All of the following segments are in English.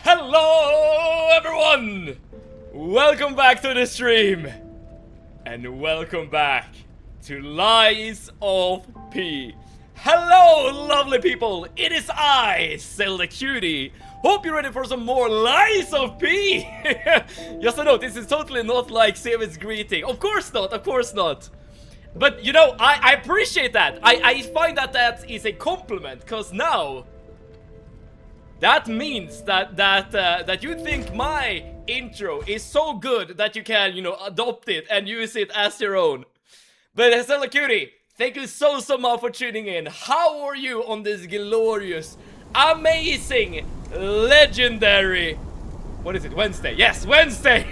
Hello everyone! Welcome back to the stream! And welcome back to Lies of P. Hello lovely people! It is I, Zelda Cutie. Hope you're ready for some more Lies of P! Just a note, this is totally not like Seven's greeting. Of course not, of course not. But you know, I appreciate that. I find that that is a compliment, because now that means that you think my intro is so good that you can, you know, adopt it and use it as your own. But Zelda Cutie, thank you so much for tuning in. How are you on this glorious, amazing, legendary, what is it, Wednesday? Yes, Wednesday!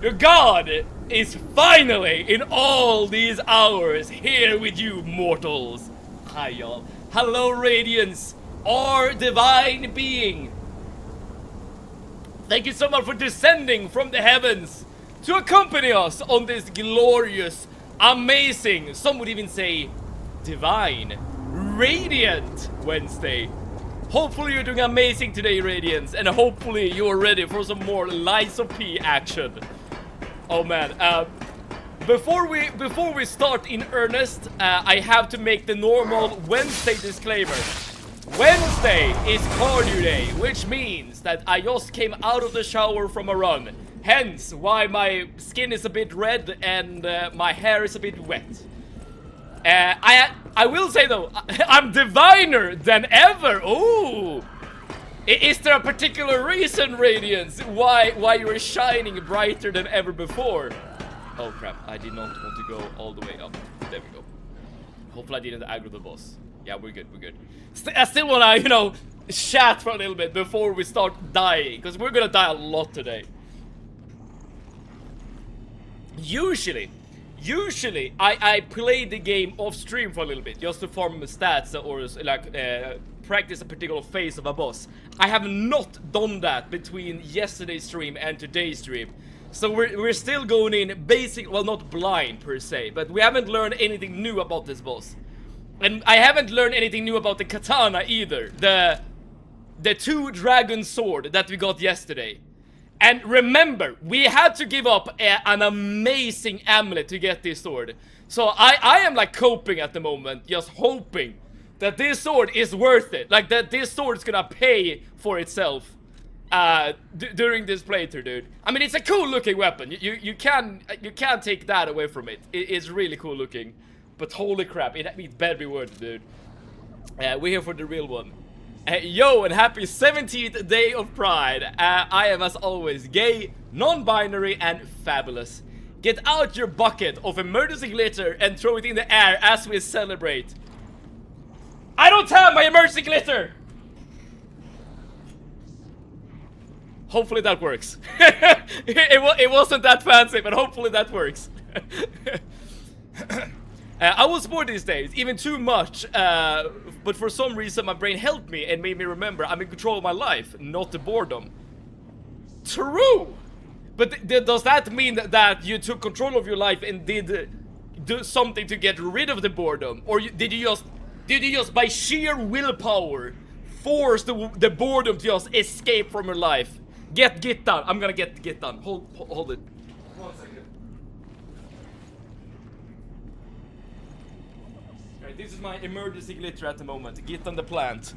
Your God is finally, in all these hours, here with you mortals. Hi y'all. Hello Radiance, our divine being. Thank you so much for descending from the heavens to accompany us on this glorious, amazing, some would even say divine, radiant Wednesday. Hopefully you're doing amazing today, Radiance, and hopefully you're ready for some more Lies of P action. Oh man, before we start in earnest, I have to make the normal Wednesday disclaimer. Wednesday is cardio day, which means that I just came out of the shower from a run. Hence why my skin is a bit red and my hair is a bit wet. I will say though, I'm diviner than ever. Ooh. Is there a particular reason, Radiance, why you're shining brighter than ever before? Oh crap, I did not want to go all the way up. There we go. Hopefully I didn't aggro the boss. Yeah, we're good, we're good. I still wanna, you know, chat for a little bit before we start dying, because we're gonna die a lot today. Usually I play the game off stream for a little bit, just to farm stats or like practice a particular phase of a boss. I have not done that between yesterday's stream and today's stream. So we're still going in basic, well, not blind per se, but we haven't learned anything new about this boss. And I haven't learned anything new about the katana either, the two dragon sword that we got yesterday. And remember, we had to give up an amazing amulet to get this sword. So I am like coping at the moment, just hoping that this sword is worth it. Like that this sword is gonna pay for itself during this playthrough, dude. I mean, it's a cool looking weapon. You can't take that away from it. It's really cool looking. But holy crap, it better be worth it, dude. We're here for the real one. Yo, and happy 17th day of Pride. I am, as always, gay, non-binary, and fabulous. Get out your bucket of emergency glitter and throw it in the air as we celebrate. I don't have my emergency glitter! Hopefully that works. it wasn't that fancy, but hopefully that works. I was bored these days, even too much, but for some reason my brain helped me and made me remember I'm in control of my life, not the boredom. True! But does that mean that you took control of your life and did do something to get rid of the boredom? Or did you just by sheer willpower force the boredom to just escape from your life? Get down. I'm gonna get down. Hold it. 1 second. Alright, this is my emergency glitter at the moment. Get on the plant.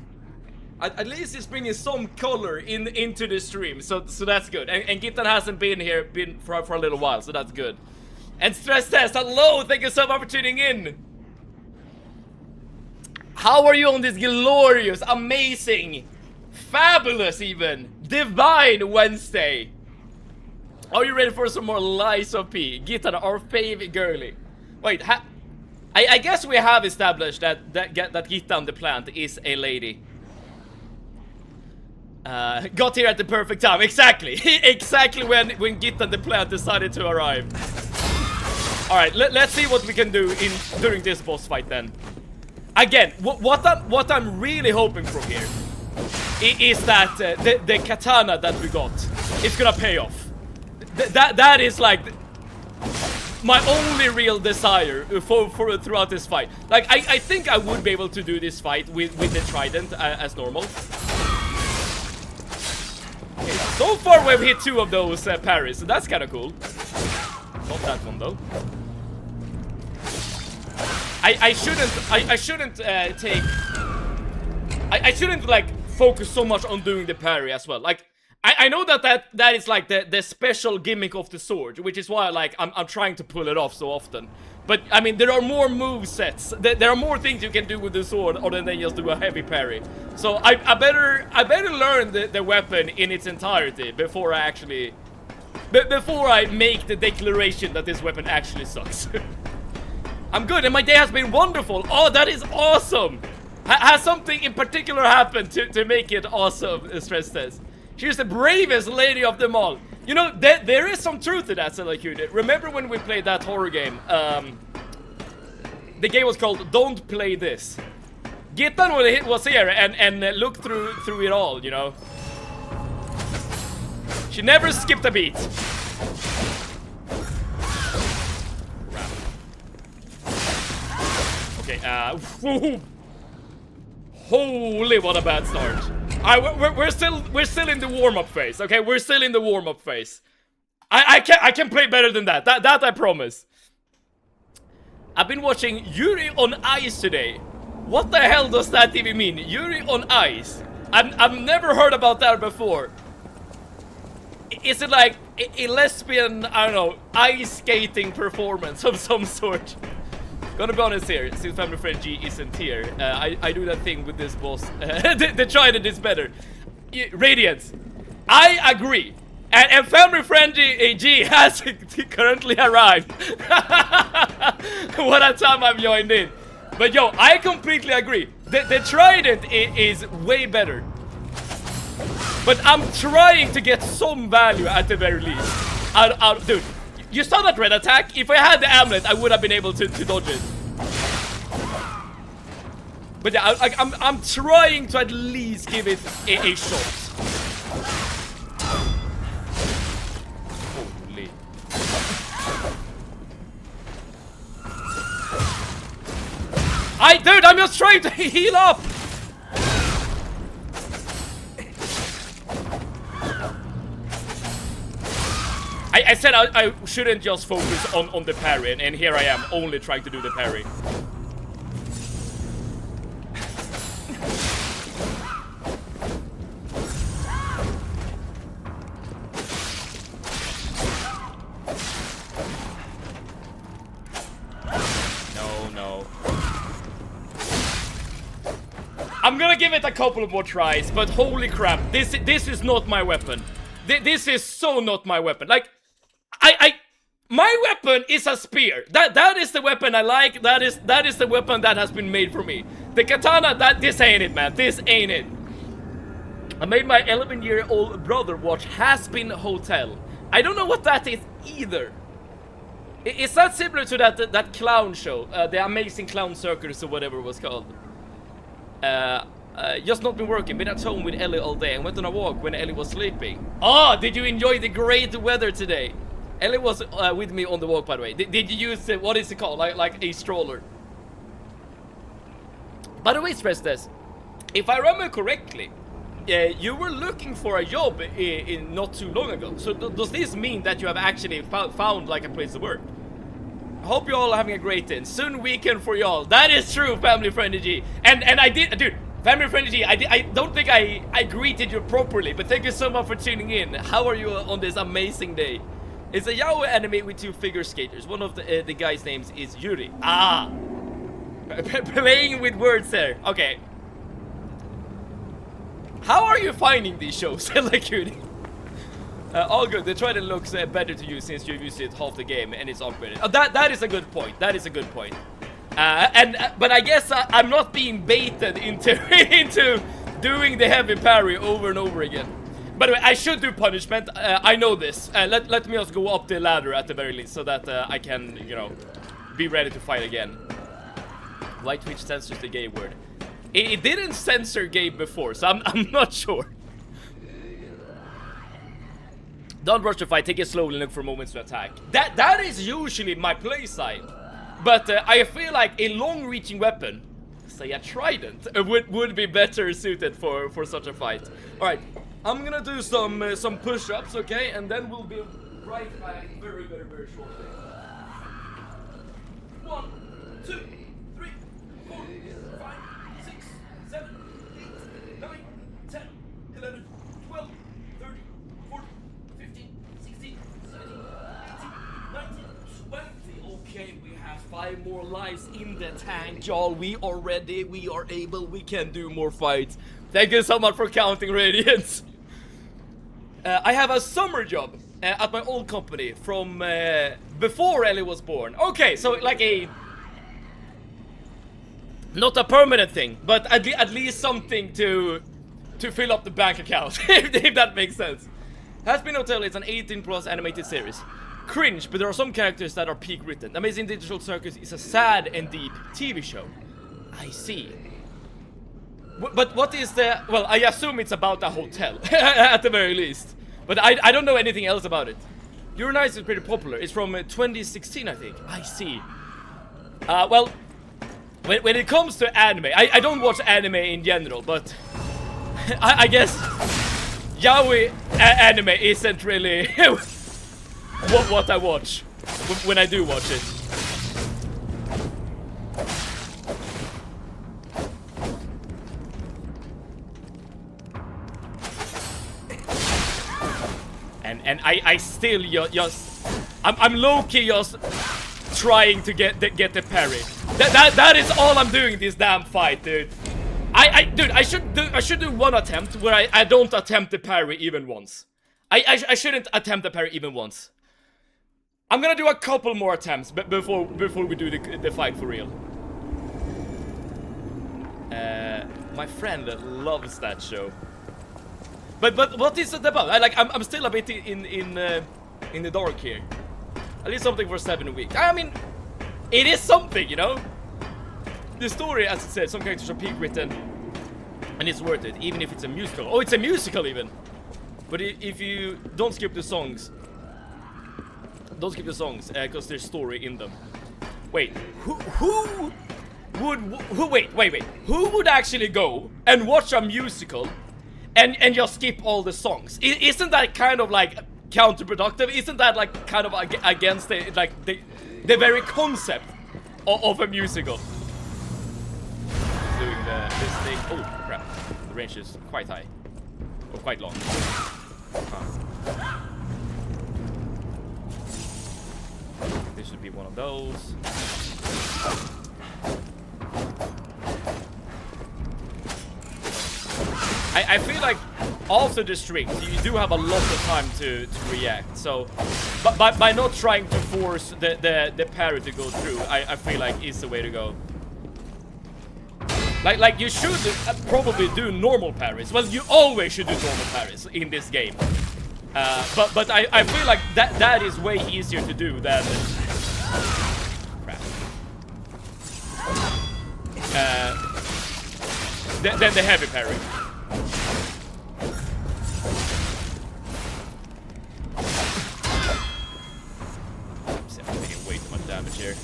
At least it's bringing some color into the stream, so that's good. And Gittan hasn't been here for a little while, so that's good. And Stress Test, hello, thank you so much for tuning in. How are you on this glorious, amazing, fabulous even, divine Wednesday? Are you ready for some more lies of P? Gittan, our fave girly. Wait, I guess we have established that Gittan the plant is a lady. Got here at the perfect time. Exactly. Exactly when Gittan the plant decided to arrive. Alright, let's see what we can do during this boss fight then. Again, what I'm really hoping from here is that the katana that we got is gonna pay off. That is like my only real desire for throughout this fight. Like I think I would be able to do this fight with the trident as normal. Okay, so far we've hit 2 of those parries, so that's kind of cool. Not that one though. I shouldn't like focus so much on doing the parry as well. Like I know that is like the special gimmick of the sword, which is why like I'm trying to pull it off so often. But I mean, there are more move sets. There are more things you can do with the sword other than just do a heavy parry. So I better learn the weapon in its entirety before I actually make the declaration that this weapon actually sucks. I'm good and my day has been wonderful. Oh, that is awesome. Has something in particular happened to make it awesome? Stress Test. She's the bravest lady of them all. You know, there is some truth to that, Selacute. Remember when we played that horror game? The game was called Don't Play This. Gittan was here and looked through it all, you know. She never skipped a beat. Okay, holy, what a bad start. We're still in the warm-up phase, okay? We're still in the warm-up phase. I can play better than that. That I promise. I've been watching Yuri on Ice today. What the hell does that even mean? Yuri on Ice? I've never heard about that before. Is it like a lesbian, I don't know, ice skating performance of some sort? Gonna be honest here, since family friend G isn't here, I do that thing with this boss. The trident is better. Radiance, I agree. And family friend G has currently arrived. What a time I've joined in. But yo, I completely agree. The trident is way better. But I'm trying to get some value at the very least. Dude. You saw that red attack? If I had the amulet, I would have been able to dodge it. But yeah, I'm trying to at least give it a shot. Holy. Dude, I'm just trying to heal up. I said I shouldn't just focus on the parry, and here I am, only trying to do the parry. I'm I'm gonna give it a couple of more tries, but holy crap, this is not my weapon. This is so not my weapon. Like, my weapon is a spear. That is the weapon I like. That is the weapon that has been made for me. The katana, this ain't it, man. This ain't it. I made my 11-year-old brother watch Has-Been Hotel. I don't know what that is either. Is that similar to that clown show? The Amazing Clown Circus or whatever it was called. Just not been working. Been at home with Ellie all day and went on a walk when Ellie was sleeping. Oh, did you enjoy the great weather today? Ellie was with me on the walk, by the way. Did you use, what is it called? Like a stroller. By the way, Stress this. If I remember correctly, you were looking for a job in not too long ago. So does this mean that you have actually found like a place to work? I hope you're all having a great day. Soon weekend for y'all. That is true, Family Friendly G. And I did, dude, Family Friendly G, I don't think I greeted you properly, but thank you so much for tuning in. How are you on this amazing day? It's a yaoi anime with 2 figure skaters. One of the guys' names is Yuri. Ah! Playing with words there. Okay. How are you finding these shows? Like, all good. The trident looks better to you since you've used it half the game and it's upgraded. Oh, that is a good point. That is a good point. But I guess I'm not being baited into doing the heavy parry over and over again. By the way, I should do punishment. I know this. Let me just go up the ladder at the very least so that I can, you know, be ready to fight again. Why Twitch censors the gay word? It didn't censor gay before, so I'm not sure. Don't rush the fight, take it slowly and look for moments to attack. That is usually my play side. But I feel like a long-reaching weapon, say a trident, would be better suited for such a fight. Alright, I'm gonna do some push-ups, okay? And then we'll be right back very, very, very shortly. 1, 2, 3, 4, 5, 6, 7, 8, 9, 10, 11, 12, 13, 14, 15, 16, 17, 18, 19, 20. Okay, we have 5 more lives in the tank, y'all. We are ready, we are able, we can do more fights. Thank you so much for counting, Radiance. I have a summer job at my old company from before Ellie was born. Okay, so like a... not a permanent thing, but at least something to fill up the bank account, if that makes sense. Has-Been Hotel is an 18+ animated series. Cringe, but there are some characters that are peak written. Amazing Digital Circus is a sad and deep TV show. I see. But what is the... well, I assume it's about a hotel, at the very least. But I don't know anything else about it. Your Nice is pretty popular. It's from 2016, I think. I see. Well, when it comes to anime, I don't watch anime in general, but... I guess... yaoi anime isn't really... what I watch when I do watch it. And I still just I'm low-key just trying to get the parry. That is all I'm doing this damn fight, dude. Dude, I should do one attempt where I don't attempt the parry even once. I shouldn't attempt the parry even once. I'm gonna do a couple more attempts before we do the fight for real. My friend loves that show. But what is it about? I'm still a bit in the dark here. At least something for 7 weeks. I mean, it is something, you know. The story, as it said, some characters are peak written, and it's worth it, even if it's a musical. Oh, it's a musical even. But if you don't skip the songs, because there's story in them. Wait, who would actually go and watch a musical? And just skip all the songs? Isn't that kind of like counterproductive? Isn't that like kind of against the very concept of a musical? Doing this thing. Oh crap! The range is quite high, or quite long. This should be one of those. I feel like after the strings, you do have a lot of time to react. So, but by not trying to force the parry to go through, I feel like is the way to go. Like you should probably do normal parries. Well, you always should do normal parries in this game. But I feel like that is way easier to do than crap. Than the heavy parry. I'm taking way too much damage here.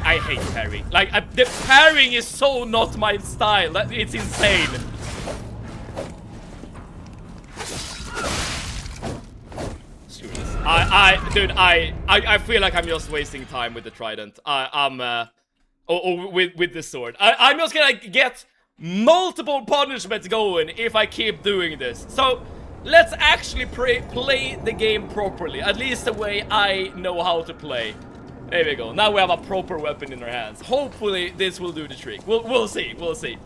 I hate parrying. Like, the parrying is so not my style. It's insane. Screw this. Dude, I feel like I'm just wasting time with the trident. With the sword. I'm just gonna get multiple punishments going if I keep doing this. So, let's actually play the game properly. At least the way I know how to play. There we go. Now we have a proper weapon in our hands. Hopefully, this will do the trick. We'll see. We'll see.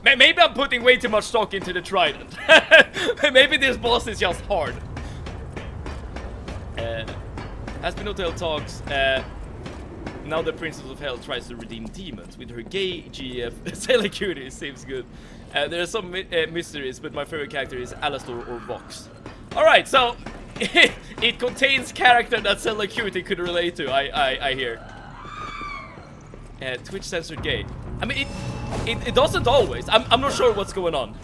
Maybe I'm putting way too much stock into the trident. Maybe this boss is just hard. Aspinotale talks. Now the Princess of Hell tries to redeem demons with her gay GF. Sailor Cutie seems good. There are some mysteries, but my favorite character is Alastor or Vox. Alright, so it contains character that Sailor Cutie could relate to, I hear. Twitch censored gay. I mean, it doesn't always. I'm not sure what's going on.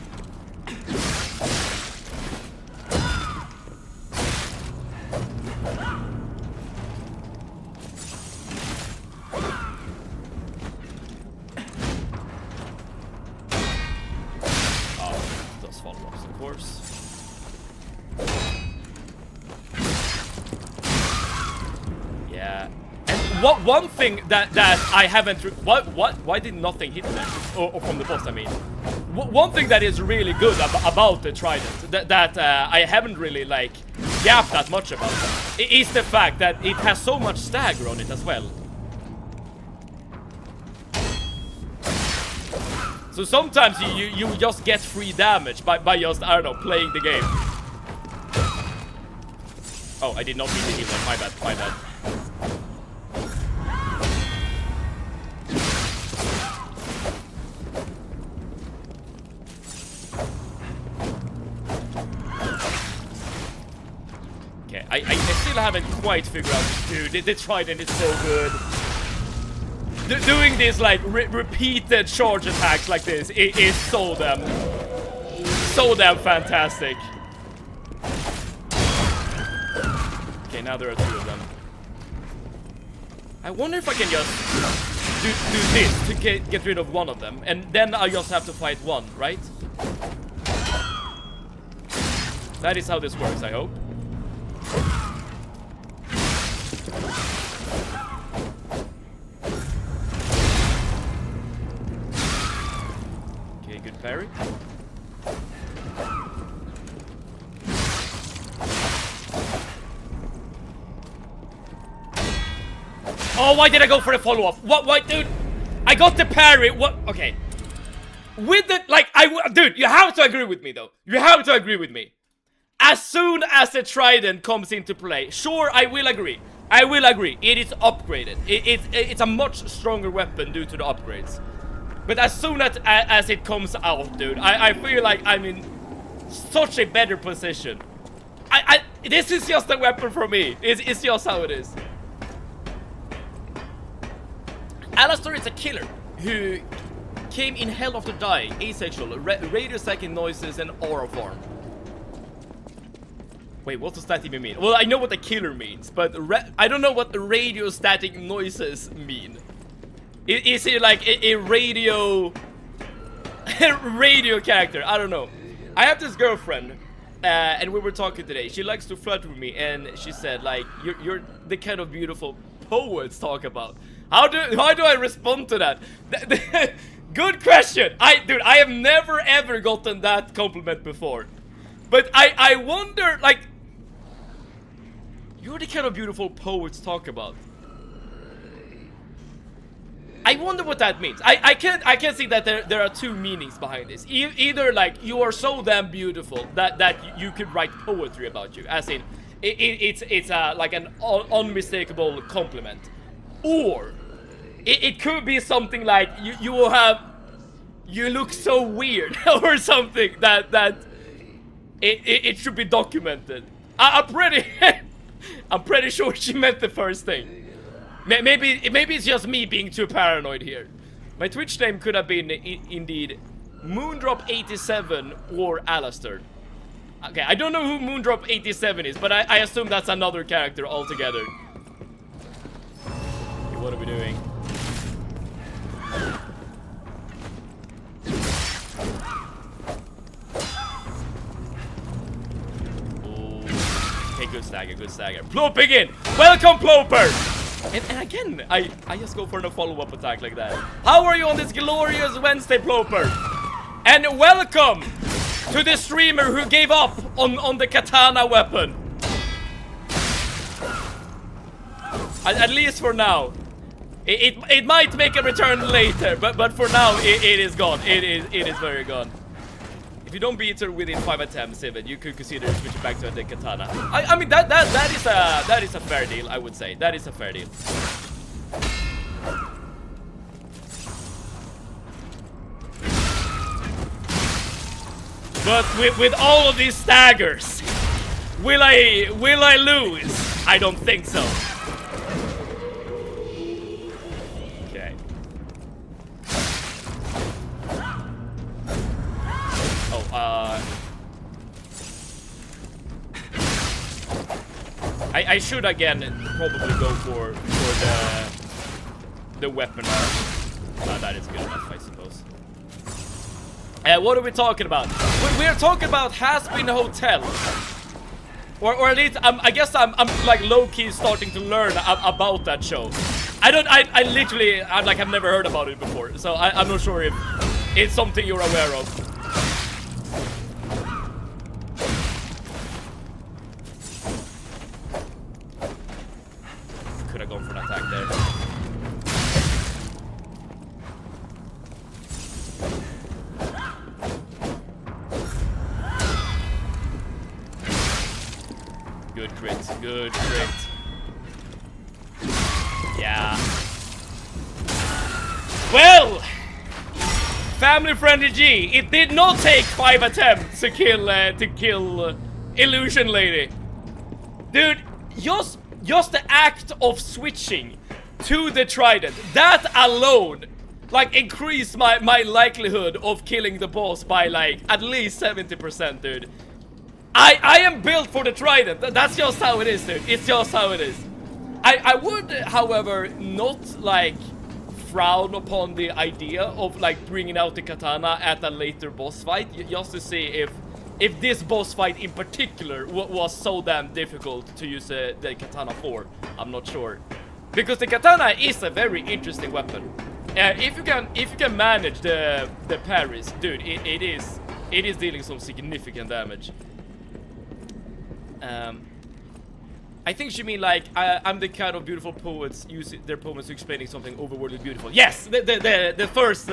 One thing that I haven't... Why did nothing hit me? Or from the boss, I mean. One thing that is really good about the trident, that I haven't really, like, yapped that much about, is the fact that it has so much stagger on it as well. So sometimes you just get free damage by just, I don't know, playing the game. Oh, I did not mean to heal them. My bad, my bad. I still haven't quite figured out, dude, the trident is so good. Doing these, like, repeated charge attacks like this, it is so damn fantastic. Okay, now there are two of them. I wonder if I can just do this to get rid of one of them, and then I just have to fight one, right? That is how this works, I hope. Okay, good parry. Oh, why did I go for the follow-up? What, dude? I got the parry. What? Okay. With the, like, dude, you have to agree with me, though. You have to agree with me. As soon as the trident comes into play, sure, I will agree. I will agree. It is upgraded. It's a much stronger weapon due to the upgrades. But as soon as it comes out, dude, I feel like I'm in such a better position. This is just a weapon for me. It's just how it is. Alastor is a killer who came in hell after dying, asexual, radio stacking noises, and aura farm. Wait, what does that even mean? Well, I know what the killer means, but I don't know what the radio static noises mean. Is it like a radio... radio character? I don't know. I have this girlfriend, and we were talking today. She likes to flirt with me, and she said, like, you're the kind of beautiful poets talk about. How do I respond to that? Good question. Dude, I have never ever gotten that compliment before. But I wonder, like, You're the kind of beautiful poets talk about. I wonder what that means. I can't see that there are two meanings behind this. Either like you are so damn beautiful that you could write poetry about you, as in it's like an unmistakable compliment, or it could be something like you look so weird or something that it should be documented. I'm pretty sure she meant the first thing. Maybe it's just me being too paranoid here. My Twitch name could have been indeed Moondrop87 or Alistair. Okay, I don't know who Moondrop87 is, but I assume that's another character altogether. Okay, what are we doing? Oh, okay, good stagger, good stagger. Ploping in! Welcome, Ploper! And again, I just go for a follow-up attack like that. How are you on this glorious Wednesday, Ploper? And welcome to the streamer who gave up on the katana weapon. At least for now. It might make a return later, but for now it is gone. It is very gone. If you don't beat her within 5 attempts, even you could consider switching back to the katana. I mean that is a fair deal, I would say. That is a fair deal. But with all of these staggers, will I lose? I don't think so. Okay. I should again probably go for the weapon. That is good enough, I suppose. What are we talking about? We're talking about Has-Been Hotel, or at least I guess I'm like low-key starting to learn about that show. I literally I've never heard about it before, so I'm not sure if it's something you're aware of. Could have gone for an attack there. Good crit, good crit. Yeah. Well, family friendly G, it did not take 5 attempts to kill Illusion Lady. Dude, just the act of switching to the trident, that alone like increased my likelihood of killing the boss by like at least 70%, dude. I am built for the trident. That's just how it is, dude. It's just how it is. I would, however, not like frown upon the idea of like bringing out the katana at a later boss fight, just to see if this boss fight in particular was so damn difficult to use the katana for. I'm not sure, because the katana is a very interesting weapon. If you can manage the parries, dude, it is dealing some significant damage. I think she mean like I'm the kind of beautiful poets use their poems to explaining something overworldly beautiful. Yes, the first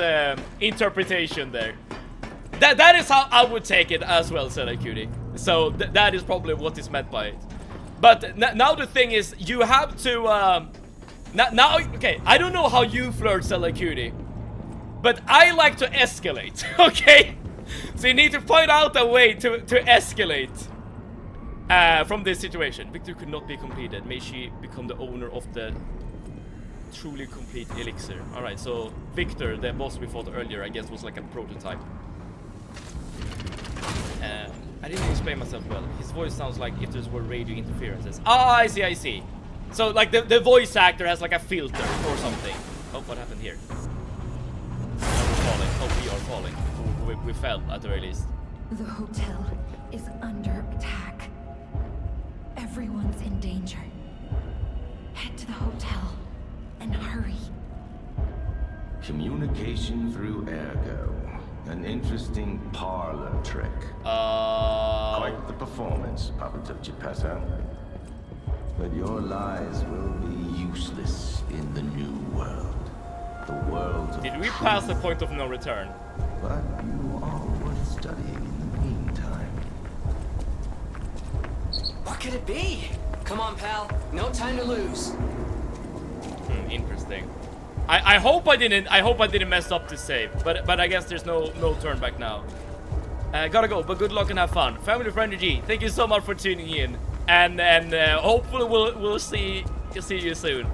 interpretation there. That is how I would take it as well, said Cutie. So that is probably what is meant by it. But now the thing is, you have to now okay, I don't know how you flirt, Stella Cutie, but I like to escalate. Okay, so you need to find out a way to escalate from this situation. Victory could not be completed. May she become the owner of the truly complete elixir. Alright, so Victor, the boss we fought earlier, I guess was like a prototype. I didn't explain myself well. His voice sounds like if there were radio interferences. Ah, I see. So like the voice actor has like a filter or something. Oh, what happened here? Oh, we're falling. Oh, we are falling. We fell at the very least. The hotel is under attack. Everyone's in danger. Head to the hotel and hurry. Communication through ergo. An interesting parlor trick. Quite the performance, Papa Tupchipeta. But your lies will be useless in the new world. The world of Did we truth. pass the point of no return? But you are worth studying in the meantime. What could it be? Come on, pal. No time to lose. Interesting. I hope I didn't mess up the save, but I guess there's no turn back now. Gotta go, but good luck and have fun. Family friend G, thank you so much for tuning in, and hopefully we'll see you soon.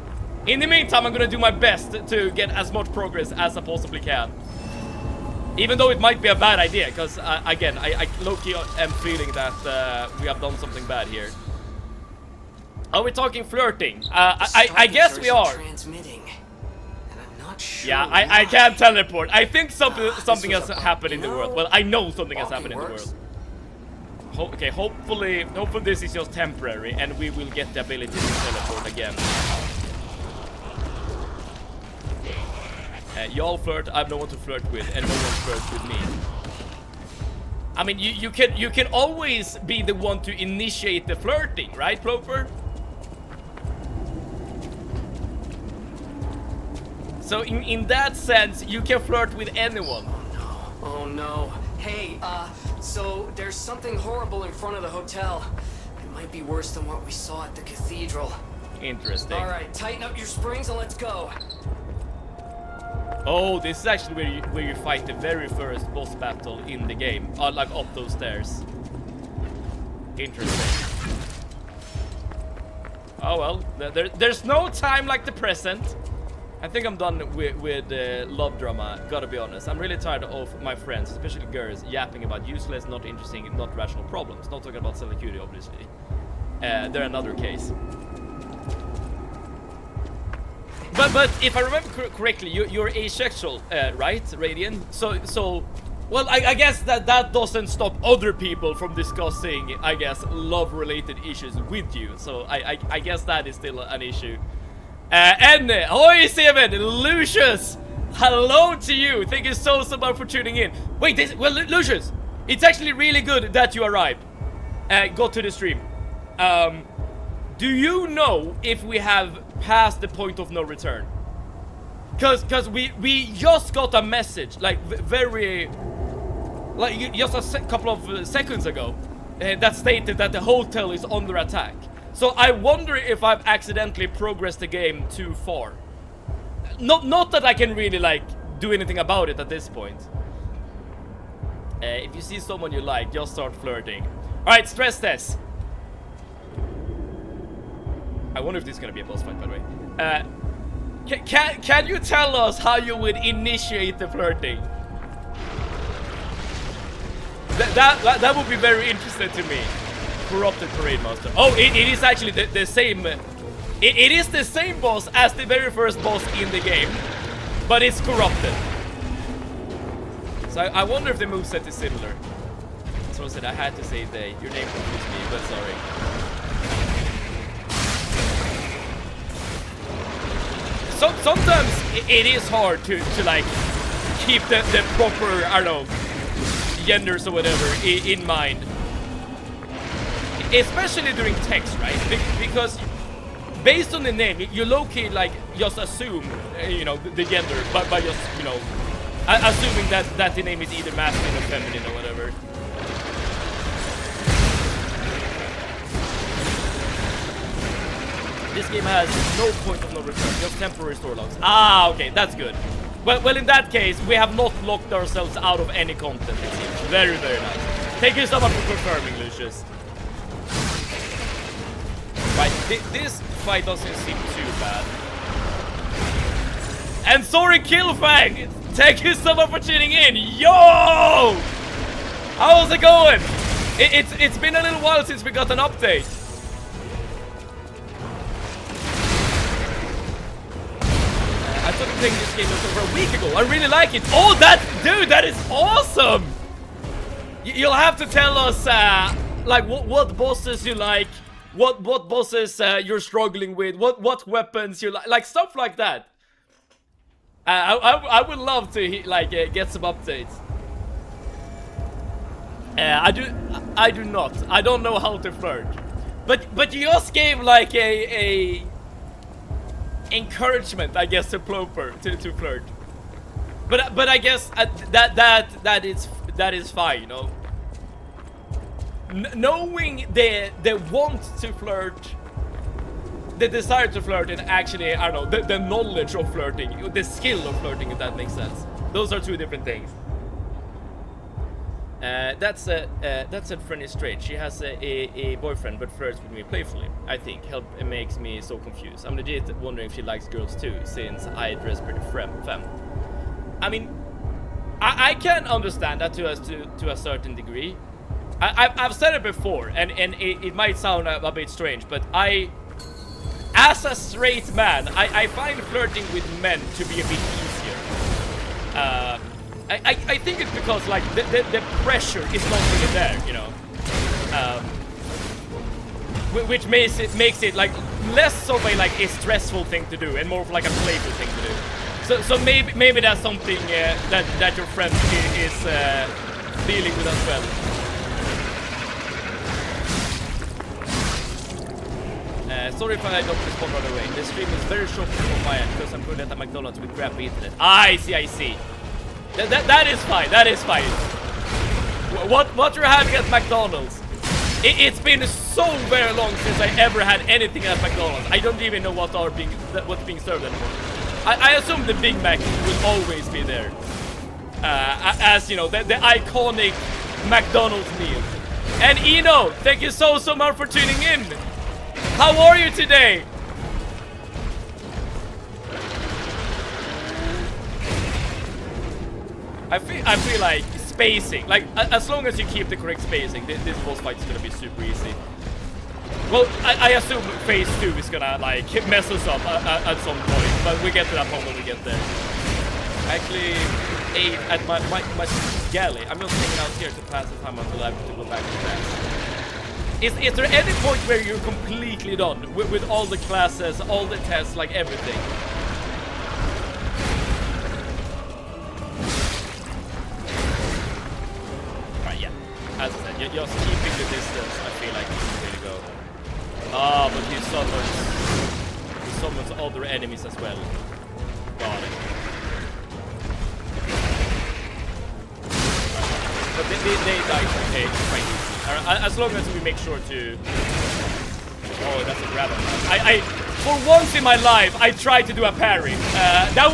In the meantime, I'm gonna do my best to get as much progress as I possibly can. Even though it might be a bad idea, because again, I low-key am feeling that we have done something bad here. Are we talking flirting? I guess we are. Transmitting. And I'm not sure Yeah, why. I can't teleport. I think something has happened in the world. Well, I know something has happened in the world. Okay, hopefully this is just temporary, and we will get the ability to teleport again. Y'all flirt. I have no one to flirt with, and no one flirts with me. I mean, you can always be the one to initiate the flirting, right, Clover? So in that sense, you can flirt with anyone. Oh no. Hey, so there's something horrible in front of the hotel. It might be worse than what we saw at the cathedral. Interesting. All right, tighten up your springs and let's go. Oh, this is actually where you fight the very first boss battle in the game. Like up those stairs. Interesting. Oh well, there's no time like the present. I think I'm done with love drama, gotta be honest. I'm really tired of my friends, especially girls, yapping about useless, not interesting, not rational problems. Not talking about self-cutie, obviously. They're another case. But if I remember correctly, you're asexual, right, Radiant? So, well, I guess that doesn't stop other people from discussing, I guess, love-related issues with you. So I guess that is still an issue. And hoi Seven, Lucius, hello to you. Thank you so much for tuning in. Wait, Lucius, it's actually really good that you arrived. Go to the stream. Do you know if we have passed the point of no return? Cause we just got a message, like very, like just a couple of seconds ago, that stated that the hotel is under attack. So I wonder if I've accidentally progressed the game too far. Not that I can really like do anything about it at this point. If you see someone you like, just start flirting. Alright, stress test. I wonder if this is gonna be a boss fight, by the way. Can you tell us how you would initiate the flirting? That would be very interesting to me. Corrupted Parade Master. Oh, it is actually the same. It is the same boss as the very first boss in the game, but it's corrupted. So I wonder if the moveset is similar. Someone said I had to say they. Your name confused me, but sorry. So sometimes it is hard to like keep the proper, I don't know, genders or whatever in mind. Especially during text, right? Because based on the name, you low-key like just assume, you know, the gender by just, you know, assuming that the name is either masculine or feminine or whatever. This game has no point of no return, just temporary store logs. Ah, okay, that's good. Well, in that case, we have not locked ourselves out of any content, it seems. Very, very nice. Thank you so much for confirming, Lucius. Right, this fight doesn't seem too bad. And sorry, Killfang! Thank you so much for tuning in! Yo! How's it going? It's been a little while since we got an update. I started playing this game over a week ago. I really like it. Oh, dude, that is awesome! You'll have to tell us, like, what bosses you like. What bosses you're struggling with, what weapons you like stuff like that. I would love to like get some updates. I do not. I don't know how to flirt. But you just gave like a encouragement, I guess, to Ploper to flirt. But I guess that is fine, you know. Knowing the want to flirt, the desire to flirt, and actually, I don't know, the knowledge of flirting, the skill of flirting, if that makes sense. Those are two different things. That's a friend is straight. She has a boyfriend, but flirts with me playfully. I think it makes me so confused. I'm legit wondering if she likes girls too, since I dress pretty femme. I mean, I can understand that to a certain degree. I've said it before, and it might sound a bit strange, but as a straight man, I find flirting with men to be a bit easier. I think it's because like the pressure is not really there, you know, which makes it like less of a like a stressful thing to do and more of like a playful thing to do. So maybe that's something that your friend is dealing with as well. Sorry if I don't respond right away. The stream is very short on my end because I'm currently at the McDonald's with crappy internet. I see. That is fine. That is fine. What you're having at McDonald's? It's been so very long since I ever had anything at McDonald's. I don't even know what's being served anymore. I assume the Big Mac will always be there, as you know, the iconic McDonald's meal. And Eno, thank you so much for tuning in. How are you today? I feel like spacing, like as long as you keep the correct spacing, this boss fight is gonna be super easy. Well, I assume phase 2 is gonna like mess us up at some point, but we get to that point when we get there. I actually ate at my galley. I'm just hanging out here to pass the time until I have to go back to class. Is there any point where you're completely done with all the classes, all the tests, like everything? Right, yeah. As I said, just keeping the distance, I feel like is the way to go. Ah, but he summons other enemies as well. Got it. But they die quite easy. As long as we make sure to... Oh, that's a grab. For once in my life, I tried to do a parry. That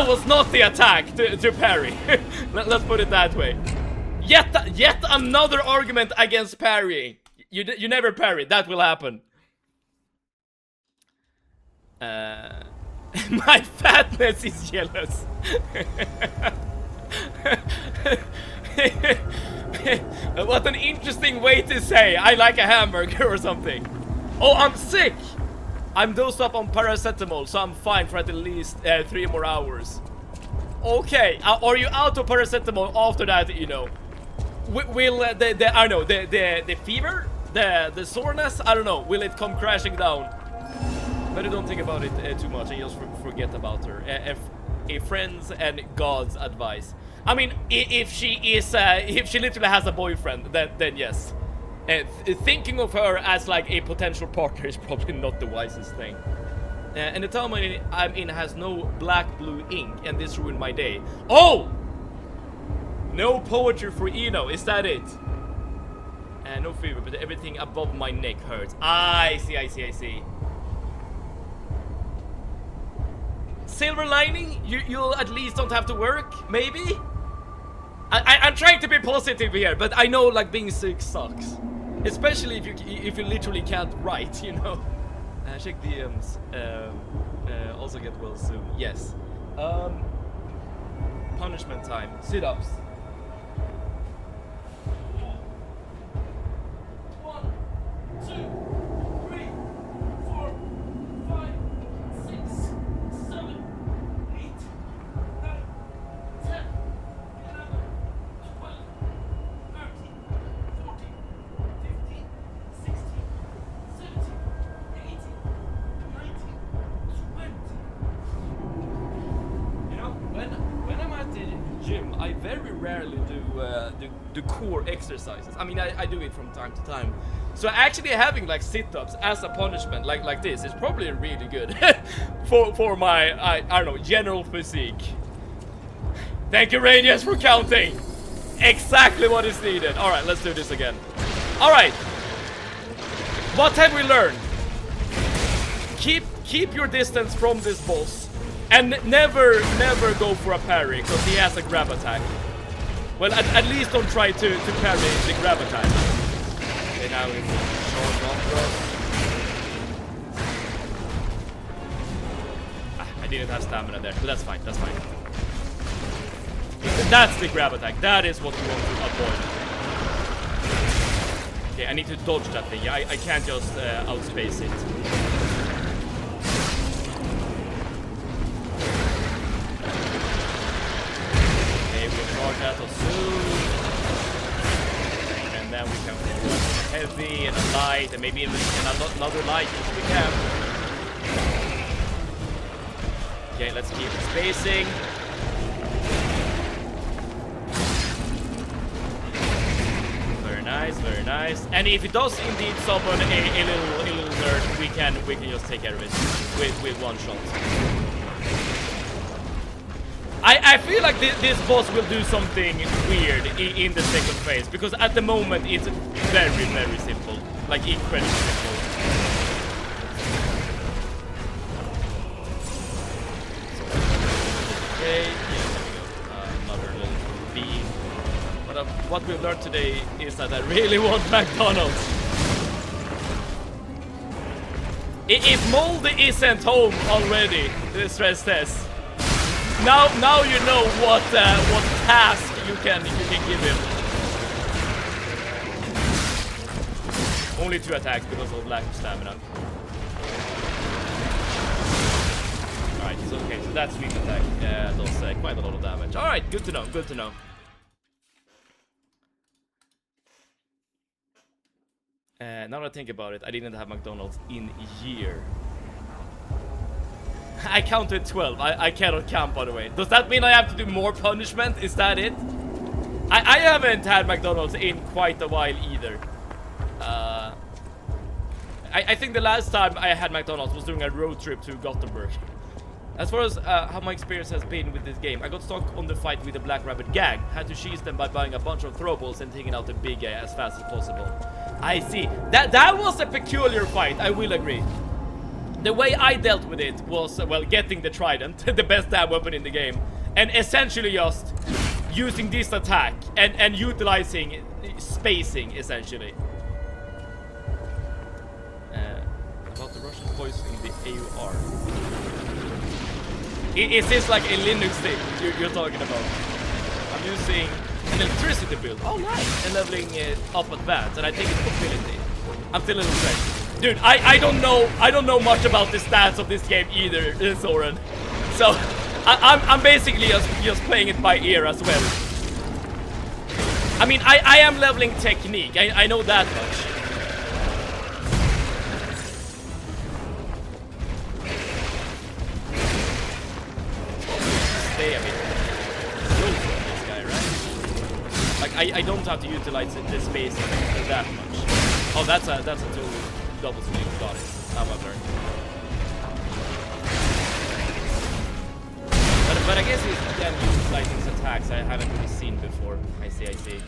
was not the attack to parry. Let's put it that way. Yet another argument against parrying. You never parry. That will happen. My fatness is jealous. What an interesting way to say I like a hamburger or something. Oh, I'm sick. I'm dosed up on paracetamol, so I'm fine for at least 3 more hours. Okay, are you out of paracetamol after that, you know? Will I don't know, the fever, the soreness, I don't know, will it come crashing down? But don't think about it too much and just forget about her. A friend's and God's advice. I mean, if she literally has a boyfriend, then yes. Thinking of her as like a potential partner is probably not the wisest thing. And the town I'm in has no black-blue ink, and this ruined my day. Oh! No poetry for Eno, is that it? No fever, but everything above my neck hurts. I see. Silver lining? You'll at least don't have to work, maybe? I'm trying to be positive here, but I know like being sick sucks. Especially if you literally can't write, you know. Check DMs. Also get well soon. Yes. Punishment time. Sit-ups. 1, 2, 3, 4, 5, 6, 7, 8, 9, 10, 11, 12, 13, 14, 15, 16, 17, 18, 19, 20. You know, when I'm at the gym, I very rarely do core exercises. I mean, I do it from time to time, So actually having like sit-ups as a punishment like this is probably really good for my I don't know, general physique. Thank you, Radius, for counting. Exactly what is needed. All right, let's do this again. All right. What have we learned? Keep your distance from this boss, and never go for a parry because he has a grab attack. Well, at least don't try to parry the grab attack. Okay, now it's short I didn't have stamina there, but that's fine. That's fine. That's the grab attack. That is what we want to avoid. Okay, I need to dodge that thing. I can't just outspace it. Okay, we'll charge that soon. And then we can forward a heavy and a light, and maybe even another light if we can. Okay, let's keep the spacing. Nice, very nice. And if it does indeed summon a little nerd, we can just take care of it with one shot. I feel like this boss will do something weird in the second phase, because at the moment it's very simple, like incredibly simple. Okay, yeah, there we go. Another little beam. But what we've learned today is that I really want McDonald's. If Moldy isn't home already, the stress test. Now you know what task you can give him. Only 2 attacks because of lack of stamina. Alright, it's okay. So that sweep attack does quite a lot of damage. Alright, good to know. Good to know. Now that I think about it, I didn't have McDonald's in a year. I counted 12. I cannot count, by the way. Does that mean I have to do more punishment? Is that it? I haven't had McDonald's in quite a while either. I think the last time I had McDonald's was during a road trip to Gothenburg. As far as how my experience has been with this game, I got stuck on the fight with the Black Rabbit gang. Had to cheese them by buying a bunch of throwables and taking out the big guy as fast as possible. I see. That was a peculiar fight, I will agree. The way I dealt with it was, well, getting the trident, the best damn weapon in the game, and essentially just using this attack and utilizing spacing, essentially. About the Russian poisoning the AUR. Is this like a Linux thing you're talking about? I'm using an electricity build. Oh, nice. And leveling it up advanced, and I think it's mobility. I'm still a little stressed. Dude, I don't know much about the stats of this game either, Soren. So I'm basically just playing it by ear as well. I mean, I am leveling technique. I know that much. Stay a bit close on this guy, right? Like I don't have to utilize the space that much. Oh, that's a tool. Double swing, got it. Now I've learned. But I guess he's again utilizing his attacks I haven't really seen before. I see.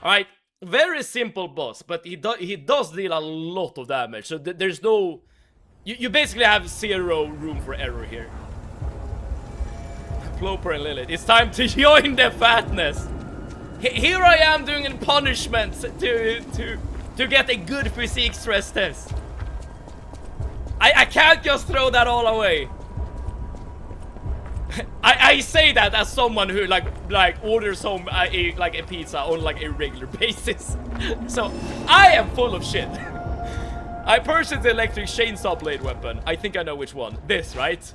Alright, very simple boss, but he does deal a lot of damage. So there's no... You basically have 0 room for error here. Ploper and Lilith, it's time to join the fatness! Here I am doing a punishment to get a good physique stress test. I can't just throw that all away. I say that as someone who like orders home like a pizza on like a regular basis. So I am full of shit. I purchased the electric chainsaw blade weapon. I think I know which one. This, right?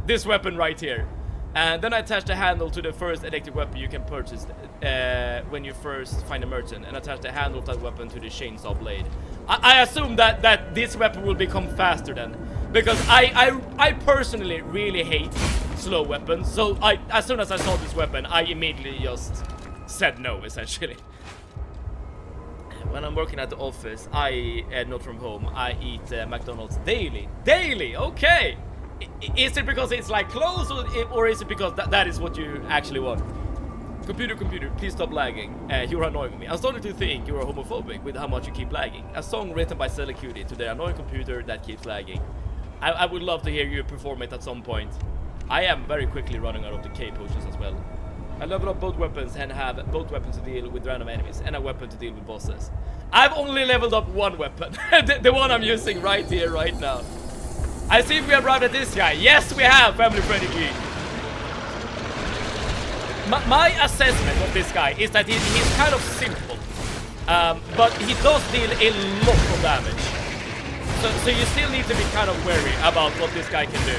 This weapon right here. And then I attach the handle to the first electric weapon you can purchase when you first find a merchant, and attach the handle of that weapon to the chainsaw blade. I assume that this weapon will become faster then, because I personally really hate slow weapons. So as soon as I saw this weapon, I immediately just said no, essentially. when I'm working at the office, not from home, I eat McDonald's daily. Daily, okay! Is it because it's like close, or is it because that is what you actually want? Computer, please stop lagging. You're annoying me. I'm starting to think you're homophobic with how much you keep lagging. A song written by Cutie to the annoying computer that keeps lagging. I would love to hear you perform it at some point. I am very quickly running out of the K potions as well. I level up both weapons and have both weapons to deal with random enemies and a weapon to deal with bosses. I've only leveled up one weapon. the one I'm using right here, right now. I see if we have arrived at this guy. Yes, we have, family friendly geek. My assessment of this guy is that he's kind of simple. But he does deal a lot of damage. So you still need to be kind of wary about what this guy can do.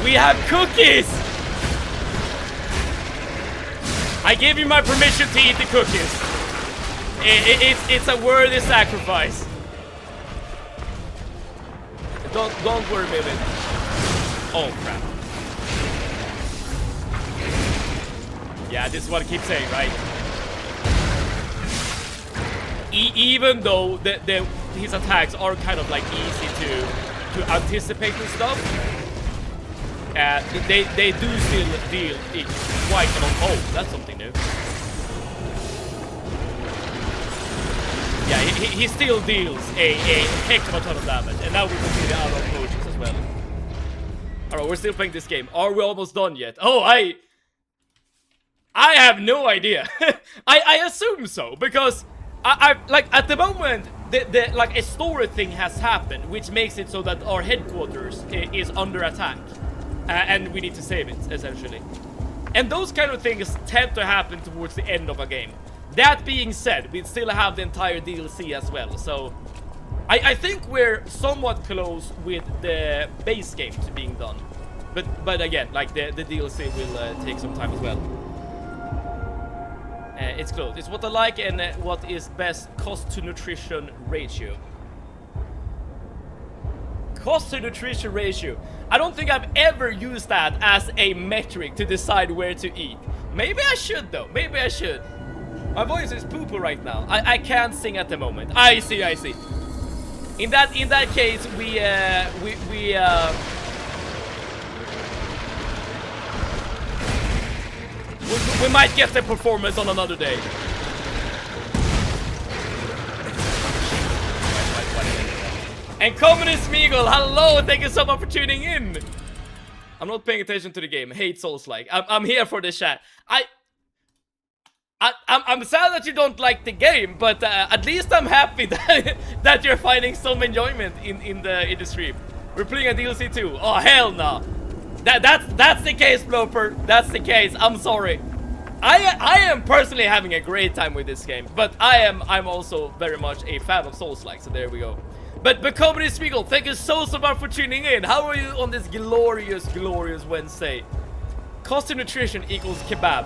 We have cookies! I gave you my permission to eat the cookies. It's a worthy sacrifice. Don't worry me with. Oh crap. Yeah, this is what I keep saying, right? Even though his attacks are kind of like easy to anticipate and stuff. They do still deal quite a lot. Oh, that's something new. Yeah, he still deals a heck of a ton of damage, and now we can see the other potions as well. Alright, we're still playing this game. Are we almost done yet? Oh, I have no idea. I assume so, because I like at the moment like a story thing has happened, which makes it so that our headquarters is under attack. And we need to save it, essentially. And those kind of things tend to happen towards the end of a game. That being said, we still have the entire DLC as well, so I think we're somewhat close with the base game to being done. But again, like the DLC will take some time as well. It's close. It's what I like and what is best cost to nutrition ratio. Cost to nutrition ratio. I don't think I've ever used that as a metric to decide where to eat. Maybe I should though. Maybe I should. My voice is poo-poo right now. I can't sing at the moment. I see. In that case, we might get the performance on another day. And Communist Meagle, hello, thank you so much for tuning in. I'm not paying attention to the game. Hate Souls-like. I'm here for the chat. I'm sad that you don't like the game, but at least I'm happy that you're finding some enjoyment in the stream. We're playing a DLC too. Oh hell no. That's the case, Bloper. That's the case. I'm sorry. I am personally having a great time with this game, but I'm also very much a fan of Souls-like. So there we go. But Communist Meagle, thank you so much for tuning in. How are you on this glorious Wednesday? Cost of nutrition equals kebab.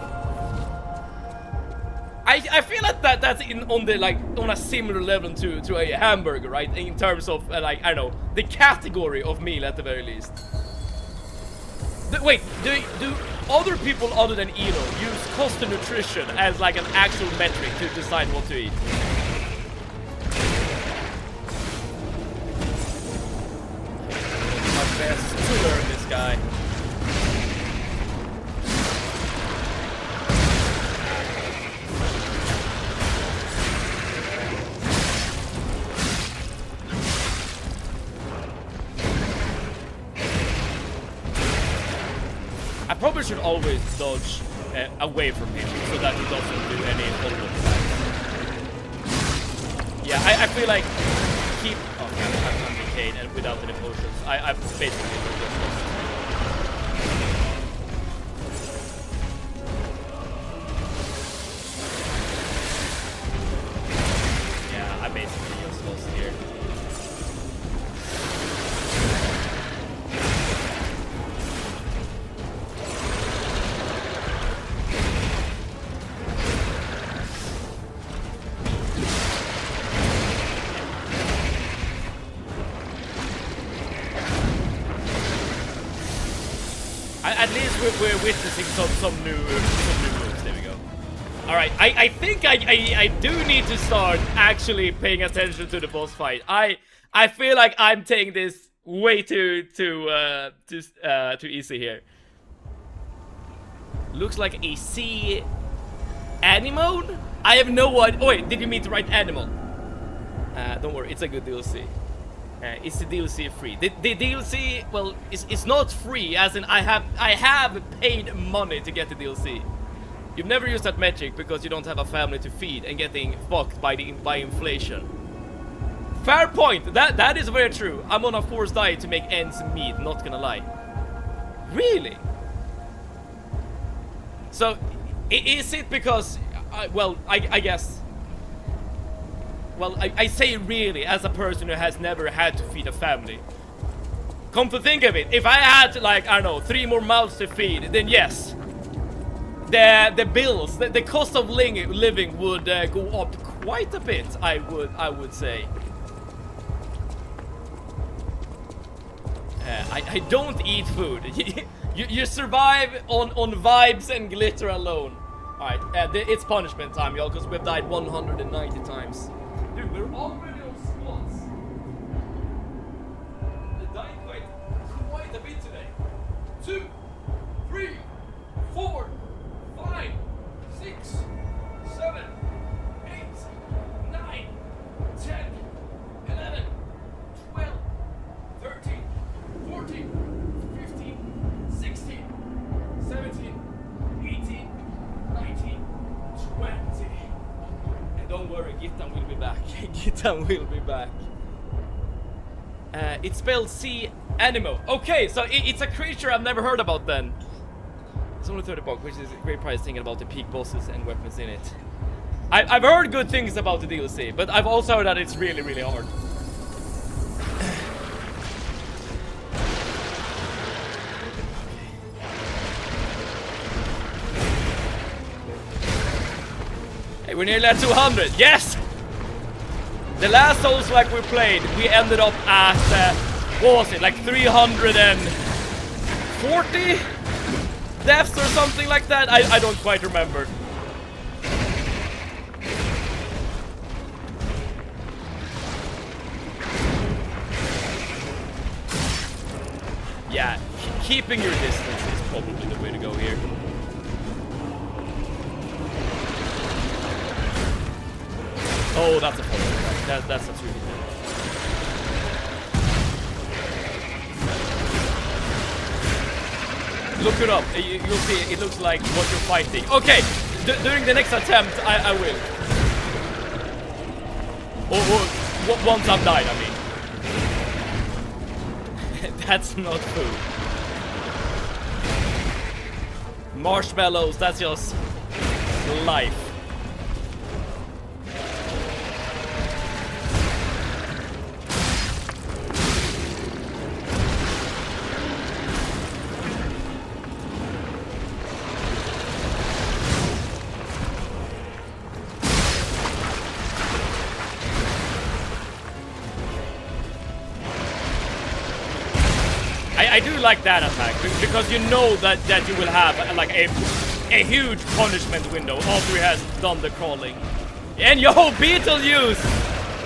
I feel like that's on a similar level to a hamburger, right? In terms of like, I don't know, the category of meal at the very least. Wait, do other people other than Elo use cost of nutrition as like an actual metric to decide what to eat? Best to learn this guy. I probably should always dodge away from him so that he doesn't do any follow-up attacks. Yeah, I feel like keep. Oh, I'm decayed and without any potions. I've basically just lost. Yeah, I basically just lost here. we're witnessing some new moves. There we go. All right, I think I do need to start actually paying attention to the boss fight. I feel like I'm taking this way too easy here. Looks like a sea anemone? I have no idea. Oh wait, did you mean to write animal? Don't worry, it's a good DLC. Is the DLC free? The DLC, well, it's not free, as in I have paid money to get the DLC. You've never used that metric because you don't have a family to feed and getting fucked by inflation. Fair point. That is very true. I'm on a forced diet to make ends meet. Not gonna lie. Really? So, is it because? Well, I guess. Well, I say really as a person who has never had to feed a family. Come to think of it, if I had like, I don't know, 3 more mouths to feed, then yes. The bills, the cost of living would go up quite a bit, I would say. I don't eat food. you survive on vibes and glitter alone. Alright, it's punishment time, y'all, because we've died 190 times. Dude, we're already on squats. We're dying quite a bit today. 2, 3, 4, 5, 6, 7, 8, 9, 10, 11, 12, 13, 14, 15, 16, 17, 18, 19, 20. And don't worry, Gittan will be back. Gittan will be back. It's spelled sea animal. Okay, so it's a creature I've never heard about then. It's only 30 bucks, which is a great price thinking about the peak bosses and weapons in it. I've heard good things about the DLC, but I've also heard that it's really, really hard. Hey, we're nearly at 200. Yes! The last Souls-like we played, we ended up at, what was it, like 340 deaths or something like that? I don't quite remember. Yeah, keeping your distance is probably the way to go here. Oh, that's a problem. That's really good. Look it up. You'll see. It looks like what you're fighting. Okay, during the next attempt, I will. Or once I've died, I mean. That's not food. Marshmallows. That's just life. I do like that attack because you know that you will have like a huge punishment window after he has done the crawling. And yo, Beetlejuice!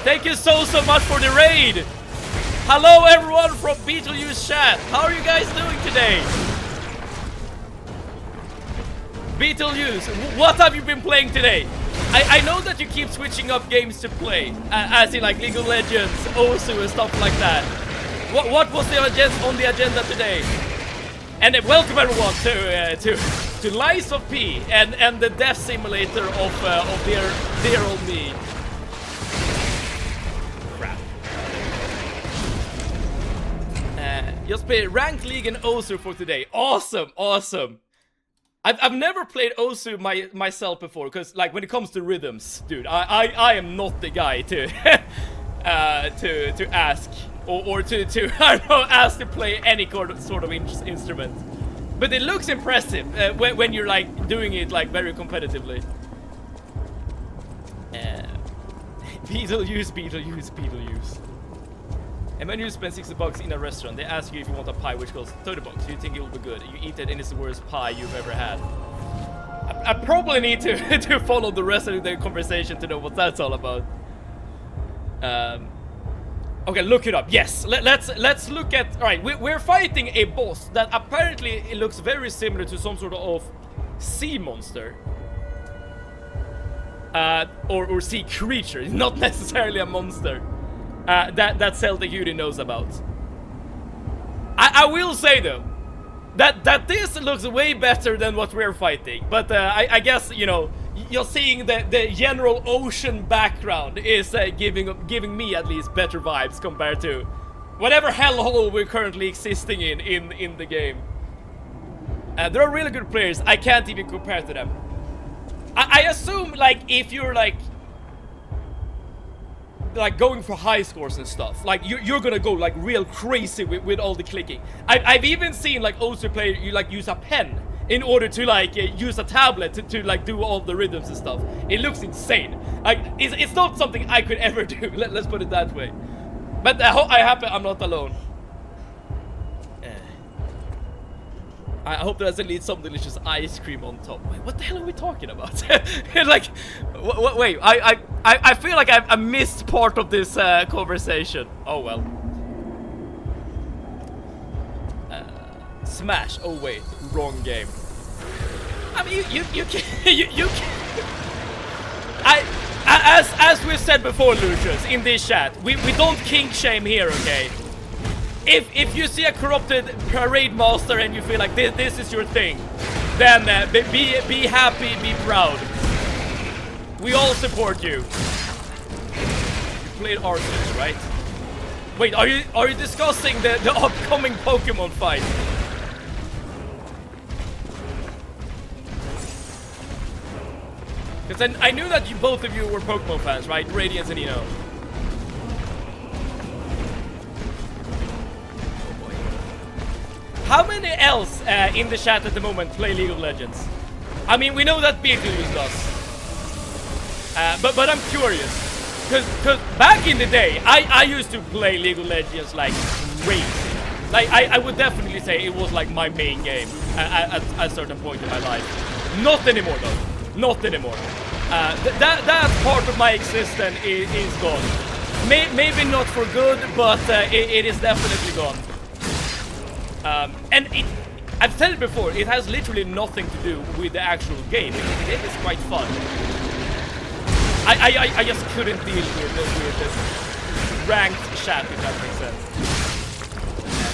Thank you so much for the raid! Hello everyone from Beetlejuice chat! How are you guys doing today? Beetlejuice, what have you been playing today? I know that you keep switching up games to play, as in like League of Legends, Osu and stuff like that. What was on the agenda today? And welcome everyone to Lies of P and the death simulator of dear old me. Crap. Just play Rank League and Osu for today. Awesome. I've never played Osu myself before, because like when it comes to rhythms, dude, I am not the guy to to ask. Or to I don't know, ask to play any sort of instrument. But it looks impressive when you're like doing it like very competitively. Beetlejuice. And when you spend 60 bucks in a restaurant, they ask you if you want a pie which costs 30 bucks. You think it will be good. You eat it and it's the worst pie you've ever had. I probably need to to follow the rest of the conversation to know what that's all about. Okay, look it up. Yes, let's look at. All right, we're fighting a boss that apparently it looks very similar to some sort of sea monster, or sea creature, not necessarily a monster. That Zelda Yuri knows about. I will say though that this looks way better than what we're fighting, but I guess, you know, you're seeing the general ocean background is giving me at least better vibes compared to whatever hellhole we're currently existing in the game. There are really good players. I can't even compare to them. I assume, like, if you're like going for high scores and stuff, like you're gonna go like real crazy with all the clicking. I've even seen like OC player use a pen in order to use a tablet to like do all the rhythms and stuff. It looks insane. Like it's not something I could ever do. Let's put it that way. But I happen I'm not alone. I hope there's at least some delicious ice cream on top. Wait, what the hell are we talking about? Like, wait, I feel like I missed part of this conversation. Oh well. Smash. Oh wait, wrong game. I mean, you can. As we said before, Lucius, in this chat, we don't kink shame here, okay? If you see a corrupted parade master and you feel like this is your thing, then be happy, be proud. We all support you. You played Arceus, right? Wait, are you discussing the upcoming Pokemon fight? Because I knew that both of you were Pokemon fans, right? Radiance and Eno. How many else in the chat at the moment play League of Legends? I mean, we know that Beetlejuice does. But I'm curious. Because back in the day, I used to play League of Legends like crazy. Like, I would definitely say it was like my main game at a certain point in my life. Not anymore, though. Not anymore. That part of my existence is gone. Maybe not for good, but it is definitely gone. And I've said it before, it has literally nothing to do with the actual game, because the game is quite fun. I just couldn't deal with this ranked chat, if that makes sense.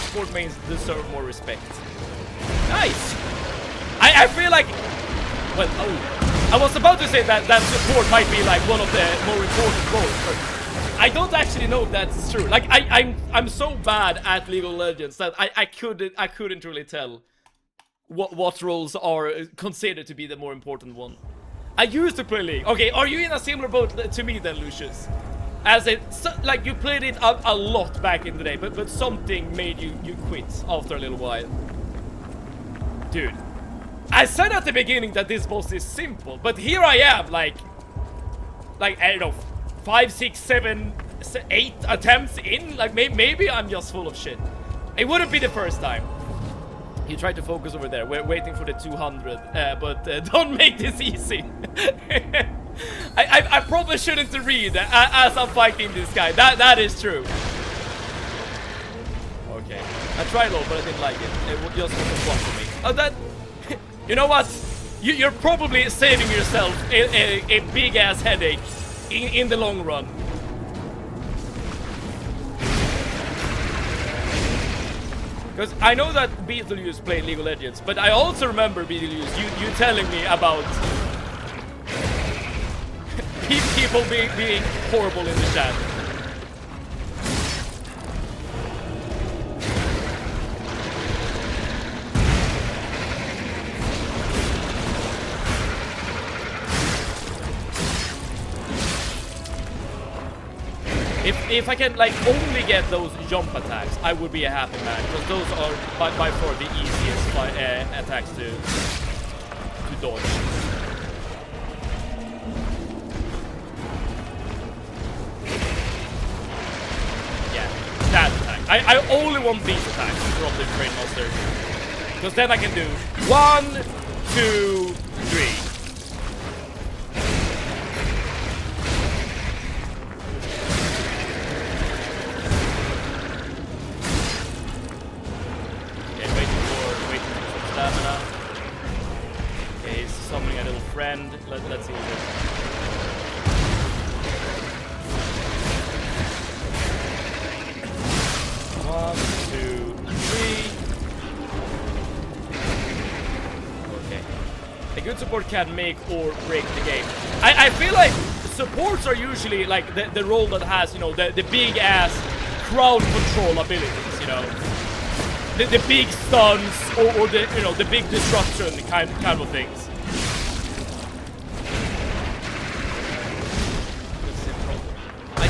Sport mains deserve more respect. Nice! I feel like... Well, I was about to say that support might be like one of the more important roles, but I don't actually know if that's true. Like I'm so bad at League of Legends that I couldn't really tell what roles are considered to be the more important one. I used to play League. Okay, are you in a similar boat to me then, Lucius? As like you played it a lot back in the day, but something made you quit after a little while. Dude, I said at the beginning that this boss is simple, but here I am, like I don't know, 5, 6, 7, 8 attempts in. Like maybe I'm just full of shit. It wouldn't be the first time. You try to focus over there. We're waiting for the 200, but don't make this easy. I probably shouldn't read as I'm fighting this guy. That is true. Okay, I tried low, but I didn't like it. It just wasn't fun for me. Oh, that. You know what? You're probably saving yourself a big ass headache in the long run. Because I know that Beetlejuice played League of Legends, but I also remember Beetlejuice, you telling me about people being horrible in the chat. If I can like only get those jump attacks, I would be a happy man, because those are by far the easiest attacks to dodge. Yeah, I only want these attacks from the Train Monster. Because then I can do 1, 2, 3. Okay, waiting for some stamina. Okay, he's summoning a little friend. Let's see what it is. 1, 2, 3. Okay. A good support can make or break the game. I feel like supports are usually like the role that has, you know, the big ass crowd control abilities, you know. The big stuns or the, you know, the big destruction kind of things.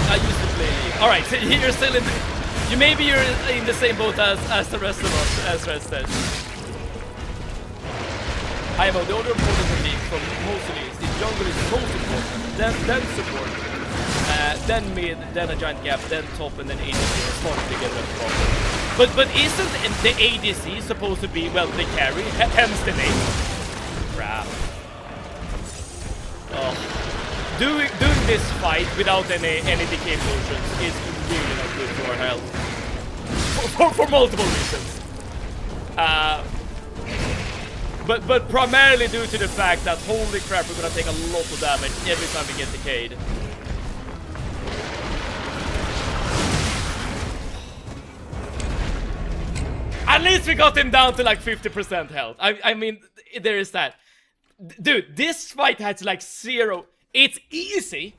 I used to play League. Alright, so you're still in maybe you're in the same boat as the rest of us, as Red said. I have the order of importance in League from most leagues. If jungle is most important, then support, then mid, then a giant gap, then top, and then ADC. Starting to get that problem. But isn't the ADC supposed to be, well, the carry? Hence the name. Crap. Oh. Doing this fight without any decay potions is really not good for our health. For multiple reasons. But primarily due to the fact that, holy crap, we're gonna take a lot of damage every time we get decayed. At least we got him down to like 50% health. I mean, there is that. Dude, this fight has like 0... It's easy,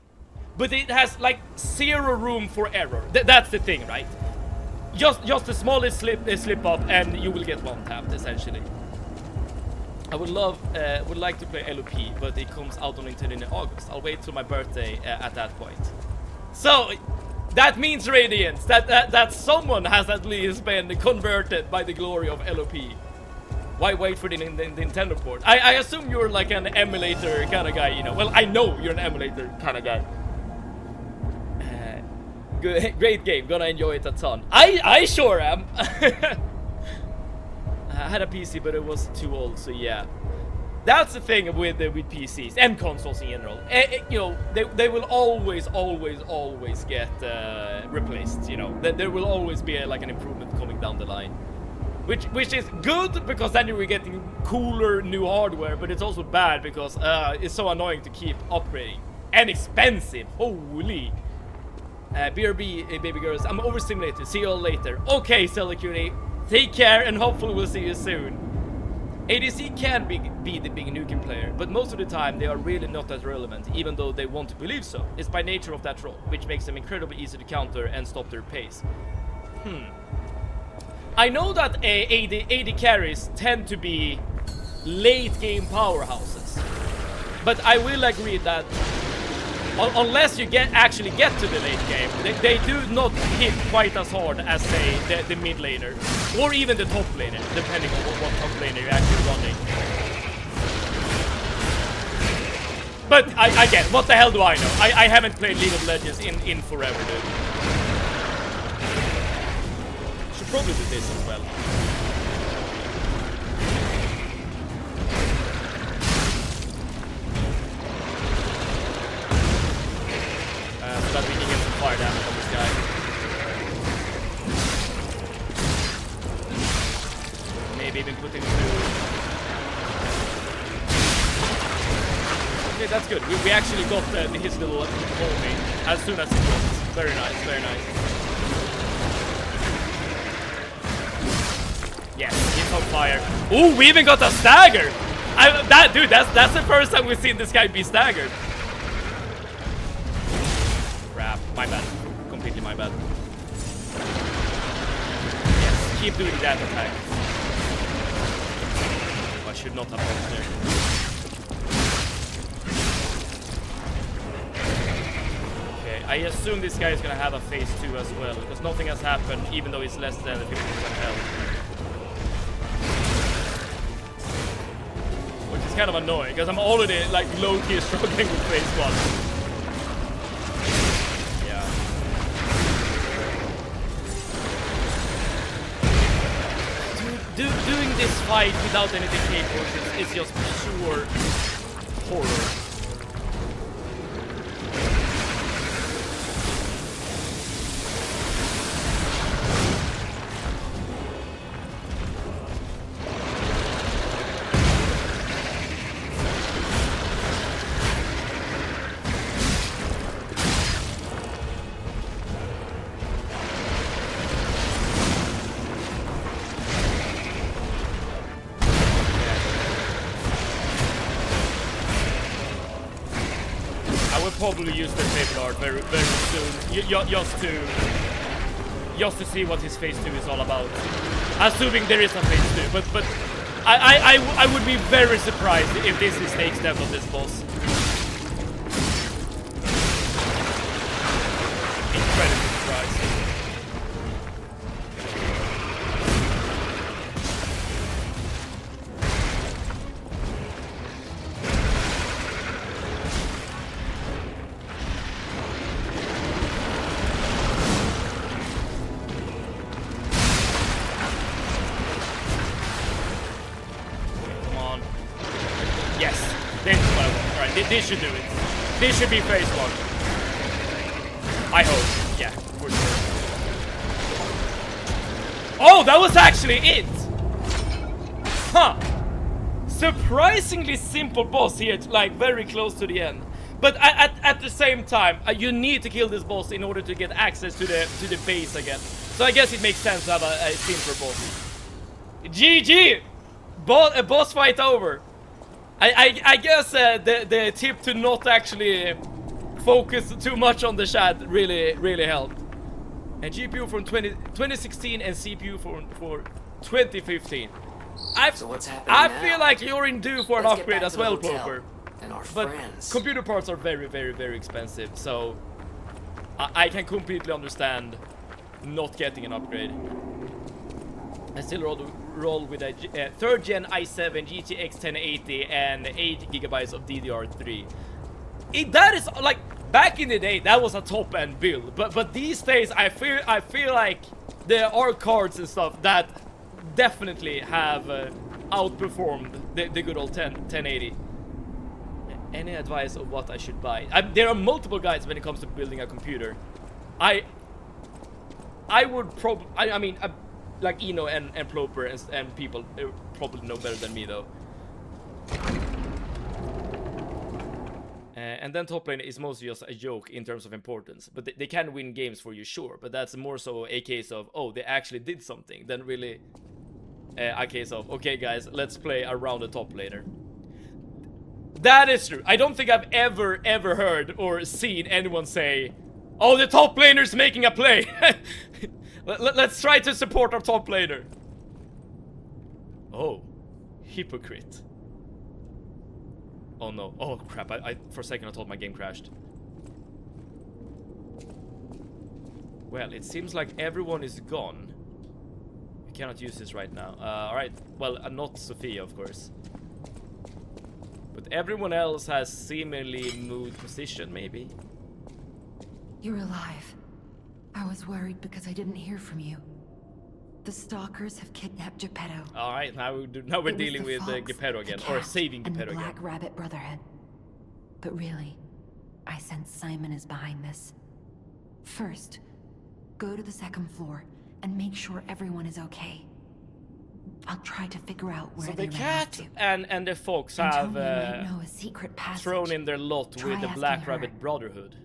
but it has like 0 room for error. That's the thing, right? Just the smallest slip up and you will get one tapped, essentially. I would like to play LOP, but it comes out on Nintendo in August. I'll wait till my birthday at that point. So that means Radiance, that someone has at least been converted by the glory of LOP. Why wait for the Nintendo port? I assume you're like an emulator kind of guy, you know. Well, I know you're an emulator kind of guy. Great game, gonna enjoy it a ton. I sure am. I had a PC, but it was too old, so yeah. That's the thing with PCs and consoles in general. You know, they will always get replaced. You know, there will always be like an improvement coming down the line. Which is good because then you're getting cooler new hardware, but it's also bad because it's so annoying to keep upgrading. And expensive, holy. BRB, baby girls, I'm overstimulated, see you all later. Okay, Celicuni, take care and hopefully we'll see you soon. ADC can be the big nuking player, but most of the time they are really not as relevant, even though they want to believe so. It's by nature of that role, which makes them incredibly easy to counter and stop their pace. I know that AD carries tend to be late game powerhouses, but I will agree that unless you actually get to the late game, they do not hit quite as hard as, say, the mid laner or even the top laner, depending on what top laner you're actually running. But again, what the hell do I know? I haven't played League of Legends in forever, dude. Probably do this as well. So that we can get some fire damage on this guy. Maybe even put him through. Okay, that's good. We actually got his little homie as soon as it dropped. Very nice, very nice. Yes, he's on fire. Ooh, we even got a stagger! Dude, that's the first time we've seen this guy be staggered. Crap, my bad. Completely my bad. Yes, keep doing that attack. I should not have gone there. Okay, I assume this guy is gonna have a phase 2 as well, because nothing has happened, even though he's less than 50% health. It's kind of annoying because I'm already like low-key struggling with phase 1. Yeah. doing this fight without any decay potions is just pure horror. Probably use the favorite art very soon, just to see what his phase 2 is all about. Assuming there is a phase 2, but I would be very surprised if this is the extent of this boss. Incredibly surprised. This should do it. This should be phase 1. I hope. Yeah, for sure. Oh, that was actually it! Huh. Surprisingly simple boss here, like very close to the end. But at the same time, you need to kill this boss in order to get access to the base again. So I guess it makes sense to have a simpler boss. GG! A boss fight over. I guess the tip to not actually focus too much on the chat really helped. And GPU from 2016 and CPU for 2015. So what's happening I now? feel like you're in due for an Let's upgrade get back as to the well, hotel Proper. and our But friends. computer parts are very expensive, so I can completely understand not getting an upgrade. I still roll with a 3rd gen i7 GTX 1080 and 8 GB of DDR3. That is like back in the day that was a top end build, but these days I feel like there are cards and stuff that definitely have outperformed the good old 1080. Any advice of what I should buy? There are multiple guides when it comes to building a computer. I would probably I mean like Eno and Ploper and people probably know better than me though. And then top lane is mostly just a joke in terms of importance, but they can win games for you, sure, but that's more so a case of, oh, they actually did something than really a case of, okay guys, let's play around the top laner. That is true. I don't think I've ever heard or seen anyone say, oh, the top laner's making a play. Let's try to support our top laner. Oh, hypocrite. Oh no. Oh crap. I for a second I thought my game crashed. Well, it seems like everyone is gone. I cannot use this right now. Alright. Well, not Sophia, of course. But everyone else has seemingly moved position, maybe? You're alive. I was worried because I didn't hear from you. The stalkers have kidnapped Geppetto. Alright, now we're dealing with Geppetto again. Or saving Geppetto again. And the Black Rabbit Brotherhood. But really, I sense Simon is behind this. First, go to the 2nd floor and make sure everyone is okay. I'll try to figure out where they ran off to. And the fox have know a secret passage. thrown in their lot Try with the asking Black her. Rabbit Brotherhood.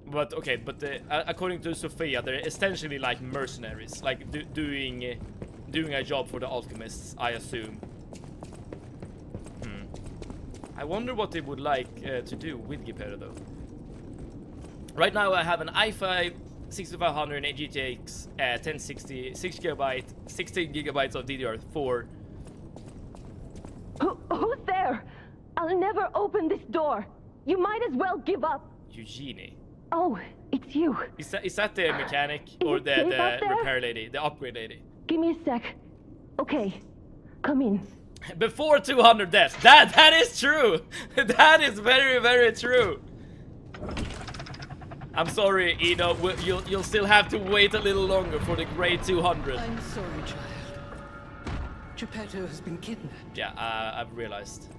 But okay, but according to Sophia, they're essentially like mercenaries, like doing a job for the alchemists, I assume. I wonder what they would like to do with Geppetto though. Right now I have an i5 6500 and a GTX 1060, 6GB, 16 gigabytes of DDR4. Who's there? I'll never open this door. You might as well give up. Eugenie. Oh, it's you. Is that the mechanic Is or it the safe out there? repair lady, the upgrade lady? Give me a sec. Okay, come in. Before 200 deaths. That is true. That is very true. I'm sorry, Eno. You'll still have to wait a little longer for the grade 200. I'm sorry, child. Geppetto has been kidnapped. Yeah, I've realized.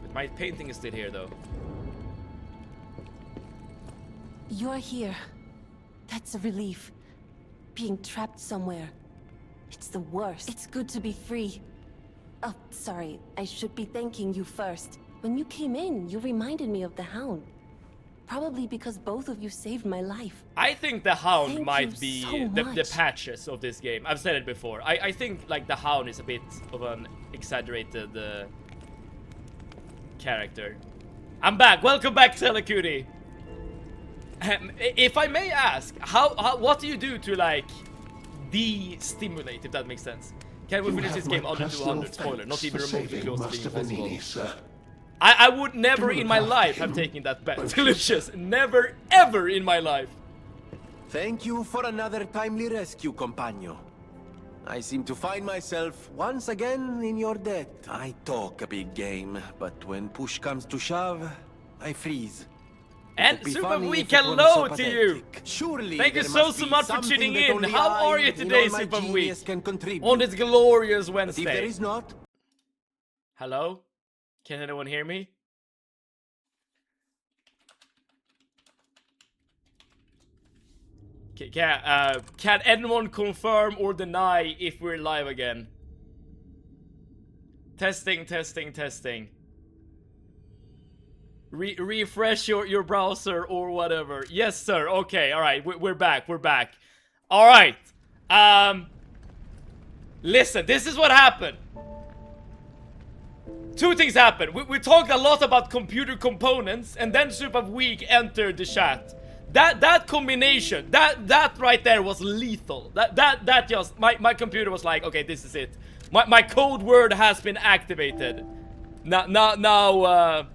But my painting is still here, though. You're here. That's a relief. Being trapped somewhere. It's the worst. It's good to be free. Oh, sorry. I should be thanking you first. When you came in, you reminded me of the Hound. Probably because both of you saved my life. I think the Hound Thank might you be so the much. patches of this game. I've said it before. I think like the Hound is a bit of an exaggerated character. I'm back. Welcome back, Telecutie. If I may ask, what do you do to like de-stimulate, if that makes sense? Can we finish this game under 200? Spoiler, not even remotely close to being possible. I would never in my life have taken that bet. Delicious. Never ever in my life. Thank you for another timely rescue, compagno. I seem to find myself once again in your debt. I talk a big game, but when push comes to shove, I freeze. And Super Week, hello to you! Surely Thank you there so must be much for something tuning that in. only How I, are you in today, all my Super Week? genius, can contribute. On this glorious But Wednesday. if there is not, Hello? Can anyone hear me? Can anyone confirm or deny if we're live again? Testing, testing, testing. Refresh your browser or whatever. Yes, sir. Okay, alright. We're back. We're back. Alright. Listen, this is what happened. Two things happened. We talked a lot about computer components, and then Super Week entered the chat. That combination, that right there was lethal. That just my computer was like, okay, this is it. My code word has been activated. Now.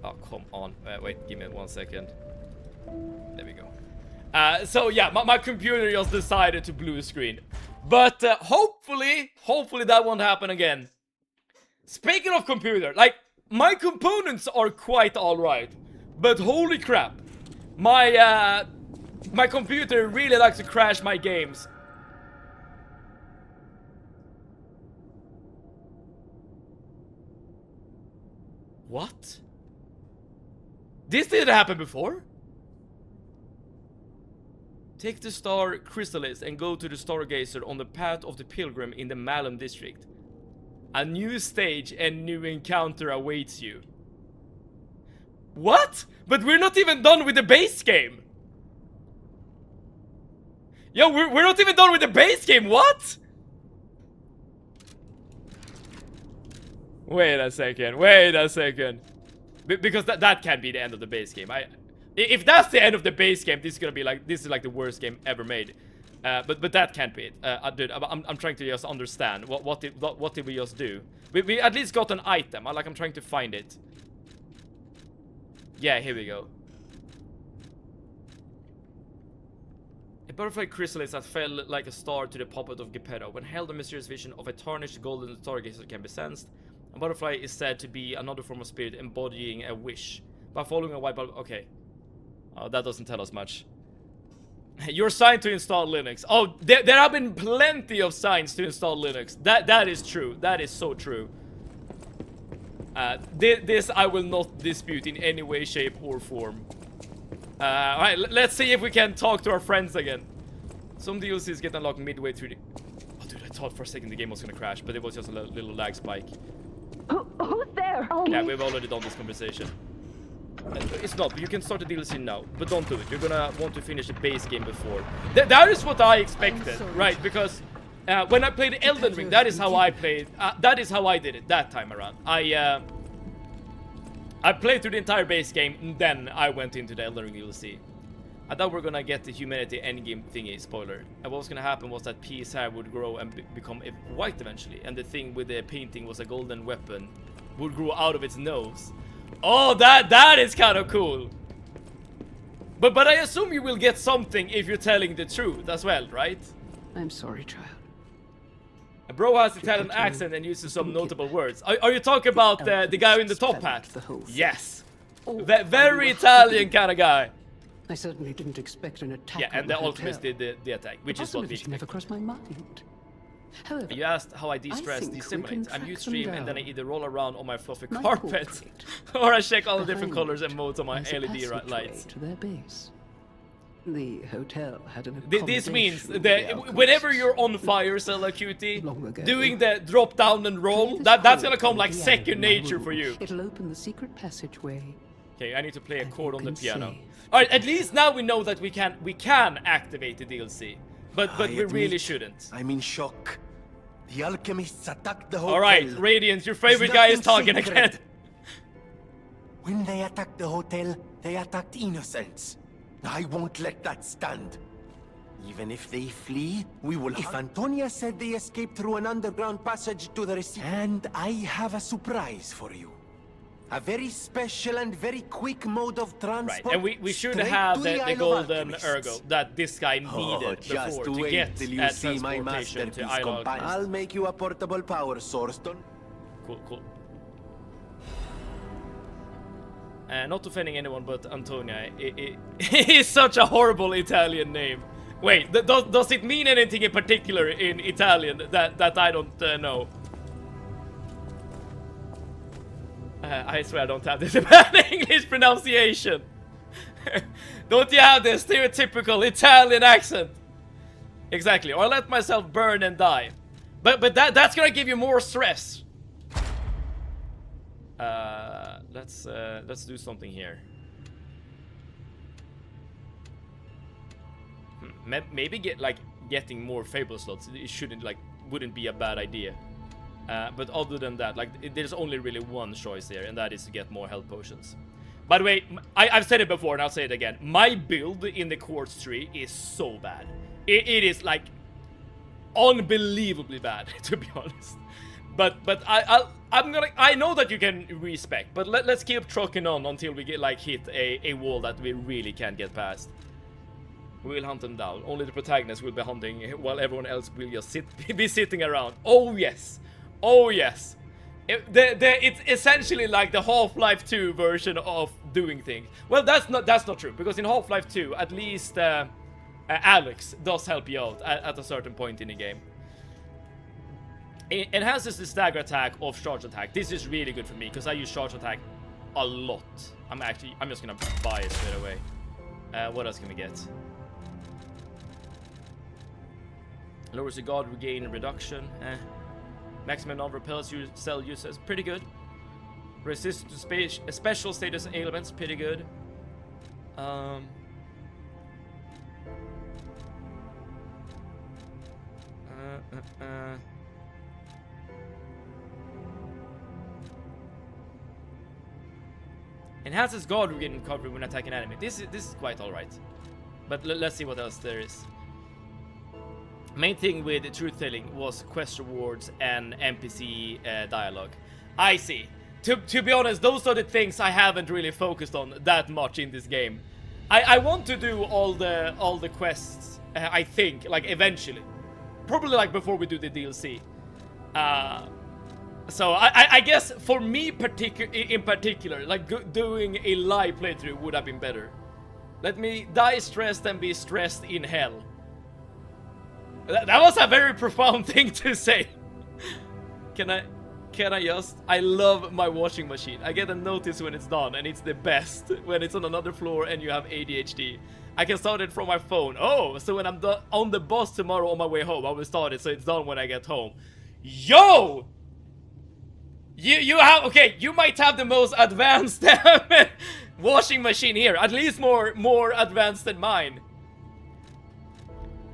Oh, come on. Wait, give me 1 second. There we go. So yeah, my computer just decided to blue screen. But hopefully that won't happen again. Speaking of computer, like, my components are quite alright. But holy crap. My computer really likes to crash my games. What? This didn't happen before? Take the star Chrysalis and go to the Stargazer on the path of the Pilgrim in the Malum district. A new stage and new encounter awaits you. What? But we're not even done with the base game. Yo, we're not even done with the base game. What? Wait a second. Wait a second. Because that can't be the end of the base game. If that's the end of the base game, this is gonna be like, this is like the worst game ever made. But that can't be it. Dude, I'm trying to just understand what did we just do? We at least got an item. I'm trying to find it. Yeah, here we go. A butterfly chrysalis that fell like a star to the puppet of Geppetto. When held, a mysterious vision of a tarnished golden stargazer can be sensed. A butterfly is said to be another form of spirit embodying a wish. By following a white butterfly. Okay. Oh, that doesn't tell us much. You're signed to install Linux. Oh, there have been plenty of signs to install Linux. That is true. That is so true. This I will not dispute in any way, shape, or form. Alright, let's see if we can talk to our friends again. Some DLCs get unlocked midway through the... Oh, dude, I thought for a second the game was gonna crash, but it was just a little lag spike. Who's there? Yeah, we've already done this conversation. It's not, but you can start the DLC now. But don't do it. You're gonna want to finish the base game before. That is what I expected, right? Because when I played Elden Ring, that is how I played. That is how I did it that time around. I played through the entire base game, and then I went into the Elden Ring DLC. I thought we were gonna get the humanity endgame thingy, spoiler. And what was gonna happen was that P's hair would grow and become white eventually. And the thing with the painting was a golden weapon would grow out of its nose. Oh, that is kind of cool. But I assume you will get something if you're telling the truth as well, right? I'm sorry, child. A bro has Italian accent and uses some notable words. Are you talking about the guy in the top hat? Yes. Very Italian kind of guy. I certainly didn't expect an attack. Yeah, and the Ultimates did the attack, which is what we never crossed my mind. However, You asked how I I de-stress, think we de-stimulate. can I'm track Ustream them and then I down. either roll around on my fluffy My carpet portrait. or I check all the different Behind colors it and modes on my is a LED passageway lights. to their base. The hotel had an This means accommodation with that the whenever alchemists. you're on fire, Stella Cutie, Long ago. doing the drop down and roll, Play this that's chord gonna come on like the piano second in my nature room. for you. It'll open the secret passageway. Okay, I need to play a And chord you on the can piano. save. Alright, at least now we know that we can activate the DLC. But I we really admit, shouldn't. I'm in shock. The alchemists attacked the hotel. Alright, Radiance, your favorite It's guy is nothing talking sacred. again. When they attacked the hotel, they attacked innocents. I won't let that stand. Even if they flee, we will. If Antonia said they escaped through an underground passage to the receipt. And I have a surprise for you. A very special and very quick mode of transport. Right, and we should straight have to the Isle of golden Alchemists. ergo that this guy Oh, needed just before to wait get till you a see my transportation to masterpiece, Isle of companion. Alchemists. I'll make you a portable power source. Don't... Cool. Not offending anyone, but Antonia is such a horrible Italian name. Wait, does it mean anything in particular in Italian that I don't know? I swear I don't have this bad English pronunciation. Don't you have this stereotypical Italian accent? Exactly, or I let myself burn and die. But that's gonna give you more stress. Let's do something here. Maybe getting more Fable slots. It wouldn't be a bad idea. But other than that, there's only really one choice here, and that is to get more health potions. By the way, I've said it before, and I'll say it again. My build in the quartz tree is so bad. It is like unbelievably bad, to be honest. But I know that you can respec, but let's keep trucking on until we get hit a wall that we really can't get past. We will hunt them down. Only the protagonist will be hunting, while everyone else will just be sitting around. Oh yes, oh yes. It's essentially like the Half-Life 2 version of doing things. Well, that's not true, because in Half-Life 2, at least Alex does help you out at a certain point in the game. It enhances the stagger attack of charge attack. This is really good for me because I use charge attack a lot. I'm just gonna buy it straight away. What else can we get? Lowers the guard regain reduction. Maximum non-repel cell uses, pretty good. Resist to special status ailments, pretty good. Enhances guard regain recovery when attacking enemy. This is quite alright. But let's see what else there is. Main thing with truth telling was quest rewards and NPC dialogue. I see. To be honest, those are the things I haven't really focused on that much in this game. I want to do all the quests. I think eventually, probably before we do the DLC. So I guess for me in particular, doing a live playthrough would have been better. Let me die stressed and be stressed in hell. That was a very profound thing to say. Can I just... I love my washing machine. I get a notice when it's done, and it's the best when it's on another floor and you have ADHD. I can start it from my phone. Oh, so when I'm on the bus tomorrow on my way home, I will start it so it's done when I get home. Yo! You have... Okay, you might have the most advanced washing machine here. At least more advanced than mine.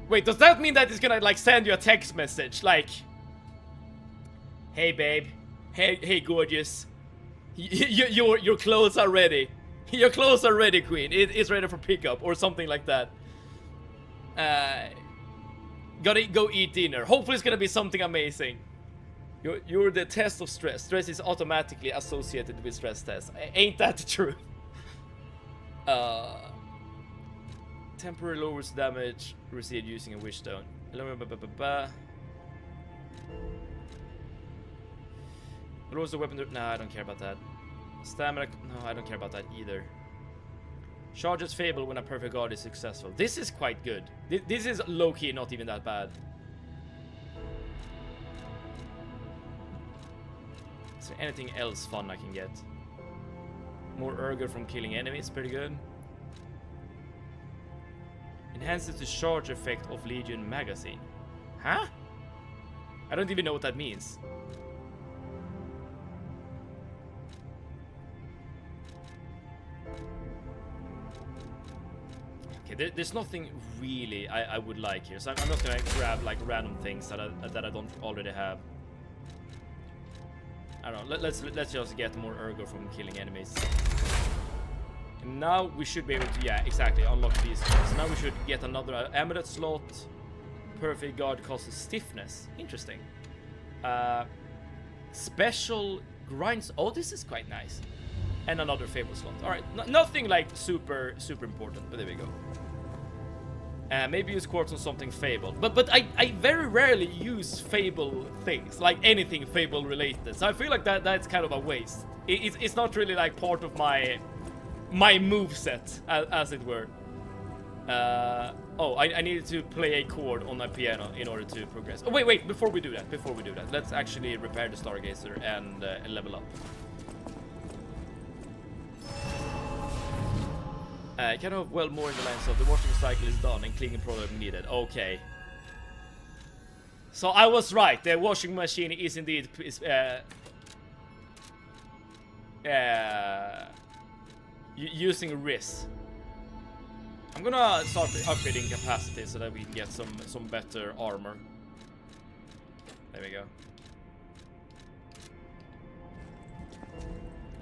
Wait, does that mean that it's gonna send you a text message hey babe, hey gorgeous, your clothes are ready, your clothes are ready, queen, it's ready for pickup or something like that. Gotta go eat dinner. Hopefully it's gonna be something amazing. You're the test of stress. Stress is automatically associated with stress tests. Ain't that the truth? Temporary lowers damage received using a wish stone. Lowers the weapon. No, I don't care about that. Stamina. No, I don't care about that either. Charges Fable when a perfect guard is successful. This is quite good. This is low key, not even that bad. Is there anything else fun I can get? More ergo from killing enemies, pretty good. Enhances the charge effect of Legion magazine. Huh? I don't even know what that means. Okay, there's nothing really I would like here, so I'm not gonna grab like random things that I don't already have. I don't know. Let's just get more ergo from killing enemies. And now we should be able to, yeah, exactly, unlock these ones. So now we should get another amulet slot. Perfect guard causes stiffness. Interesting. Special grinds. Oh, this is quite nice. And another fable slot. All right, nothing like super important, but there we go. Maybe use quartz on something fable, but I very rarely use fable things, like anything fable related. So I feel like that's kind of a waste. It's not really like part of my moveset, as it were. Oh, I needed to play a chord on my piano in order to progress. Oh, wait, before we do that, let's actually repair the Stargazer and level up. Kind of well more in the lines of the washing cycle is done and cleaning product needed. Okay. So I was right, the washing machine is indeed using RIS. I'm gonna start upgrading capacity so that we can get some better armor. There we go.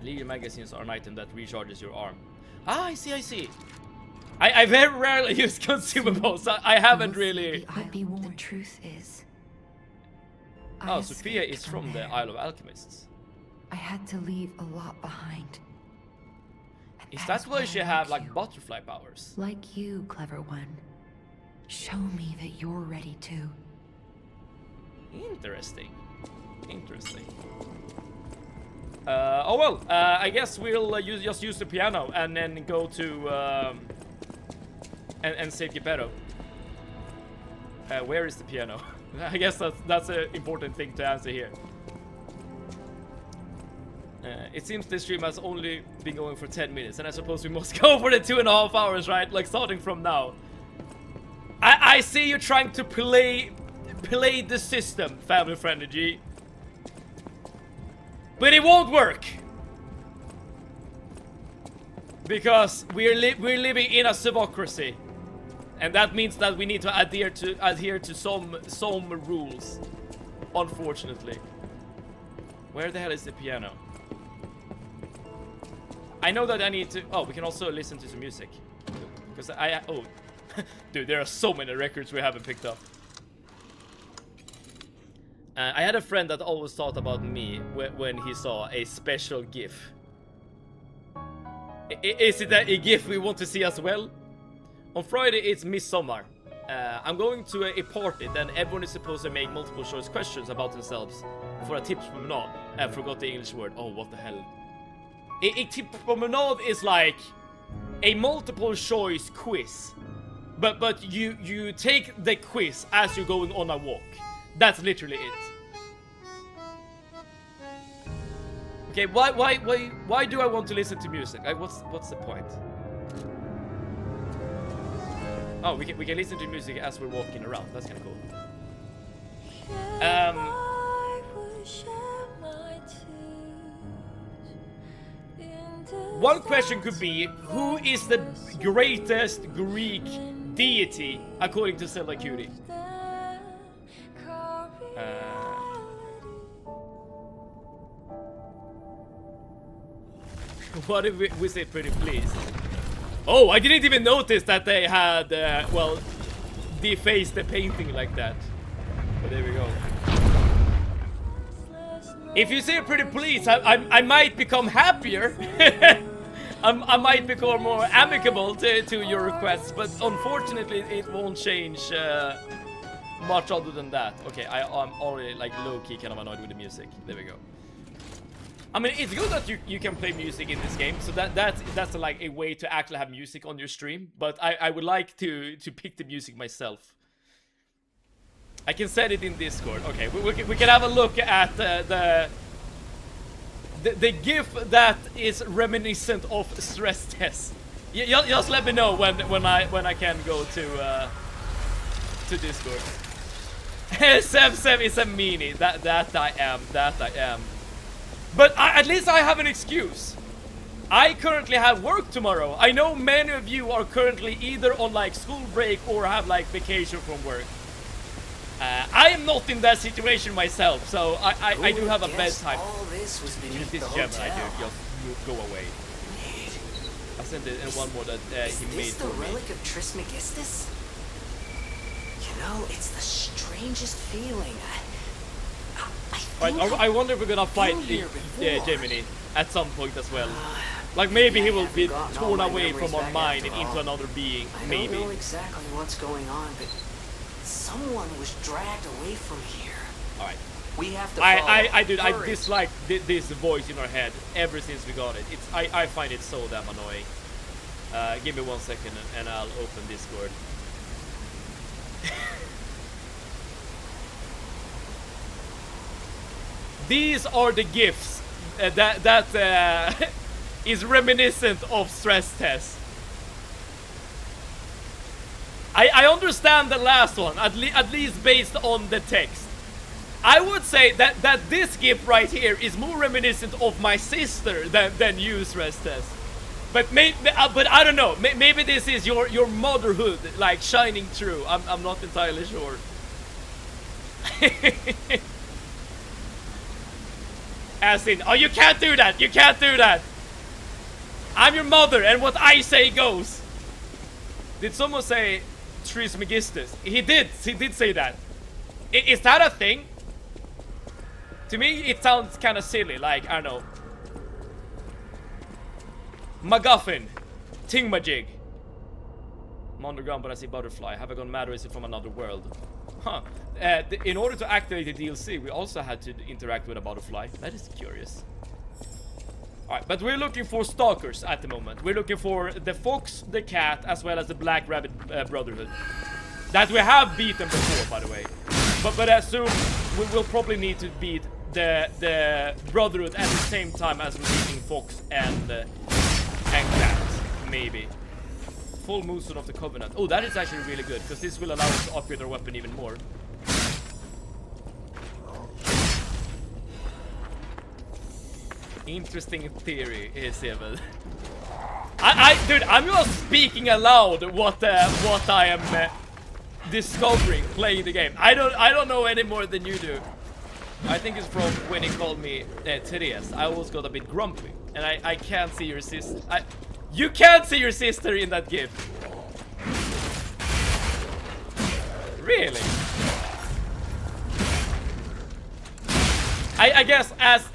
Legion magazines are an item that recharges your arm. Ah, I see. I very rarely use consumables. I haven't really. The truth is. Oh, Sophia is from the Isle of Alchemists. I had to leave a lot behind. Is that why she have like butterfly powers? Like you, clever one. Show me that you're ready too. Interesting. Oh well, I guess we'll just use the piano and then go to and save Geppetto. Where is the piano? I guess that's an important thing to answer here. It seems this stream has only been going for 10 minutes, and I suppose we must go for the 2.5 hours, right? Like starting from now. I see you trying to play the system, family friendly G. But it won't work, because we're living in a subocracy, and that means that we need to adhere to some rules. Unfortunately, where the hell is the piano? I know that I need to. Oh, we can also listen to some music, because oh, dude, there are so many records we haven't picked up. I had a friend that always thought about me when he saw a special GIF. Is it a GIF we want to see as well? On Friday it's Midsommar. I'm going to a party, then everyone is supposed to make multiple choice questions about themselves for a tips promenade. I forgot the English word. Oh, what the hell. A tips promenade is like a multiple choice quiz. But you take the quiz as you're going on a walk. That's literally it. Okay, why do I want to listen to music? Like, what's the point? Oh, we can listen to music as we're walking around. That's kind of cool. One question could be, who is the greatest Greek deity according to Zelda Cutie? What if we say pretty please? Oh, I didn't even notice that they had, well, defaced the painting like that. But there we go. If you say pretty please, I might become happier. I might become more amicable to your requests, but unfortunately it won't change much other than that. Okay, I'm already like low-key kind of annoyed with the music. There we go. I mean, it's good that you can play music in this game, so that's like a way to actually have music on your stream. But I would like to pick the music myself. I can set it in Discord. Okay, we can have a look at the GIF that is reminiscent of stress test. Just let me know when I can go to Discord. Sev is a meanie. That I am. But at least I have an excuse. I currently have work tomorrow. I know many of you are currently either on like school break or have like vacation from work. I am not in that situation myself, so I do have a bedtime. All this was beneath This the Gemini hotel. dude, just go away. I sent it in one more that Is he this made the for me. relic of Trismegistus? You know, it's the strangest feeling. I think I wonder if we're gonna fight been here before. Gemini at some point as well. Like maybe he will be I've forgotten all torn my away memories from our back mind after and into all. another being. I Maybe. don't know exactly what's going on, but someone was dragged away from here. Alright. We have to follow. I Hurry. dislike this voice in our head ever since we got it. I find it so damn annoying. Give me 1 second and I'll open Discord. These are the gifts that is reminiscent of stress test. I understand the last one, at least based on the text. I would say that this gift right here is more reminiscent of my sister than you, stress test. But but I don't know. Maybe this is your motherhood like shining through. I'm not entirely sure. As in, oh, you can't do that. You can't do that. I'm your mother, and what I say goes. Did someone say Trismegistus? He did say that. Is that a thing? To me, it sounds kind of silly. Like, I don't know. MacGuffin. Thingamajig. I'm underground, but I see butterfly. Have I gone mad or is it from another world? Huh. In order to activate the DLC, we also had to interact with a butterfly. That is curious. Alright, but we're looking for stalkers at the moment. We're looking for the fox, the cat, as well as the Black Rabbit Brotherhood. That we have beaten before, by the way. But as soon, we will probably need to beat the Brotherhood at the same time as we're beating fox and cat, maybe. Full Moonstone of the Covenant. Oh, that is actually really good, because this will allow us to upgrade our weapon even more. Interesting theory, is Evil. Dude, I'm just speaking aloud what I am discovering playing the game. I don't know any more than you do. I think it's from when he called me Therese. I always got a bit grumpy, and I can't see your sister. You can't see your sister in that gift. Really? I guess as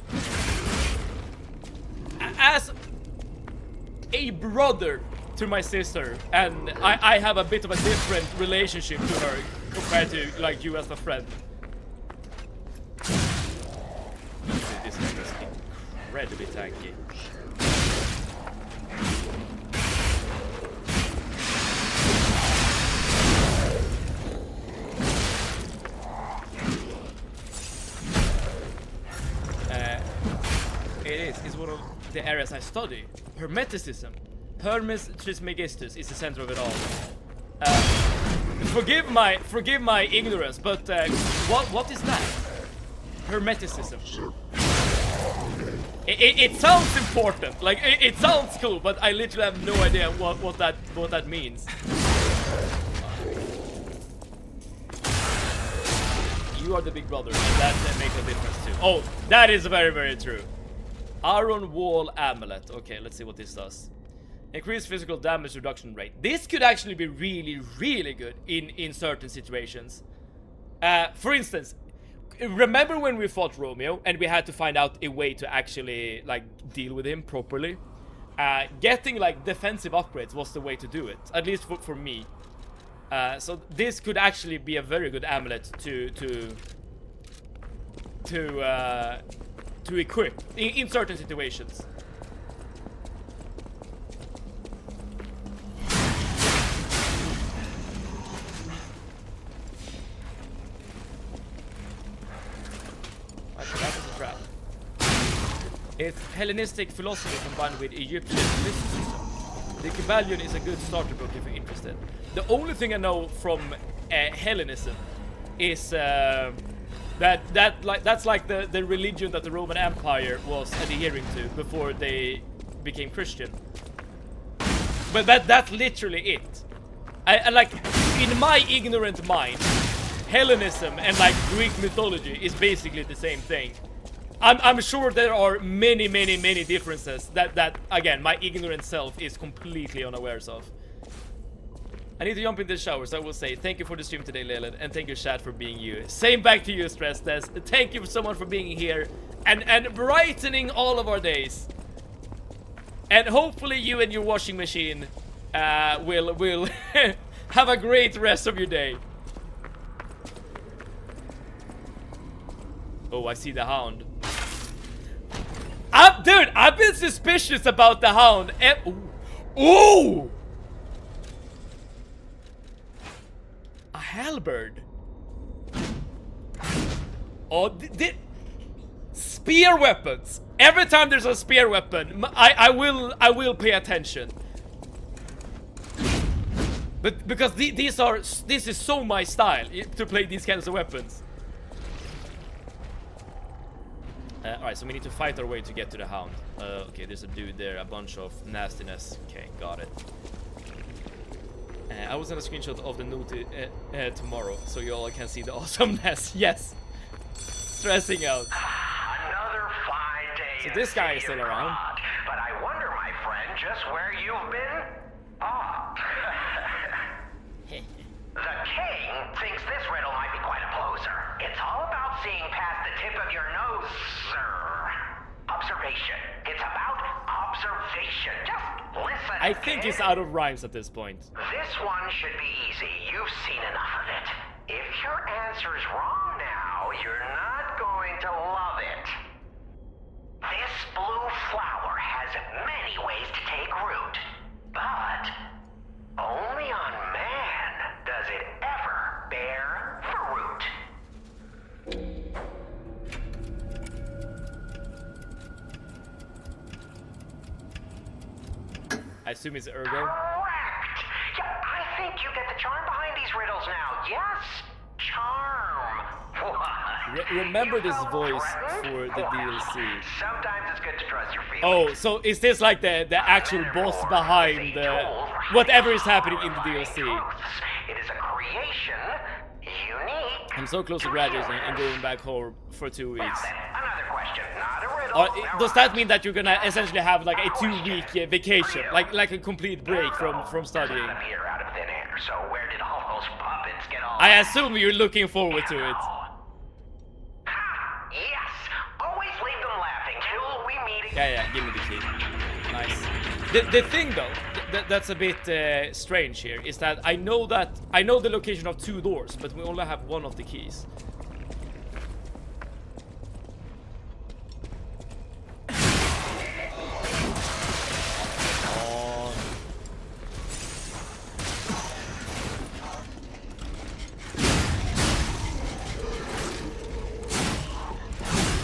a brother to my sister, and I have a bit of a different relationship to her compared to like you as a friend. This thing is incredibly tanky. It's one of the areas I study. Hermeticism. Hermes Trismegistus is the center of it all. Forgive my ignorance, but what is that? Hermeticism. It sounds important, like it sounds cool, but I literally have no idea what that means. You are the big brother, and that makes a difference too. Oh, that is very, very true. Iron Wall Amulet. Okay, let's see what this does. Increased physical damage reduction rate. This could actually be really, really good in certain situations. For instance, remember when we fought Romeo and we had to find out a way to actually like deal with him properly? Getting like defensive upgrades was the way to do it, at least for me. So this could actually be a very good amulet to equip in certain situations. Actually, that was a trap. It's Hellenistic philosophy combined with Egyptian mysticism. The Kybalion is a good starter book if you're interested. The only thing I know from Hellenism is that's like the religion that the Roman Empire was adhering to before they became Christian. But that's literally it. I like, in my ignorant mind, Hellenism and like Greek mythology is basically the same thing. I'm sure there are many differences that again my ignorant self is completely unawares of. I need to jump in the shower, so I will say thank you for the stream today, Leland, and thank you, chat, for being you. Same back to you, Stress Test. Thank you so much for being here and brightening all of our days. And hopefully you and your washing machine will have a great rest of your day. Oh, I see the hound. Dude, I've been suspicious about the hound. Ooh! A halberd. Oh, spear weapons. Every time there's a spear weapon, I will pay attention. But because this is so my style to play these kinds of weapons. Alright, so we need to fight our way to get to the hound. Okay, there's a dude there, a bunch of nastiness. Okay, got it. I will send a screenshot of the note tomorrow, so you all can see the awesomeness. Yes! Stressing out. Another fine day. So this guy is still around. But I wonder, my friend, just where you've been? Ah. The king thinks this riddle might be quite a closer. It's all about seeing past the tip of your nose, sir. Observation. It's about observation. Just listen. I think it's out of rhymes at this point. This one should be easy. You've seen enough of it. If your answer's wrong now, you're not going to love it. This blue flower has many ways to take root, but only on man does it ever bear fruit. I assume it's Ergo. Correct! Yeah, I think you get the charm behind these riddles now. Yes, charm. What? Remember this You felt voice threatened? for the DLC. Sometimes it's good to trust your feelings. Oh, so is this like the actual boss behind whatever is happening in the DLC? It is a creation unique. I'm so close to graduating and going back home for 2 weeks. Well then, another question, not a riddle. Does that mean that you're gonna essentially have like a 2-week vacation, like a complete break from studying? Appear out of thin air. So where did all those puppets get all? I assume you're looking forward to it. Yes, always leave them laughing till we meet again. Yeah, give me the key. Nice. The thing though, that's a bit strange here, is that I know the location of 2 doors, but we only have one of the keys.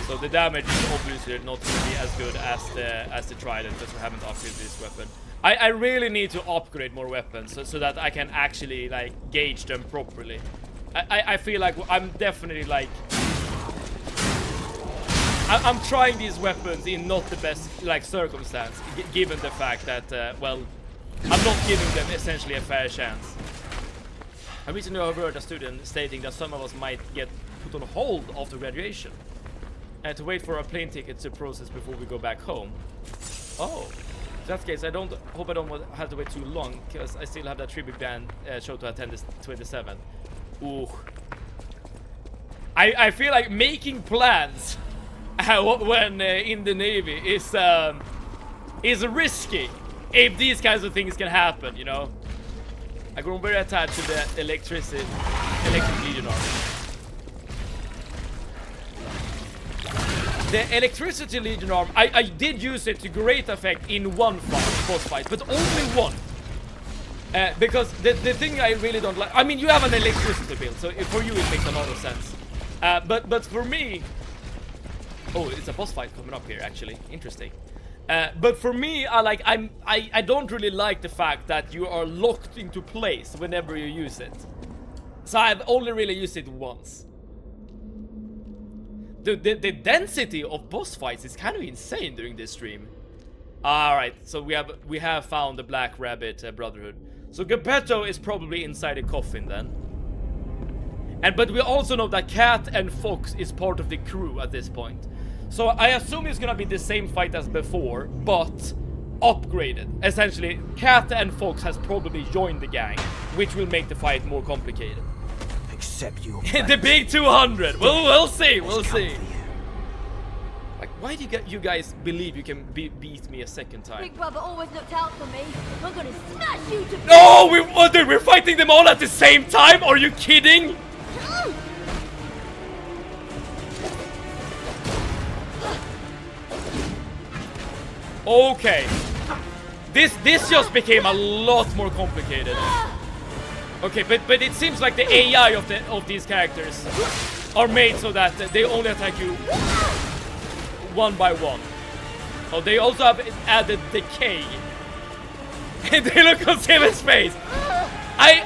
So the damage is obviously not going to be as good as the Trident, because we haven't upgraded this weapon. I really need to upgrade more weapons so that I can actually like gauge them properly. I feel like I'm definitely like I'm trying these weapons in not the best like circumstance, given the fact that well, I'm not giving them essentially a fair chance. I recently overheard a student stating that some of us might get put on hold after graduation. And to wait for a plane ticket to process before we go back home. Oh, in that case, I hope I don't have to wait too long, because I still have that tribute band show to attend this 27. Ooh. I feel like making plans when in the Navy is risky if these kinds of things can happen, you know. I grown very attached to the Electric Legion Army. The Electricity Legion arm, I did use it to great effect in one boss fight, but only one. Because the thing I really don't like, I mean, you have an electricity build, so for you it makes a lot of sense. But for me, Oh, it's a boss fight coming up here, actually. Interesting. But for me, I don't really like the fact that you are locked into place whenever you use it. So I've only really used it once. The density of boss fights is kind of insane during this stream. Alright, so we have found the Black Rabbit Brotherhood. So Geppetto is probably inside a coffin then. But we also know that Cat and Fox is part of the crew at this point. So I assume it's gonna be the same fight as before, but upgraded. Essentially, Cat and Fox has probably joined the gang, which will make the fight more complicated. Accept your The big 200. We'll see. We'll see. Like, why do you guys believe you can beat me a second time? Big Brother always looked out for me. I'm gonna smash you to... No, dude, we're fighting them all at the same time. Are you kidding? Okay. This just became a lot more complicated. Okay, but it seems like the AI of these characters are made so that they only attack you one by one. Oh, they also have added decay. And they look on Simon's face. I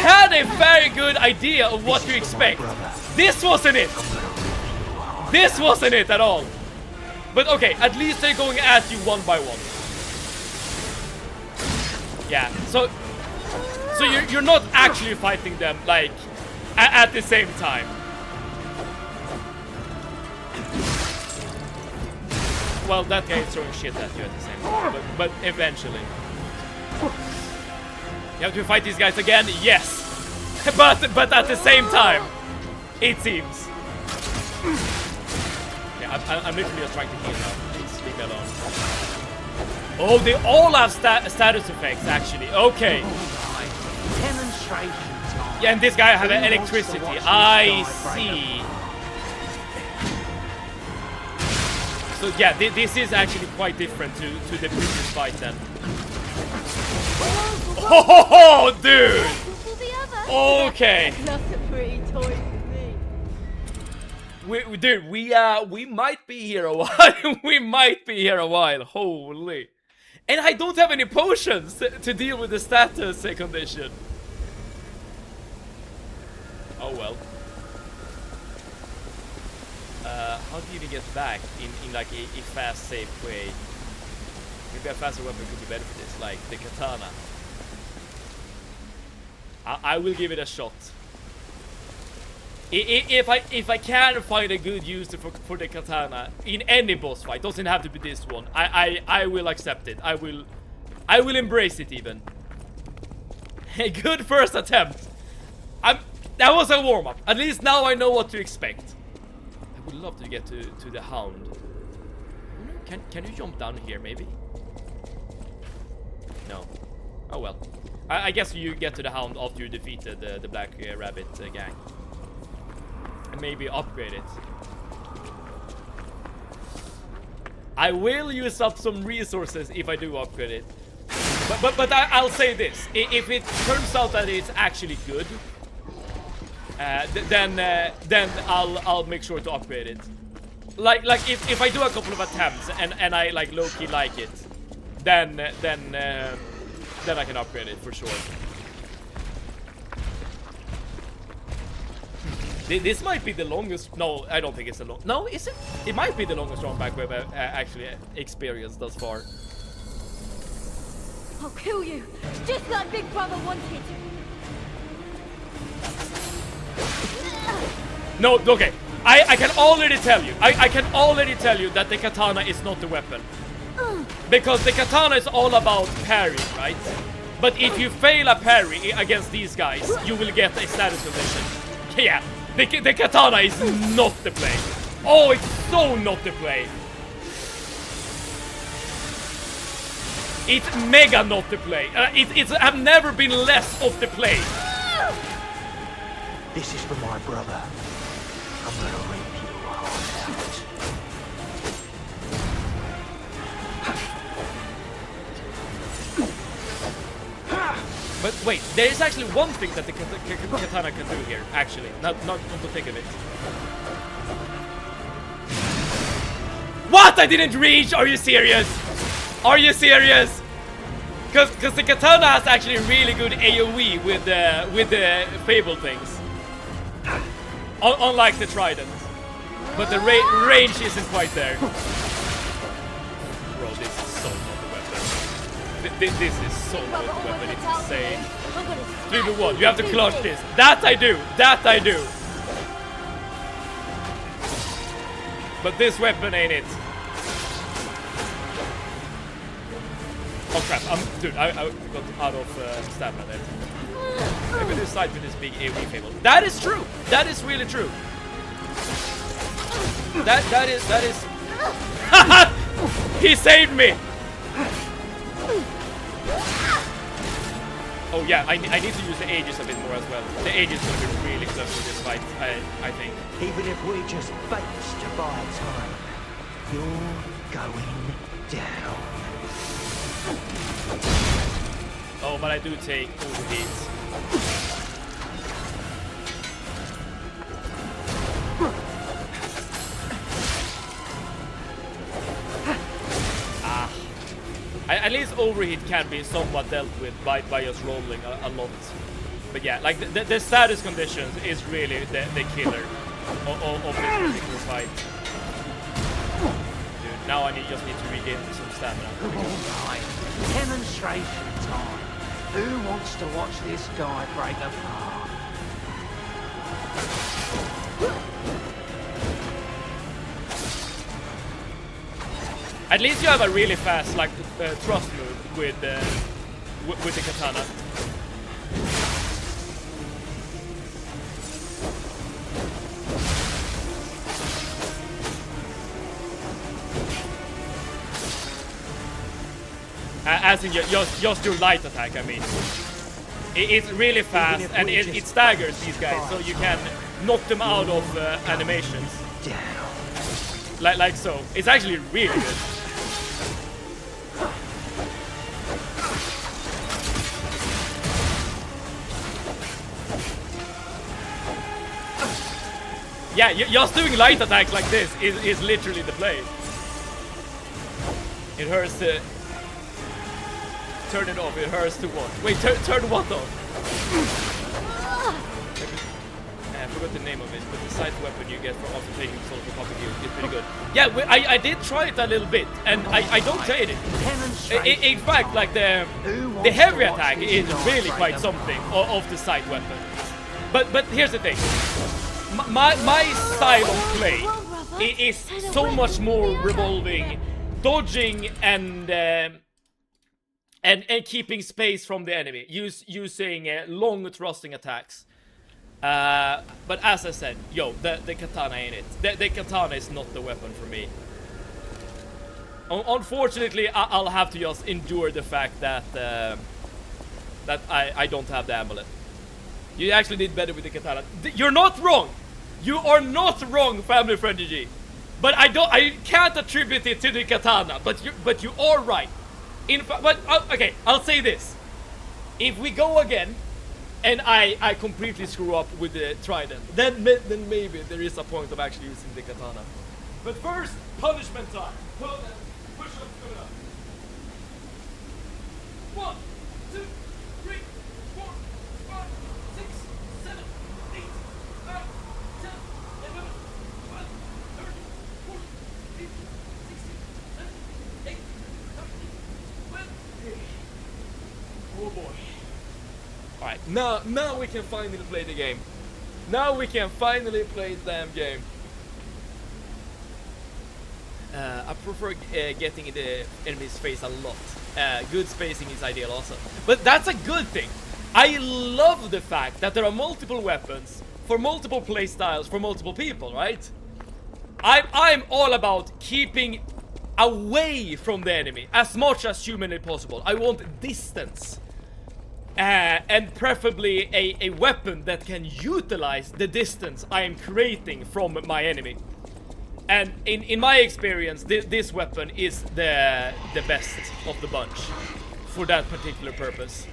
had a very good idea of what to expect. This wasn't it. This wasn't it at all. But okay, at least they're going at you one by one. Yeah, so you're not actually fighting them like at the same time. Well, that guy is throwing shit at you at the same time, but eventually. You have to fight these guys again? Yes. but at the same time, it seems. Yeah, I'm literally just trying to heal now. Please leave me alone. Oh, they all have status effects, actually. Okay. Yeah, and this guy had electricity. I see. So yeah, this is actually quite different to the previous fight then. Oh, dude! Okay. Not a pretty toy for me. Dude, we might be here a while. We might be here a while. Holy. And I don't have any potions to deal with the status condition. Oh well. How do you even get back in like a fast, safe way? Maybe a faster weapon could be better for this, like the katana. I will give it a shot. If I can find a good use for the katana in any boss fight, doesn't have to be this one. I will accept it. I will embrace it even. A good first attempt. That was a warm up. At least now I know what to expect. I would love to get to the Hound. Can you jump down here maybe? No. Oh well. I guess you get to the Hound after you defeated the Black Rabbit gang. And maybe upgrade it. I will use up some resources if I do upgrade it. But I'll say this. If it turns out that it's actually good, then I'll make sure to upgrade it. Like if I do a couple of attempts and I like low-key like it, then I can upgrade it for sure. This might be the longest. No, I don't think it's the long. No, is it? It might be the longest run back we've actually experienced thus far. I'll kill you, just like Big Brother wanted. No, okay. I can already tell you. I can already tell you that the katana is not the weapon. Because the katana is all about parry, right? But if you fail a parry against these guys, you will get a status condition. Yeah, the katana is not the play. Oh, it's so not the play. It's mega not the play. I've never been less of the play. This is for my brother. I'm gonna rip you heart out. But wait, there is actually one thing that the katana can do here, actually. Not to think of it. What? I didn't reach? Are you serious? Are you serious? Because the katana has actually really good AoE with the Fable things. Unlike the trident. But the range isn't quite there. Bro, this is so not the weapon. This is so not the weapon. It's insane. 3v1. You have to clutch this. That I do. That I do. But this weapon ain't it. Oh crap, dude, I got out of stamina there. Maybe this side with this big AoE Fable. That is true! That is really true. That is He saved me! Oh yeah, I need to use the Aegis a bit more as well. The Aegis is going to be really close to this fight, I think. Even if we just face to buy time, you're going down. Oh, but I do take overheats. At least overheat can be somewhat dealt with by just rolling a lot. But yeah, like the status conditions is really the killer of this particular fight. Dude, now I just need to regain some stamina. Alright, demonstration time. Who wants to watch this guy break apart? At least you have a really fast like thrust move with the katana. As in just your light attack, I mean. It's really fast and it staggers these guys, so you can knock them out of animations. Like so. It's actually really good. Yeah, just doing light attacks like this is literally the play. It hurts to turn it off. It hurts to what? Wait, turn what off? I forgot the name of it, but the side weapon you get from after taking the soul for popping you is pretty good. Yeah, I did try it a little bit, and I don't hate it. In fact, like the heavy attack is really quite something of the side weapon. But here's the thing. My style of play is so much more revolving, dodging and keeping space from the enemy, using long thrusting attacks. But as I said, the katana ain't it. The katana is not the weapon for me. Unfortunately, I'll have to just endure the fact that I don't have the amulet. You actually did better with the katana. You're not wrong. You are not wrong, family friend GG. But I can't attribute it to the katana. But you are right. In fact, but okay, I'll say this: if we go again, and I completely screw up with the trident, then maybe there is a point of actually using the katana. But first, punishment time. Push up, coming up. 1, 2, 3, 4, 5, 6, 7, 8, 9, 10, 11, 12, 13, 14, 15, 16, 17, 18, 19, 20. Oh boy. Alright, now we can finally play the game. Now we can finally play the damn game. I prefer getting in the enemy's face a lot. Good spacing is ideal also. But that's a good thing. I love the fact that there are multiple weapons for multiple playstyles for multiple people, right? I'm all about keeping away from the enemy as much as humanly possible. I want distance. And preferably a weapon that can utilize the distance I am creating from my enemy. And in my experience, this weapon is the best of the bunch for that particular purpose.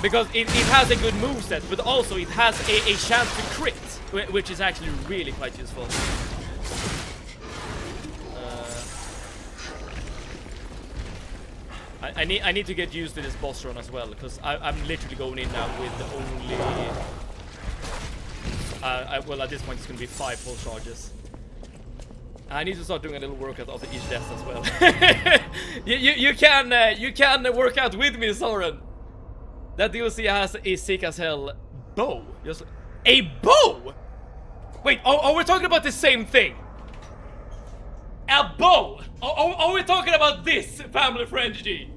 Because it has a good moveset, but also it has a chance to crit, which is actually really quite useful. I need to get used to this boss run as well, because I'm literally going in now with only... well, at this point it's going to be 5 full charges. I need to start doing a little workout after each death as well. you can work out with me, Soren. That DLC has a sick as hell bow. Just a bow. Wait, are we talking about the same thing? A bow. Are we talking about this, family friend G?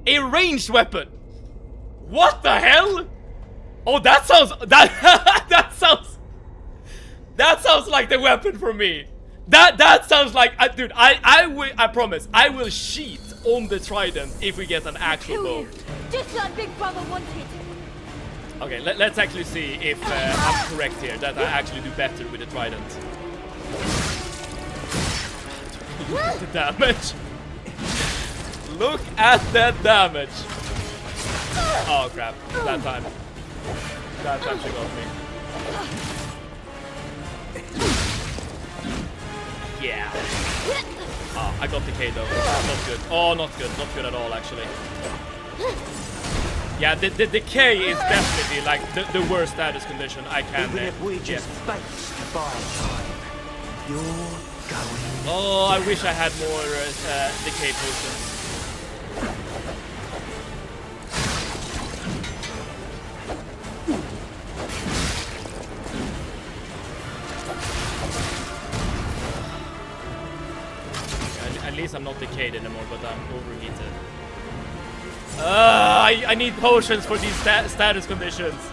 A ranged weapon. What the hell? Oh, that sounds that sounds like the weapon for me. That sounds like, dude. I promise I will cheat on the trident if we get an actual bow. Just like Big Brother wanted. Okay, let's actually see if I'm correct here, that I actually do better with the trident. Look at the damage. Look at that damage. Oh crap! That time she got me. Yeah. Oh, I got the K though. Not good. Oh, not good. Not good at all, actually. Yeah, the decay is definitely like the worst status condition I can Even if we just face to buy time, you're going. Oh, I wish I had more decay potions. At least I'm not decayed anymore, but I'm overheated. I need potions for these status conditions.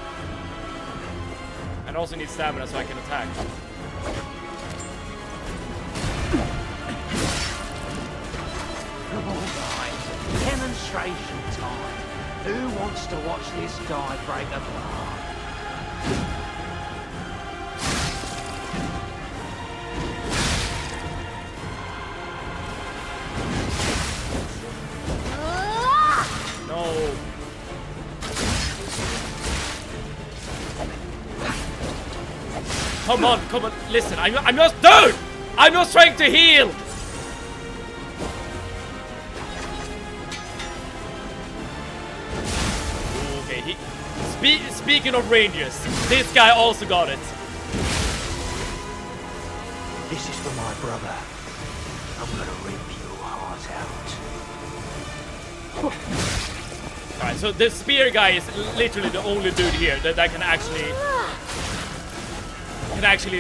And also need stamina so I can attack. Come on, guys. Demonstration time. Who wants to watch this guy break apart? No. Come on, listen, I'm just, dude! I'm just trying to heal! Okay, speaking of rangers, this guy also got it. This is for my brother. I'm gonna rip your heart out. Alright, so the spear guy is literally the only dude here that can actually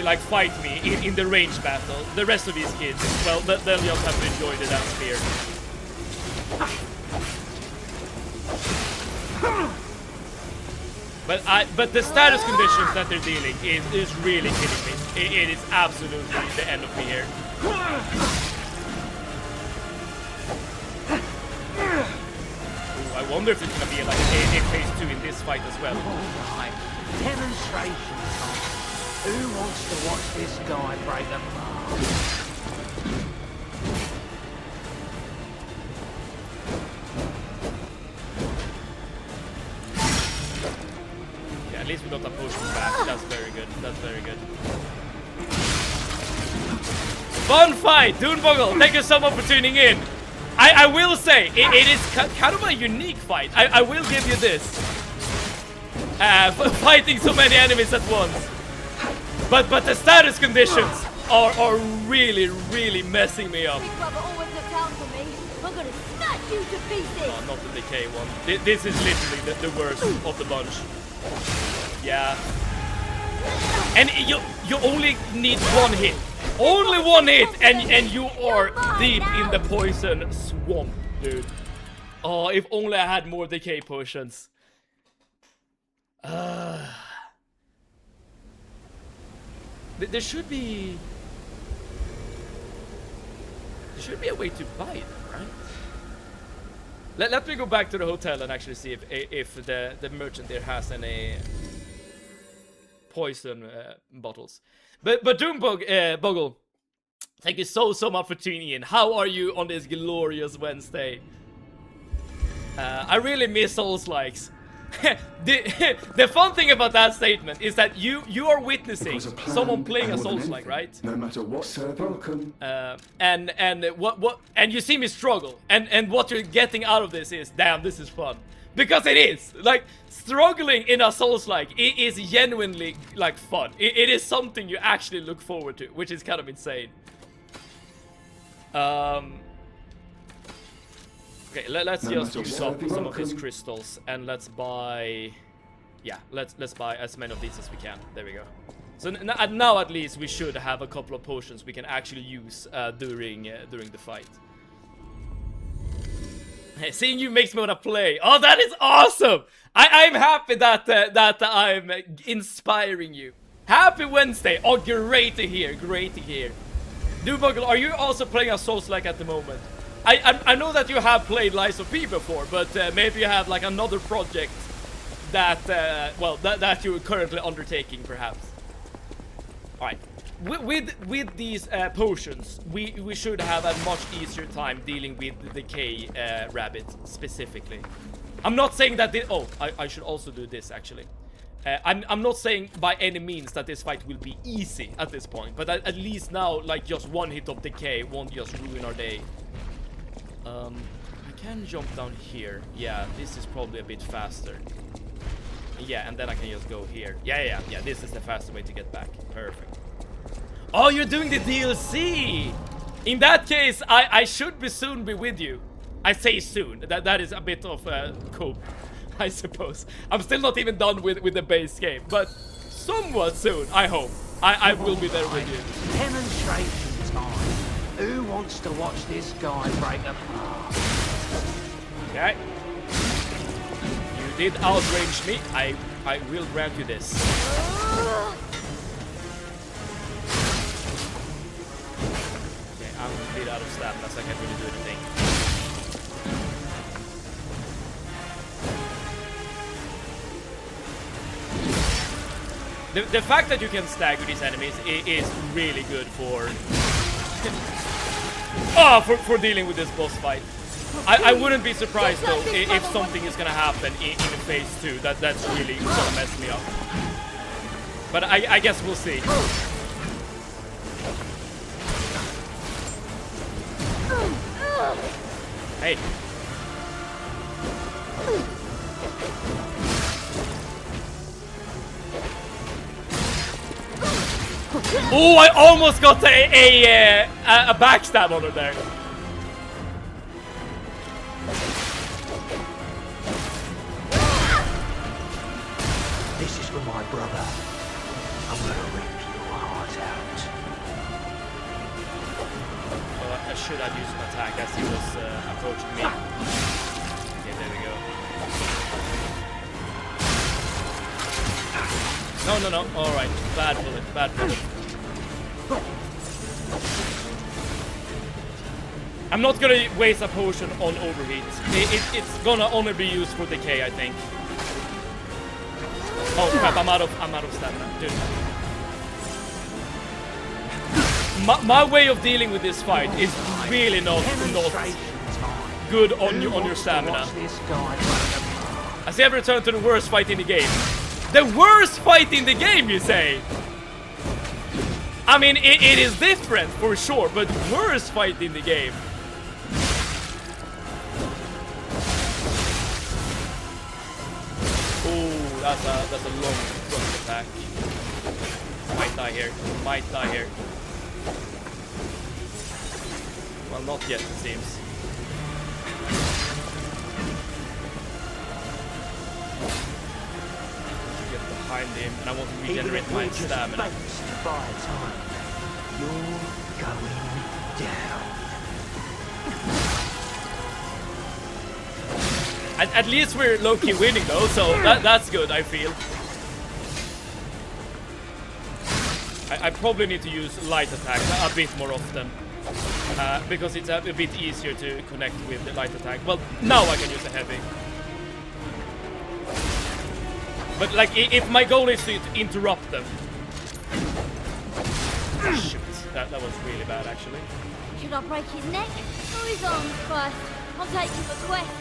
like fight me in the range battle. The rest of these kids, well, they'll just have to enjoy the damn spear. But the status conditions that they're dealing is really killing me. It is absolutely the end of me here. I wonder if it's gonna be like a phase 2 in this fight as well. Alright, demonstration time. Who wants to watch this guy break apart? Yeah, at least we got that potion back. That's very good. That's very good. Fun fight! Doonboggle, thank you so much for tuning in. I will say, it is kind of a unique fight. I will give you this. Fighting so many enemies at once. But the status conditions are really, really messing me up. Big Brother always looks out for me. I'm gonna smash you to pieces. Oh, not the decay one. This is literally the worst of the bunch. Yeah. And you only need one hit. Only one hit, and you are deep in the poison swamp, dude. Oh, if only I had more decay potions. There should be a way to buy it, right? Let me go back to the hotel and actually see if the merchant there has any poison bottles. But Boggle, thank you so much for tuning in. How are you on this glorious Wednesday? I really miss Souls-likes. the fun thing about that statement is that you are witnessing someone playing a Souls-like, right? No matter what so broken. And you see me struggle, and what you're getting out of this is, damn, this is fun. Because it is! Like, struggling in a Souls-like, it is genuinely, like, fun. It is something you actually look forward to, which is kind of insane. Okay, let's just use up some of these crystals, and let's buy... Yeah, let's buy as many of these as we can. There we go. So now at least we should have a couple of potions we can actually use during the fight. Hey, seeing you makes me want to play. Oh, that is awesome! I'm happy that I'm inspiring you. Happy Wednesday! Oh, great to hear, great to hear. Dubuggle, are you also playing a Souls-like at the moment? I know that you have played Lies of P before, but maybe you have like another project that that you're currently undertaking, perhaps. All right. With these potions, we should have a much easier time dealing with the decay rabbit specifically. I'm not saying that I should also do this actually. I'm not saying by any means that this fight will be easy at this point, but at least now, like, just one hit of decay won't just ruin our day. I can jump down here. Yeah, this is probably a bit faster. Yeah, and then I can just go here. Yeah, this is the faster way to get back. Perfect. Oh, you're doing the DLC! In that case, I should soon be with you. I say soon. That is a bit of cope, I suppose. I'm still not even done with the base game, but somewhat soon, I hope. I will be there with you. Demonstration time. Who wants to watch this guy break apart? Okay. You did outrange me. I will grant you this. Okay, I'm a bit out of stamina, so I can't really do anything. The fact that you can stagger these enemies is really good for for dealing with this boss fight. I wouldn't be surprised though if something is gonna happen in phase 2 that's really gonna mess me up. But I guess we'll see. Hey. Oh, I almost got a backstab on her there. This is for my brother. I'm gonna rip your heart out. Well, I should have used an attack as he was approaching me. Okay, there we go. No. Alright. Bad bullet. I'm not gonna waste a potion on overheat. It's gonna only be used for decay, I think. Oh crap, I'm out of stamina. Dude. My way of dealing with this fight is really not good on your stamina. As I have returned to the worst fight in the game. The worst fight in the game, you say? I mean, it is different for sure, but worst fight in the game. Oh, that's a long attack. Might die here. Well, not yet, it seems. Behind him, and I want to regenerate my stamina. You're going down. At least we're low-key winning though, so that's good, I feel. I probably need to use light attacks a bit more often. Because it's a bit easier to connect with the light attack. Well, now I can use a heavy. But like, if my goal is to interrupt them. Shoot, that was really bad actually. Should I break his neck or his arms first? I'll take you for quests.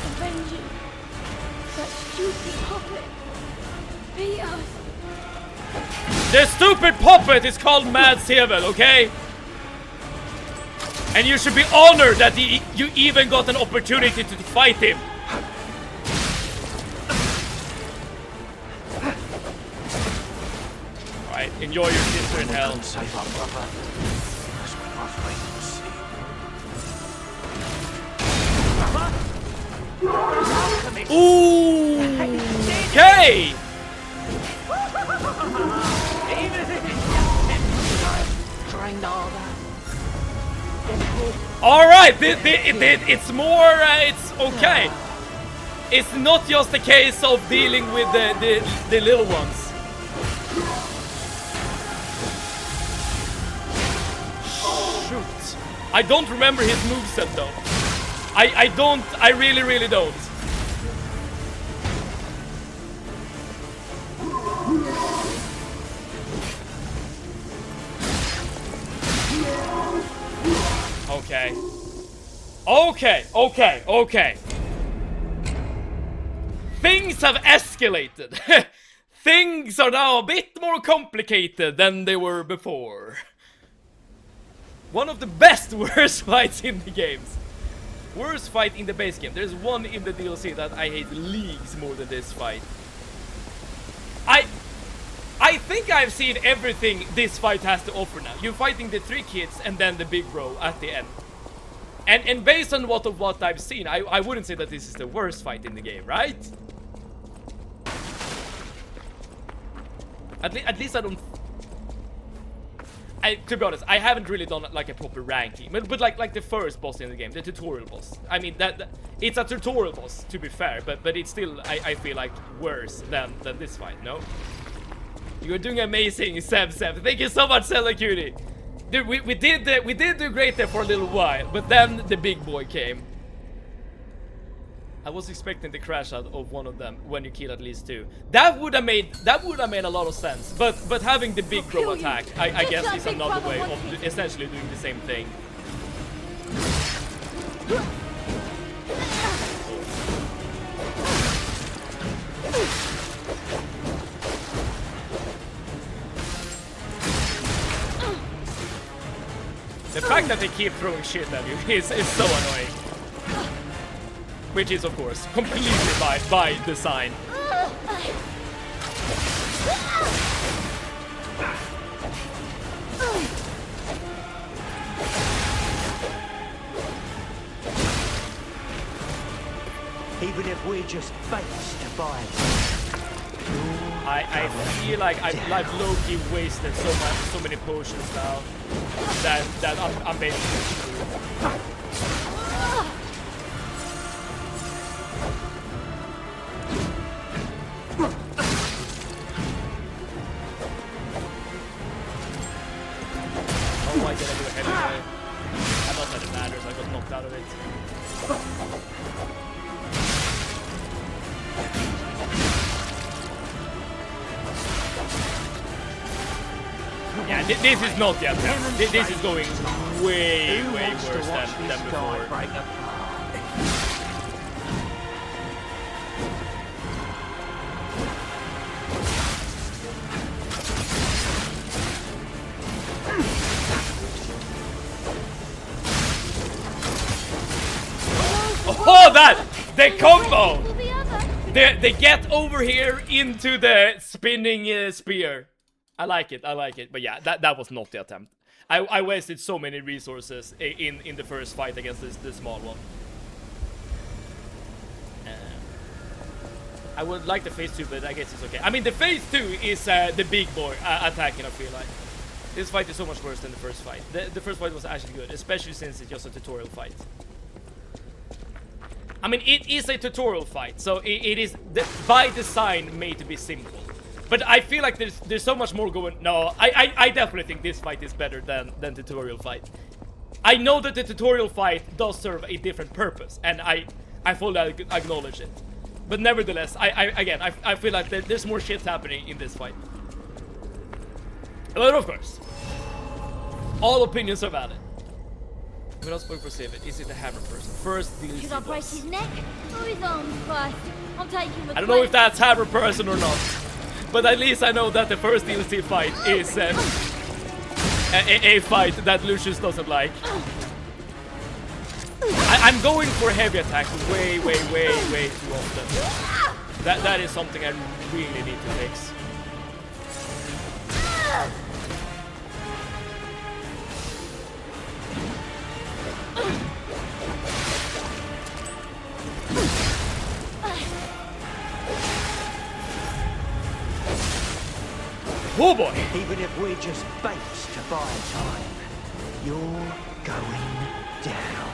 Avenge you. That stupid puppet. Beat us. The stupid puppet is called Mad Sevel, okay? And you should be honored that you even got an opportunity to fight him. Alright, enjoy your sister in hell. Save our brother. That's what my friends see. Ooh! Okay! Alright, it's more, it's okay. It's not just a case of dealing with the little ones. Shoot. I don't remember his moveset though. I really don't. Okay. Things have escalated. Things are now a bit more complicated than they were before. One of the best worst fights in the games. Worst fight in the base game. There's one in the DLC that I hate leagues more than this fight. I think I've seen everything this fight has to offer now. You're fighting the 3 kids and then the big bro at the end. And based on what I've seen, I wouldn't say that this is the worst fight in the game, right? At least I don't... to be honest, I haven't really done like a proper ranking, but like the first boss in the game, the tutorial boss. I mean that it's a tutorial boss, to be fair, but it's still I feel like worse than this fight. No, you're doing amazing, Seb. Thank you so much, Zelda Cutie. Dude, we did do great there for a little while, but then the big boy came. I was expecting the crash out of one of them when you kill at least 2. That would have made a lot of sense. But having the big bro attack, I guess is another way of essentially doing the same thing. The fact that they keep throwing shit at you is so annoying. Which is, of course, completely by design. Even if we're just baits to buy. I feel like I've low-key wasted so many potions now that I'm basically screwed. Oh, why did I do a heavy way? I thought that it matters, I got knocked out of it. Yeah, this is not yet. This is going way worse than before. Oh, that! The combo! They get over here into the spinning spear. I like it, but yeah, that was not the attempt. I wasted so many resources in the first fight against this small one. I would like the phase 2, but I guess it's okay. I mean, the phase 2 is the big boy attacking, I feel like. This fight is so much worse than the first fight. The first fight was actually good, especially since it's just a tutorial fight. I mean, it is a tutorial fight, so it is by design made to be simple. But I feel like there's so much more going. No, I definitely think this fight is better than tutorial fight. I know that the tutorial fight does serve a different purpose, and I fully acknowledge it. But nevertheless, I feel like there's more shit happening in this fight. But of course, All opinions are valid. We're not spoken for save it. Is it the hammer person? First DLC Should I break boss. his neck or his arms first? I'm taking the I don't know if that's hammer person or not, but at least I know that the first DLC fight is a fight that Lucius doesn't like. I'm going for heavy attacks way too often. That is something I really need to fix. Oh boy! Even if we're just baits to buy time, you're going down.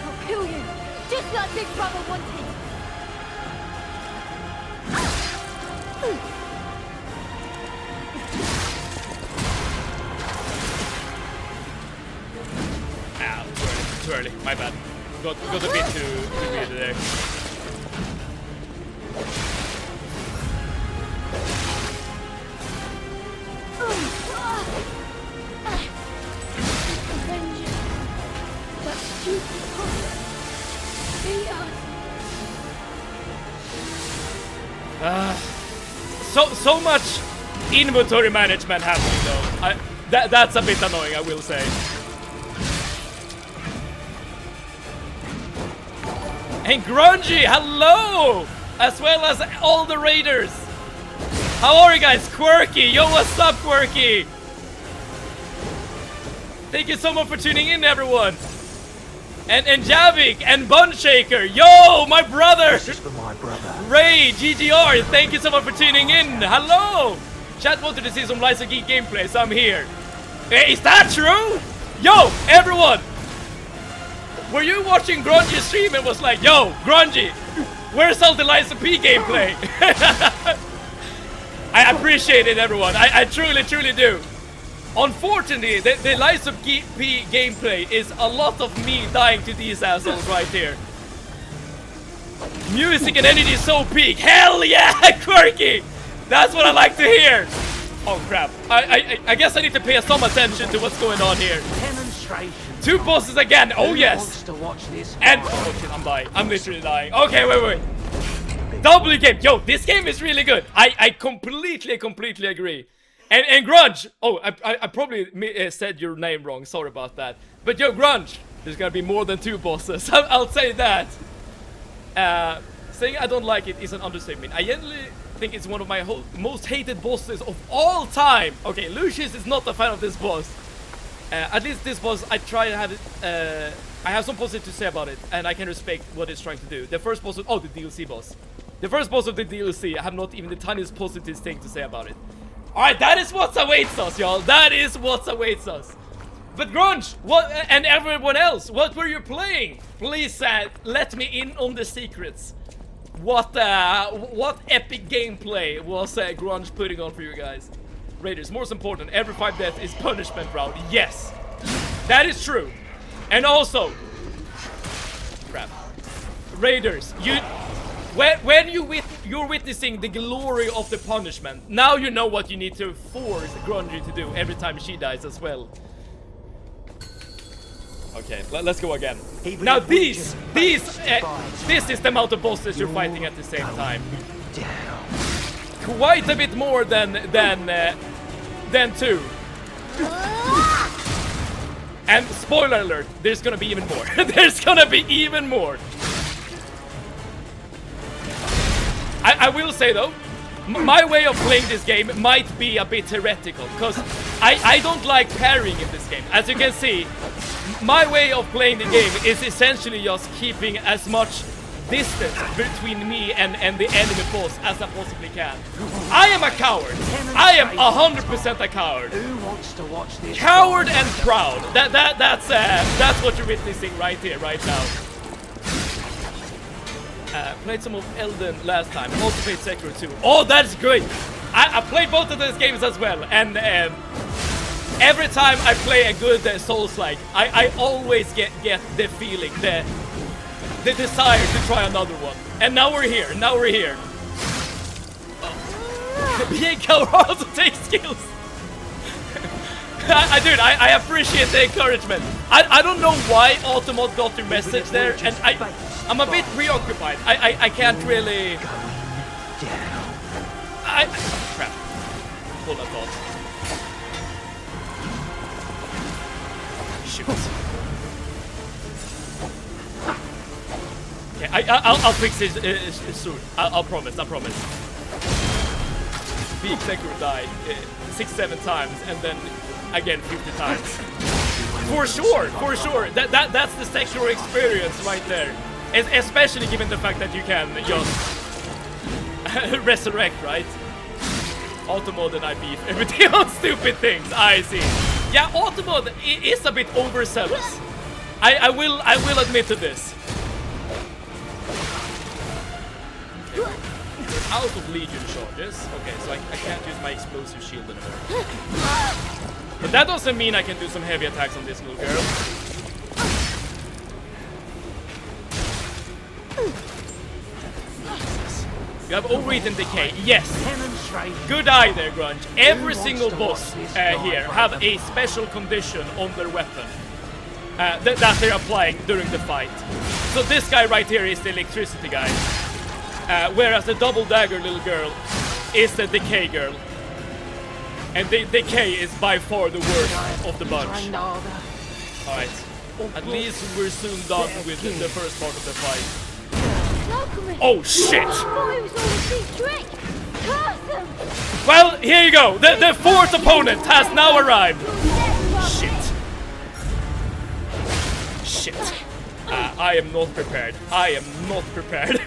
I'll kill you, just like Big Brother wanted. Ow, too early, my bad. Got a bit too weird there. So much inventory management happening though. That's a bit annoying, I will say. And Grungy, hello! As well as all the raiders. How are you guys? Quirky, yo, what's up, Quirky? Thank you so much for tuning in, everyone. And Javik and Bunshaker, yo, my brother. This is for my brother. Ray, GGR, thank you so much for tuning in. Hello. Chat wanted to see some Lies of Geek gameplay, so I'm here. Hey, is that true? Yo, everyone. Were you watching Grungy stream and was like, yo, Grungy, where's all the Lies of P gameplay? I appreciate it, everyone. I truly do. Unfortunately, the Lies of P gameplay is a lot of me dying to these assholes right here. Music and energy so peak. Hell yeah, Quirky! That's what I like to hear. Oh crap. I guess I need to pay some attention to what's going on here. Demonstration. Two bosses again. Oh Who yes. wants to watch this And fight? oh shit, I'm dying. I'm literally dying. Okay, wait. Double game. Yo, this game is really good. I completely agree. And Grunge. Oh, I probably said your name wrong. Sorry about that. But yo, Grunge, there's gonna be more than two bosses. I'll say that. Saying I don't like it is an understatement. I genuinely think it's one of my most hated bosses of all time. Okay, Lucius is not a fan of this boss. At least this boss, I try to have it. I have some positive to say about it, and I can respect what it's trying to do. The first boss, the DLC boss. The first boss of the DLC, I have not even the tiniest positive thing to say about it. Alright, that is what awaits us, y'all. That is what awaits us. But Grunge, what, and everyone else, what were you playing? Please let me in on the secrets. What epic gameplay was Grunge putting on for you guys? Raiders, most important, every 5 deaths is punishment round. Yes, that is true. And also, crap. Raiders, when you're witnessing the glory of the punishment, now you know what you need to force Grungy to do every time she dies as well. Okay, let's go again. Now this is the amount of bosses you're fighting at the same time. Quite a bit more than 2. And spoiler alert, there's gonna be even more. There's gonna be even more. I will say though, my way of playing this game might be a bit heretical, because I don't like parrying in this game. As you can see, my way of playing the game is essentially just keeping as much distance between me and the enemy boss as I possibly can. I am a coward. I am 100% a coward. Who wants to watch this? Coward and proud. That's what you're witnessing right here, right now. Played some of Elden last time. Also played Sekiro 2. Oh, that's great. I played both of those games as well, and every time I play a good Souls-like, I always get the feeling, the desire to try another one. And now we're here. Now we're here. Being coward also takes skills. Dude, I appreciate the encouragement. I don't know why Automod got your message there, and I'm a bit preoccupied. I can't really. Crap. Hold that thought. Shoot. Okay, I'll fix it soon. I'll promise. I promise. Big Sekiro died 6-7 times, and then again 50 times. For sure. That's the Sekiro experience right there. Especially given the fact that you can just resurrect, right? Automod and I beef everything on stupid things. I see. Yeah, Automod is a bit overzealous. I will admit to this. Okay. Out of Legion charges. Okay, so I can't use my explosive shield anymore. But that doesn't mean I can do some heavy attacks on this little girl. You have overeaten decay. Yes. Good eye there, Grunge. Every single boss here have a special condition on their weapon that they're applying during the fight. So this guy right here is the electricity guy, whereas the double dagger little girl is the decay girl. And the decay is by far the worst of the bunch. Alright. At least we're soon done with the first part of the fight. Oh shit! Well, here you go. The fourth opponent has now arrived. Shit. I am not prepared. I am not prepared.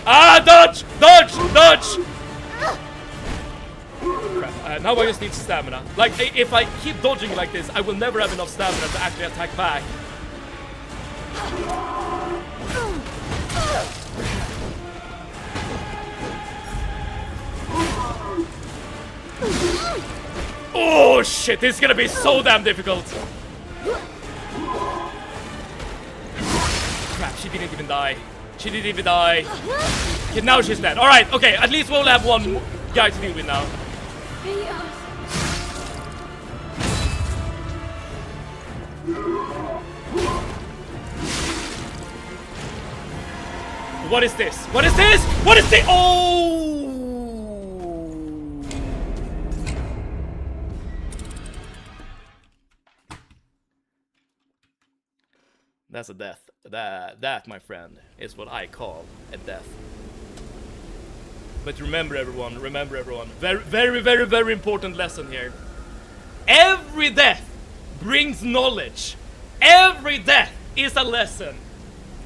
Dodge! Dodge! Dodge! Crap. Now I just need stamina. Like, if I keep dodging like this, I will never have enough stamina to actually attack back. Oh shit, this is gonna be so damn difficult. Crap, she didn't even die. She didn't even die. Okay, now she's dead. Alright, okay, at least we'll have one guy to deal with now. What is this? What is this? What is this? Oh! That's a death. That, my friend, is what I call a death. But remember everyone, very, very, very, very important lesson here. Every death brings knowledge. Every death is a lesson.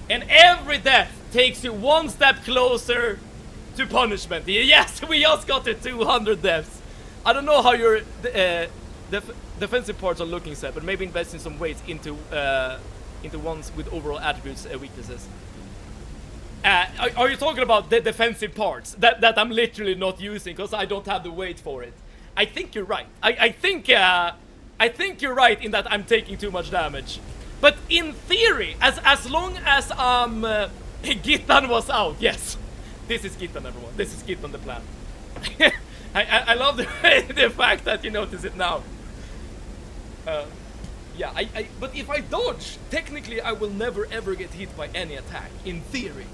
And every death takes you one step closer to punishment. Yes, we just got to 200 deaths. I don't know how your defensive parts are looking set, but maybe investing some weight into ones with overall attributes weaknesses. Are you talking about the defensive parts that I'm literally not using because I don't have the weight for it? I think you're right. I think you're right in that I'm taking too much damage. But in theory, as long as Gittan was out, yes. This is Gittan, everyone. This is Gittan the plan. I love the fact that you notice it now. Yeah, but if I dodge, technically I will never ever get hit by any attack, in theory.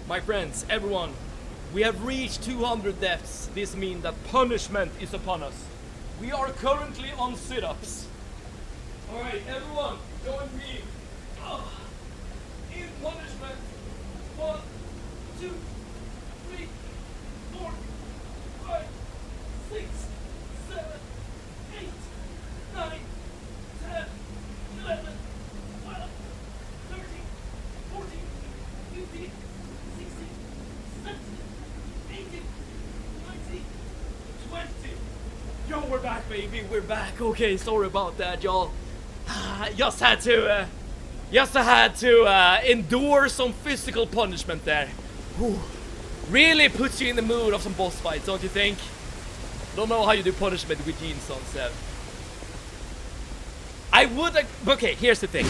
My friends, everyone, we have reached 200 deaths. This means that punishment is upon us. We are currently on sit-ups. Alright, everyone, join me. In punishment. 1, 2, 3, 4, 5, 6, 7, 8, 9, 10, 11, 12, 13, 14, baby, we're back. Okay, sorry about that, y'all. Just had to endure some physical punishment there. Whew. Really puts you in the mood of some boss fights, don't you think? Don't know how you do punishment with jeans on, Seb. I would... Okay, here's the thing.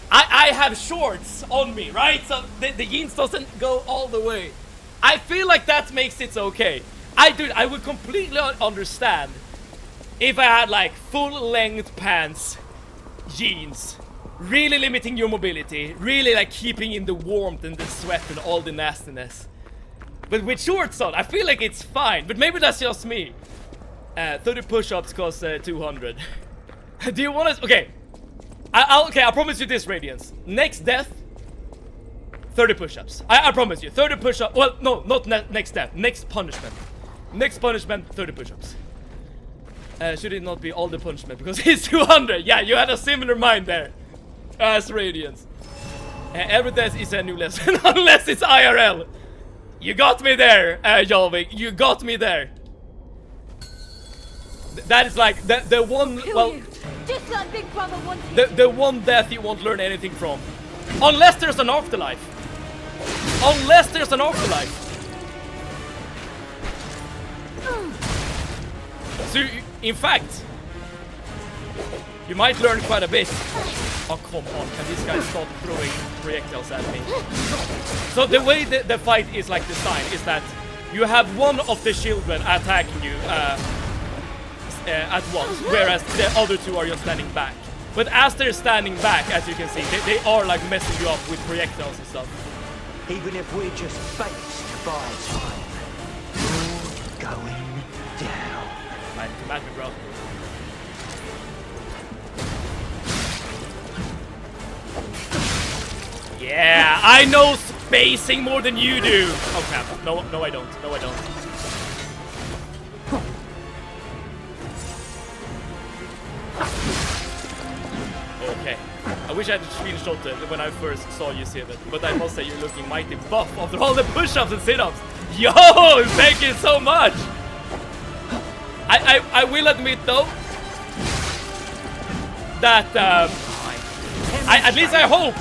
I have shorts on me, right? So the jeans doesn't go all the way. I feel like that makes it okay. I would completely understand if I had like full-length pants, jeans, really limiting your mobility, really like keeping in the warmth and the sweat and all the nastiness. But with shorts on, I feel like it's fine. But maybe that's just me. 30 push-ups cost 200. Do you want to? Okay. I promise you this, Radiance. Next death, 30 push-ups. I promise you, 30 push-ups. Well, no, not next death. Next punishment. Next punishment, 30 push-ups. Should it not be all the punishment? Because it's 200. Yeah, you had a similar mind there. As Radiance. Every death is a new lesson. Unless it's IRL. You got me there, Jalvik. You got me there. That is like the one... Well, just like Big Brother wanted. The one death you won't learn anything from. Unless there's an afterlife. Unless there's an afterlife. So, in fact, you might learn quite a bit. Oh, come on. Can this guy stop throwing projectiles at me? So the way the fight is like designed is that you have one of the children attacking you at once, whereas the other two are just standing back. But as they're standing back, as you can see, they are like messing you up with projectiles and stuff. Even if we're just fakes to buy time, you're going down. Right, come at me, bro. Yeah, I know spacing more than you do. Oh crap! No, I don't. No, I don't. Okay. I wish I had screenshot it when I first saw you see it, but I must say you're looking mighty buff after all the push-ups and sit-ups. Yo, thank you so much. I will admit though that at least I hope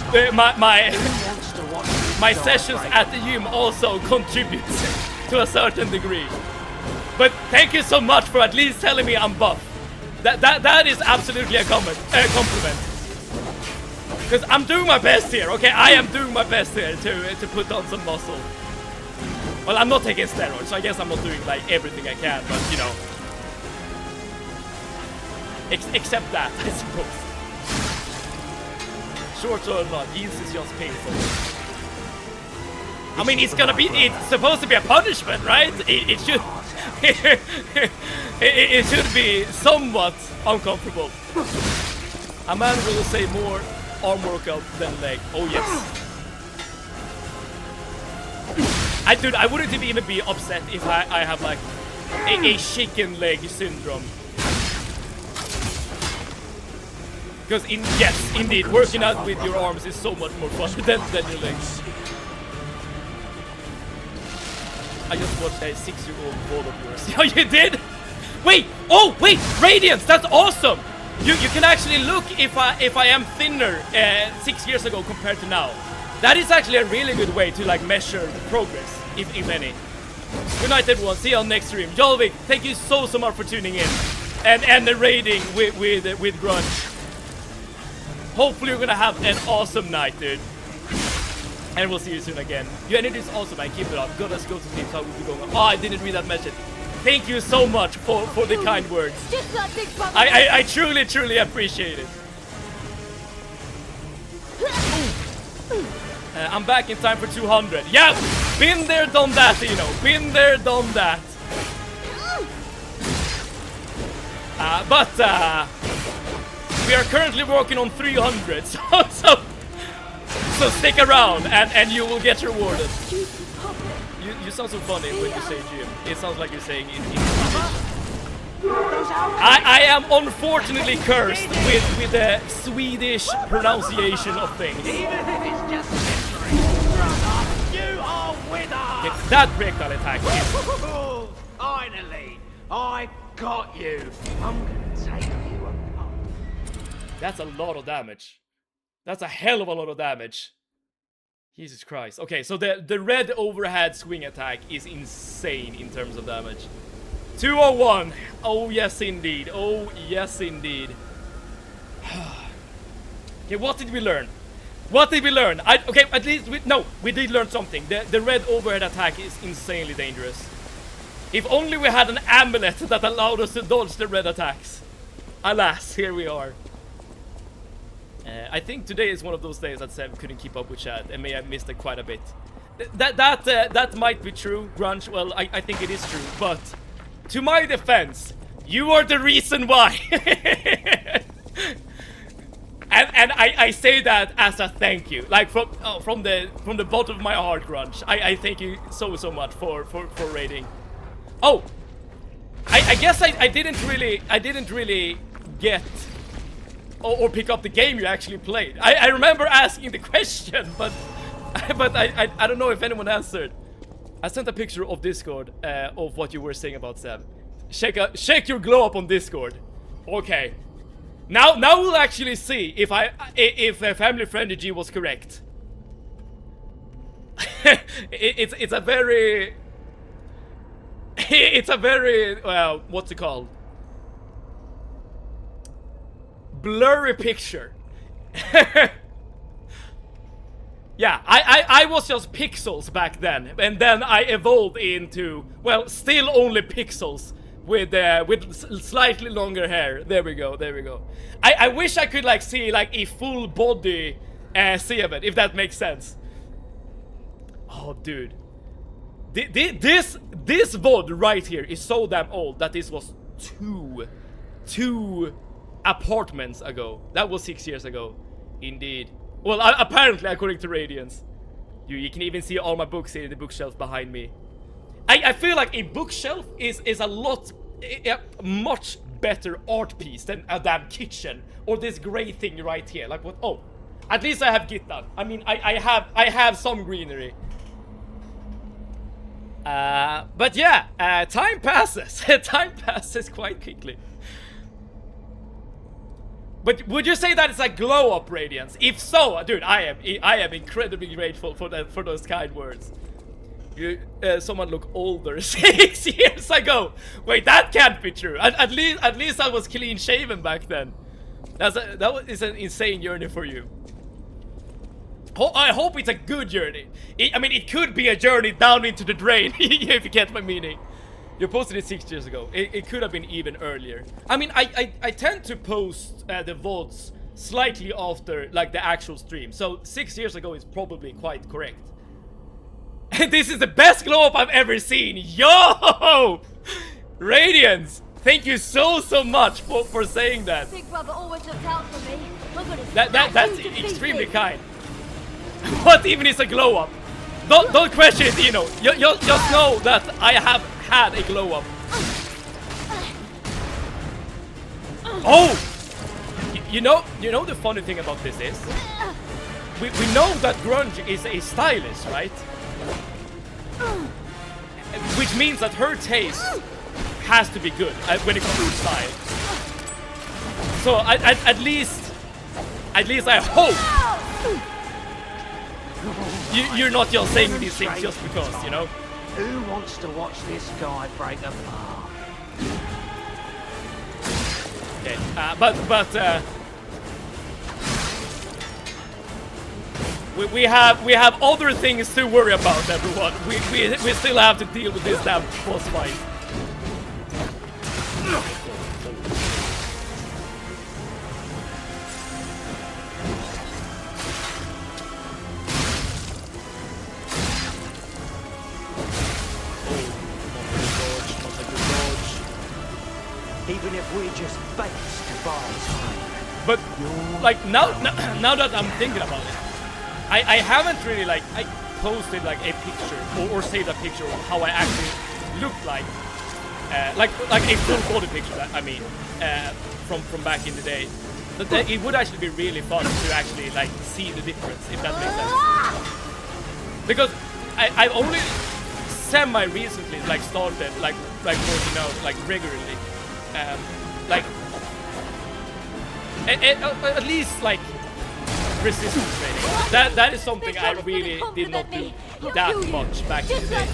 my sessions at the gym also contribute to a certain degree. But thank you so much for at least telling me I'm buff. That is absolutely a compliment. Because I'm doing my best here, okay? I am doing my best here to put on some muscle. Well, I'm not taking steroids, so I guess I'm not doing like everything I can, but you know. Except that, I suppose. Short or not, jeans is just painful. I mean, it's supposed to be a punishment, right? It should... it should be somewhat uncomfortable. A man will say more arm workout than leg. Oh yes. I wouldn't even be upset if I have like a chicken leg syndrome. Because yes, indeed, working out with your arms is so much more fun than your legs. I just watched a 6-year-old vlog of yours. Oh, you did? Wait! Oh, wait! Radiance! That's awesome! You can actually look if I am thinner 6 years ago compared to now. That is actually a really good way to like measure progress, if any. Good night, everyone. See you on next stream. Jalvik, thank you so much for tuning in and the raiding with Grunge. Hopefully, you're gonna have an awesome night, dude. And we'll see you soon again. Your energy is awesome, man. Keep it up. Go, let's go to sleep. How will be going on? Oh, I didn't read that message. Thank you so much for the kind words. I truly appreciate it. I'm back in time for 200. Yeah, been there, done that, you know. Been there, done that. But we are currently working on 300, so stick around and you will get rewarded. You sound so funny when you say gym. It sounds like you're saying in I am unfortunately cursed with the Swedish pronunciation of things. Even if it's just brother, you are with us. That projectile attack is... Finally, I got you. I'm gonna take you apart. That's a lot of damage. That's a hell of a lot of damage. Jesus Christ. Okay, so the red overhead swing attack is insane in terms of damage. 201. Oh yes indeed. Oh yes indeed. Okay, what did we learn? What did we learn? Okay, at least we did learn something. The red overhead attack is insanely dangerous. If only we had an amulet that allowed us to dodge the red attacks. Alas, here we are. I think today is one of those days that Seb couldn't keep up with chat and may have missed it quite a bit. That might be true, Grunge. Well, I think it is true, but to my defense, you are the reason why. and I say that as a thank you, like from the bottom of my heart, Grunge. I thank you so much for raiding. Oh, I guess I didn't really get or pick up the game you actually played. I remember asking the question, but I don't know if anyone answered. I sent a picture of Discord of what you were saying about Seb. Check your glow up on Discord. Okay. Now we'll actually see if Family Friendly G was correct. it's a very well, what's it called? Blurry picture. Yeah, I was just pixels back then, and then I evolved into, well, still only pixels with slightly longer hair. There we go. I wish I could like see like a full body Seven, if that makes sense. Oh, dude. This VOD right here is so damn old that this was two apartments ago. That was 6 years ago. Indeed. Well, apparently, according to Radiance. You can even see all my books here in the bookshelf behind me. I feel like a bookshelf is a much better art piece than a damn kitchen or this grey thing right here. Like what? Oh, at least I have Gittan. I mean, I have some greenery. But yeah, time passes. Time passes quite quickly. But would you say that it's a glow up, Radiance? If so, dude, I am incredibly grateful for those kind words. You, someone look older 6 years ago. Wait, that can't be true. At least I was clean shaven back then. That is an insane journey for you. I hope it's a good journey. I mean, it could be a journey down into the drain, if you get my meaning. You posted it 6 years ago. It could have been even earlier. I mean, I tend to post the VODs slightly after, like, the actual stream. So 6 years ago is probably quite correct. And this is the best glow up I've ever seen. Yo! Radiance! Thank you so much for saying that. Big brother always looks out for me. Look at his That's extremely kind. What even is a glow up? Don't question it, Dino. Just know that I have had a glow up. Oh! You know the funny thing about this is we know that Grunge is a stylist, right? Which means that her taste has to be good when it comes to style. So at least I hope you're not just saying these things just because, you know. Who wants to watch this guy break apart? Okay, but we have other things to worry about, everyone. We still have to deal with this damn boss fight. Even if we just base to buy time. But like now that I'm thinking about it, I haven't really like I posted like a picture or saved a picture of how I actually looked like a full body picture. I mean, from back in the day. That it would actually be really fun to actually like see the difference, if that makes sense. Because I've only semi recently like started like working out like regularly. like at least like resistance training. That is something I really did not do that much back in the day.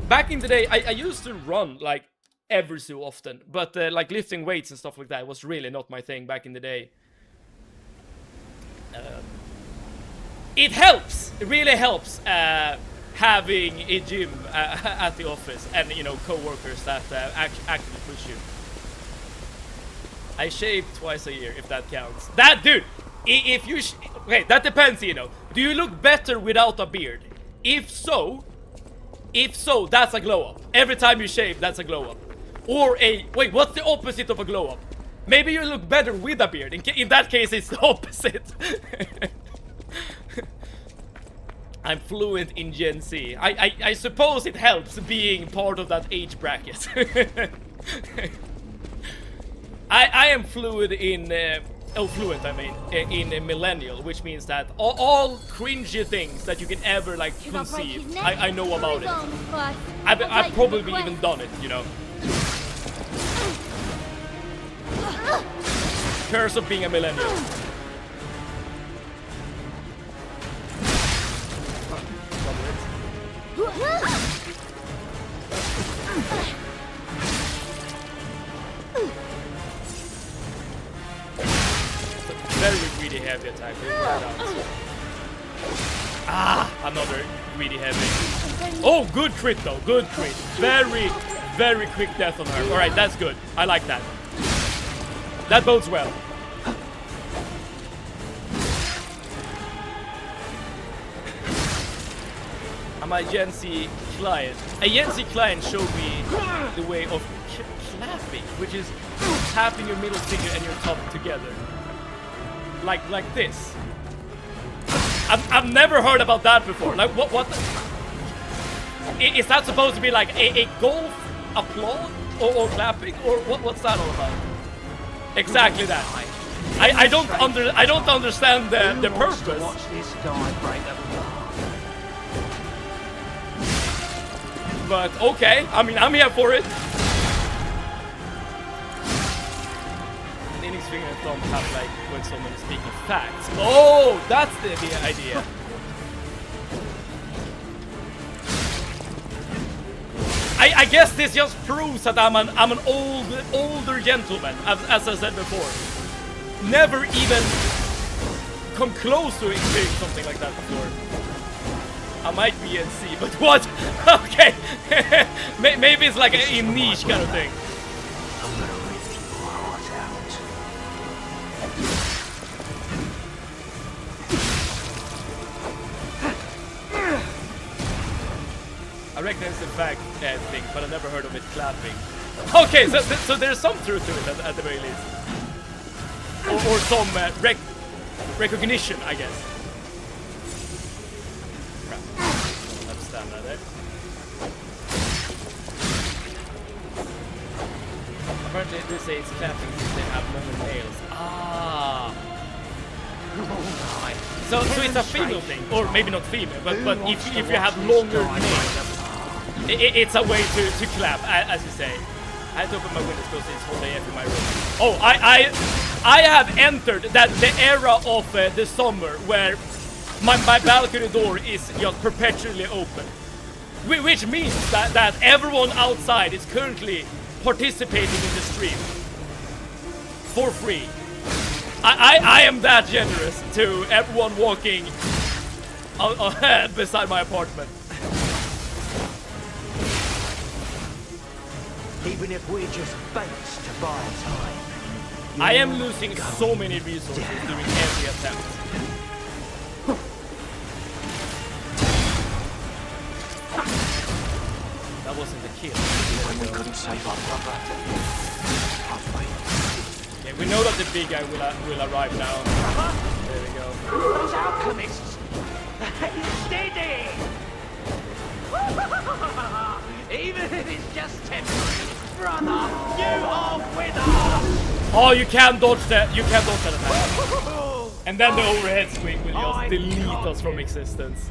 Back in the day, I used to run like every so often, but like lifting weights and stuff like that was really not my thing back in the day. It helps. It really helps having a gym at the office and, you know, co-workers that actively push you. I shave twice a year, if that counts. That dude, if you okay, that depends, you know. Do you look better without a beard? If so, that's a glow up. Every time you shave, that's a glow up. Or a wait, what's the opposite of a glow up? Maybe you look better with a beard. In that case, it's the opposite. I'm fluent in Gen Z. I suppose it helps being part of that age bracket. I am fluent in fluent I mean in millennial, which means that all cringy things that you can ever like conceive, I know about it. I've probably even done it, you know. Curse of being a millennial. Very greedy heavy attack. Ah, another greedy heavy. Oh, good crit though. Good crit. Very, very quick death on her. All right, that's good. I like that. That bodes well. I'm a Gen Z client. A Gen Z client showed me the way of clapping, which is tapping your middle finger and your thumb together. Like this. I've never heard about that before. Like what is that supposed to be like a golf applaud or clapping or what's that all about? Exactly that. I don't understand the purpose. Watch this guy break up. But okay, I mean I'm here for it. An index finger and thumb tap like when someone is speaking facts. Oh, that's the idea. I guess this just proves that I'm an older gentleman, as I said before. Never even come close to experiencing something like that before. I might be NC, but what? Okay, maybe it's like a niche kind of thing. I'm gonna rip your heart out. I reckon it's a fact thing, but I never heard of it clapping. Okay, so there's some truth to it at the very least. Or some recognition, I guess. Crap. Understand that, eh? Apparently they say it's clapping since they have longer nails. Ah. So it's a female thing, or maybe not female, but if you have longer nails, it's a way to clap, as you say. I had to open my windows because it's whole day in my room. Oh, I have entered the era of the summer where my balcony door is just perpetually open, which means that everyone outside is currently participating in the stream for free. I am that generous to everyone walking beside my apartment. Even if we're just baits to buy time. I am losing so many resources during every attempt. That wasn't the kill. We couldn't save our brother. Okay, we know that the big guy will arrive now. There we go. Those alchemists! Steady! Even if it's just temporary, brother, you are with us! Oh, you can't dodge that. You can't dodge that attack. And then the overhead swing will just delete us from existence.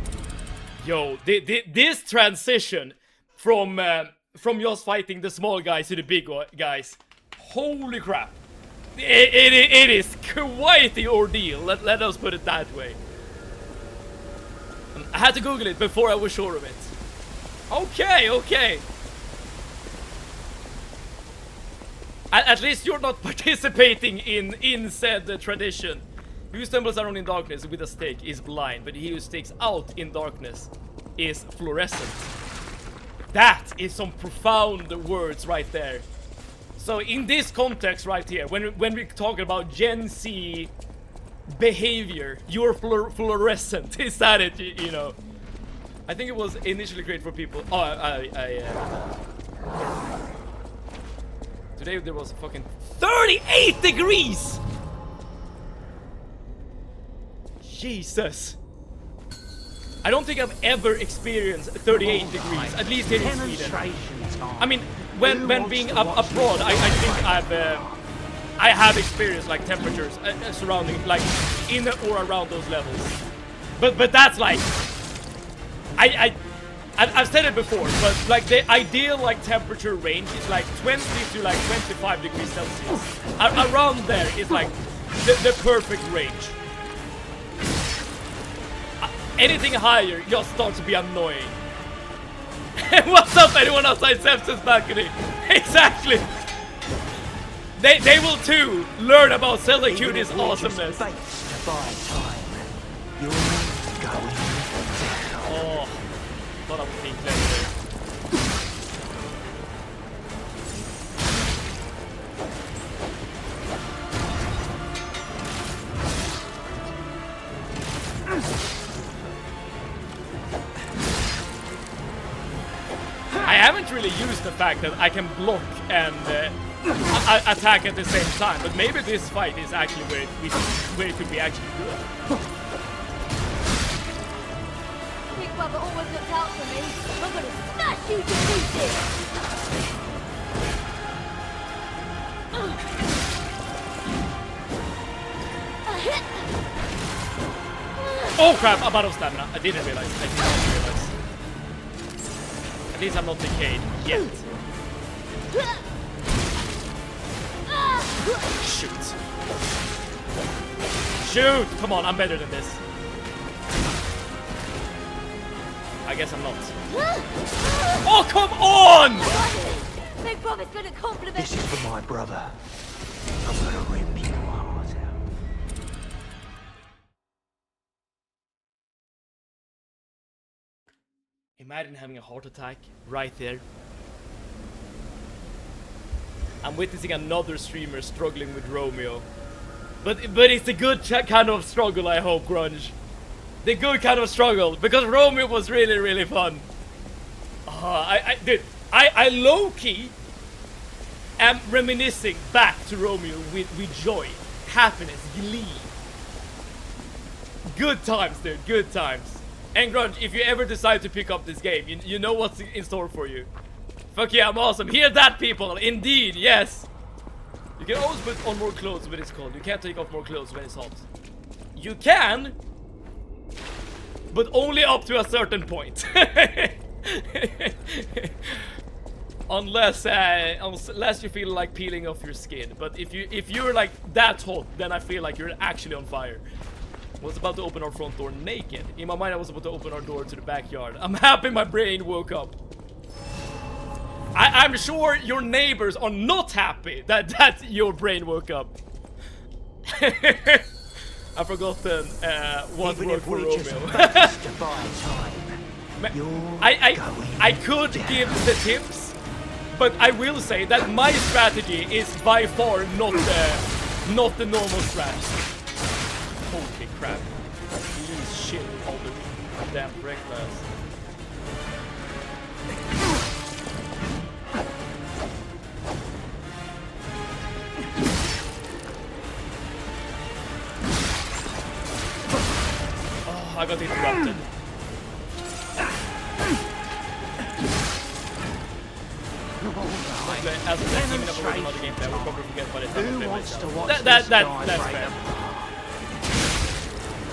Yo, this transition from just fighting the small guys to the big guys Holy crap. It is quite the ordeal, let us put it that way. I had to Google it before I was sure of it. Okay, okay. At least you're not participating in said tradition. He who stumbles around in darkness with a stake is blind, but he who sticks out in darkness is fluorescent. That is some profound words right there. So in this context right here, when we talk about Gen Z behavior, you're fluorescent. Is that it? You know? I think it was initially created for people. Oh, today there was fucking 38 degrees! Jesus. I don't think I've ever experienced 38 degrees, at least here in Sweden. I mean, when being abroad, I think I have experienced like temperatures surrounding, like in or around those levels. But that's like, I've said it before, but like the ideal like temperature range is like 20 to like 25 degrees Celsius. Around there is like the perfect range. Anything higher just starts to be annoying. What's up, anyone outside Sepsis balcony? Exactly. They will too learn about Zelda Cutie's awesomeness. Oh, thought I was being clever there. I haven't really used the fact that I can block and attack at the same time, but maybe this fight is actually where it could be actually good. Big Brother always looks out for me. I'm gonna smash you to pieces! Oh crap, I'm out of stamina. I didn't realize. At least I'm not decayed yet. Shoot. Shoot! Come on, I'm better than this. I guess I'm not. Oh, come on! Big Brother's gonna compliment. This is for my brother. I'm gonna rip your heart out. Imagine having a heart attack right there. I'm witnessing another streamer struggling with Romeo. But it's a good kind of struggle, I hope, Grunge. The good kind of struggle, because Romeo was really, really fun. Dude, I low-key am reminiscing back to Romeo with joy, happiness, glee. Good times, dude, good times. And Grunge, if you ever decide to pick up this game, you know what's in store for you. Fuck yeah, I'm awesome. Hear that, people. Indeed, yes. You can always put on more clothes when it's cold. You can't take off more clothes when it's hot. You can, but only up to a certain point. Unless you feel like peeling off your skin. But if you're like that hot, then I feel like you're actually on fire. I was about to open our front door naked. In my mind, I was about to open our door to the backyard. I'm happy my brain woke up. I'm sure your neighbors are not happy that your brain woke up. I've forgotten what worked for Romeo. I could give the tips, but I will say that my strategy is by far not the normal strategy. Holy crap. Please shit all the damn breakfast. Oh, I got interrupted. As a team of another game, I will probably forget what it's that's fair.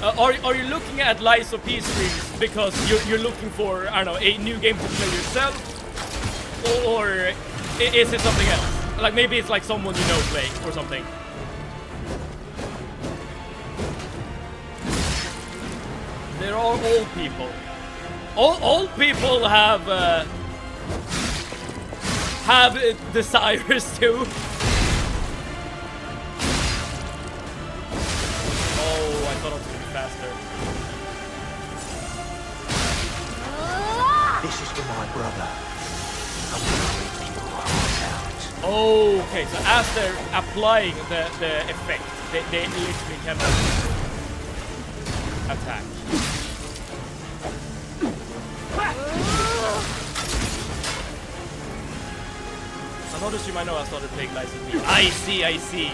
Are you looking at Lies of P streams because you're looking for, I don't know, a new game to play yourself? Or is it something else? Like maybe it's like someone you know playing or something. There are old people. Old people have desires too. Oh, I thought I was gonna be faster. This is for my brother. I'm gonna rip your heart out. Oh, okay. So as they're applying the effect, they literally cannot attack. Another stream I know I started playing Lies of P. I see.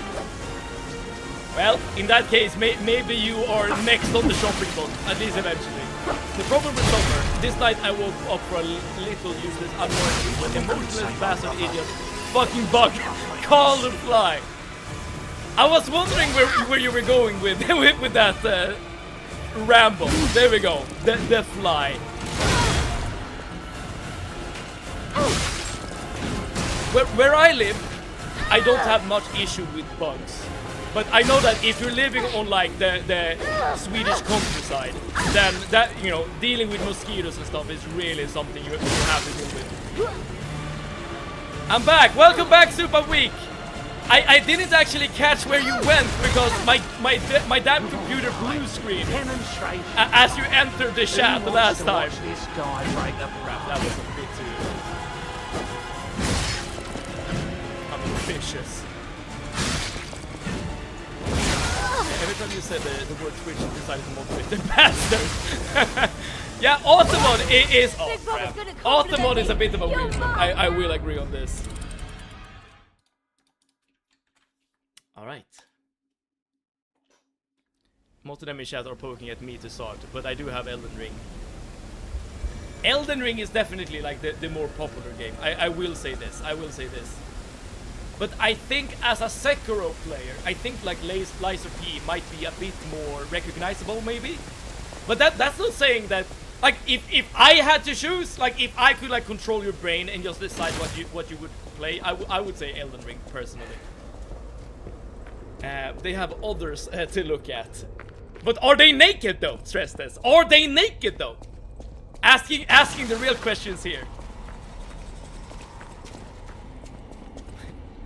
Well, in that case, maybe you are next on the shopping block, at least eventually. The problem with summer, this night I woke up for a little useless, annoying, emotionless bastard idiot, fucking bug, called the fly. I was wondering where you were going with with that ramble. There we go, the fly. Where I live, I don't have much issue with bugs. But I know that if you're living on like the Swedish countryside, then that, you know, dealing with mosquitoes and stuff is really something you have to deal with. I'm back. Welcome back, Super Week. I didn't actually catch where you went because my damn computer blue screen as you entered the chat the last time. This guy break up rap. That was a bit too ambitious. Every time you said the word Twitch, you decided to motivate the bastard. Yeah, Automod is... Oh, crap. Automod is a bit of a weird one. I will agree on this. Alright. Most of them in chat are poking at me to start, but I do have Elden Ring. Elden Ring is definitely like the more popular game. I will say this. But I think as a Sekiro player, I think like Lies of P might be a bit more recognizable maybe. But that's not saying that, like, if I had to choose, like if I could like control your brain and just decide what you would play, I would say Elden Ring personally. They have others to look at. But are they naked though? Stress test. Are they naked though? Asking the real questions here.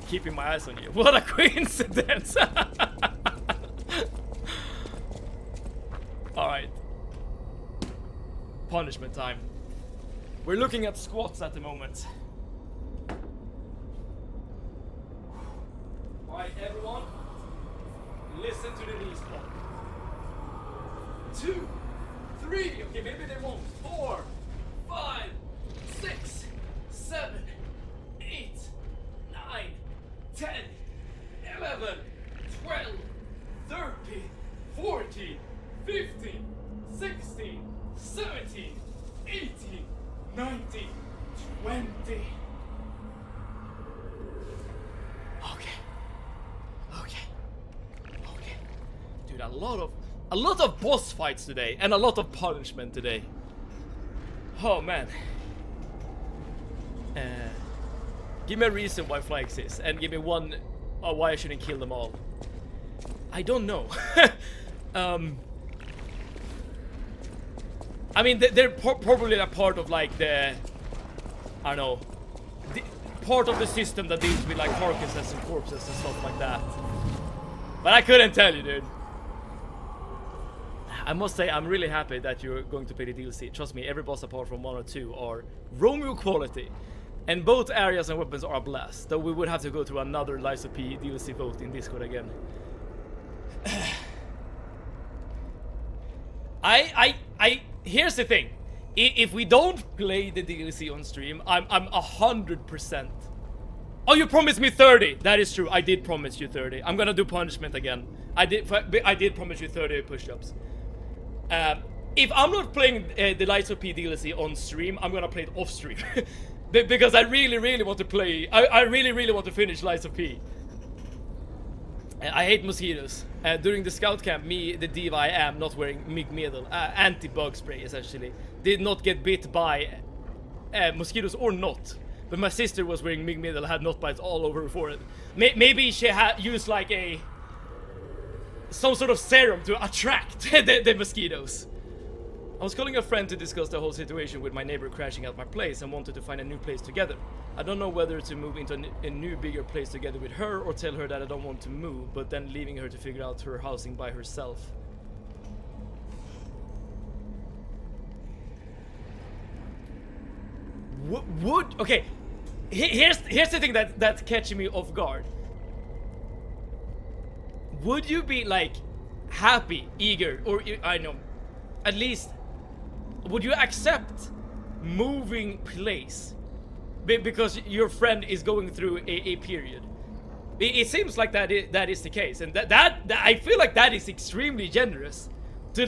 Keeping my eyes on you. What a coincidence! Alright. Punishment time. We're looking at squats at the moment. Alright, everyone. Listen to the knees pop. 2, 3, okay, maybe they won't. 4, 5, 6, 7, 8, 9, 10, 11, 12, 13, 14, 15, 16, 17, 18, 19, 20. Okay. Dude, a lot of boss fights today and a lot of punishment today. Oh man. Give me a reason why Fly exists, and give me one why I shouldn't kill them all. I don't know. I mean, they're probably a part of like the, I don't know, part of the system that deals with like carcasses and corpses and stuff like that. But I couldn't tell you, dude. I must say, I'm really happy that you're going to play the DLC. Trust me, every boss apart from 1 or 2 are Romeo quality. And both areas and weapons are a blast. Though we would have to go through another Lies of P DLC vote in Discord again. Here's the thing. If we don't play the DLC on stream, I'm 100%. Oh, you promised me 30. That is true. I did promise you 30. I'm gonna do punishment again. I did promise you 30 push-ups. If I'm not playing the Lies of P DLC on stream, I'm gonna play it off stream. Because I really want to play. I really want to finish Lies of P. I hate mosquitoes. During the scout camp, me, the diva I am, not wearing MIG Medal, anti-bug spray essentially, did not get bit by mosquitoes or not. but my sister was wearing Mig Middle, had knot bites all over her forehead. Maybe she had used like some sort of serum to attract the mosquitoes. I was calling a friend to discuss the whole situation with my neighbor crashing at my place and wanted to find a new place together. I don't know whether to move into a new bigger place together with her or tell her that I don't want to move, but then leaving her to figure out her housing by herself. Okay, here's the thing that's catching me off guard. Would you be like happy, eager, or I know, at least would you accept moving place because your friend is going through a period? It seems like that is the case, and that I feel like that is extremely generous to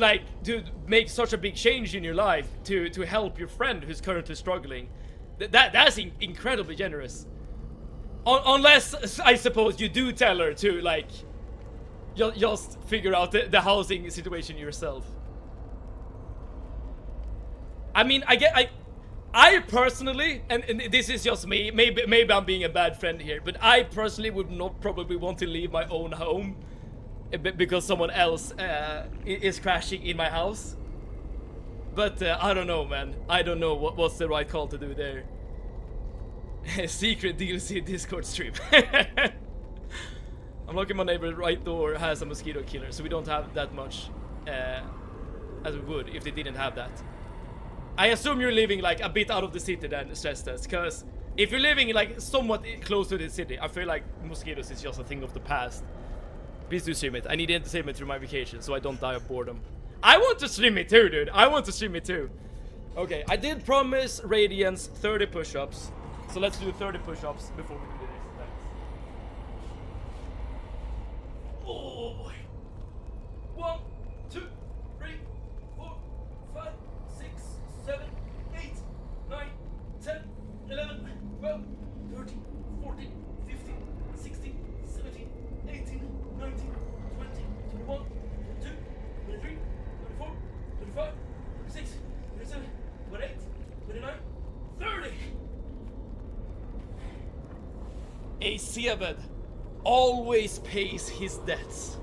make such a big change in your life to help your friend who's currently struggling. That's incredibly generous. Unless I suppose you do tell her to like just figure out the housing situation yourself. I mean, I personally, and this is just me, maybe I'm being a bad friend here, but I personally would not probably want to leave my own home because someone else is crashing in my house. But I don't know, man. I don't know what's the right call to do there. Secret DLC Discord stream. I'm lucky my neighbor right door has a mosquito killer, so we don't have that much as we would if they didn't have that. I assume you're living like a bit out of the city then, Stress Test, because if you're living like somewhat close to the city, I feel like mosquitoes is just a thing of the past. Please do stream it. I need entertainment through my vacation so I don't die of boredom. I want to stream it too, dude. I want to stream it too. Okay, I did promise Radiance 30 push-ups, so let's do 30 push-ups before we do the next. Thanks. Oh boy. 1, 2, 3, 4, 5, 6, 7, 8, 9, 10, 11, 12, 13, 14, 15, 16, 17, 18, 19, 20, 21, 22, 23, 24, 25, 26, 27, 28, 29, 30! A Seabed always pays his debts.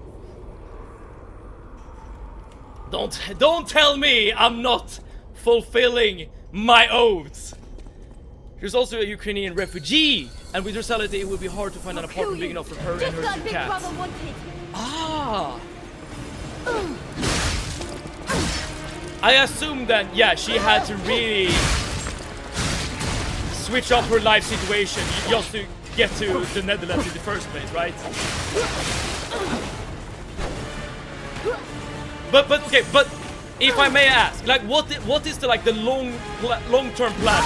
Don't tell me I'm not fulfilling my oaths. There's also a Ukrainian refugee, and with her salary it would be hard to find an apartment big enough for her and her 2 cats. Ah! I assume that, yeah, she had to really switch up her life situation just to get to the Netherlands in the first place, right? But if I may ask, like, what is the like the long-term plan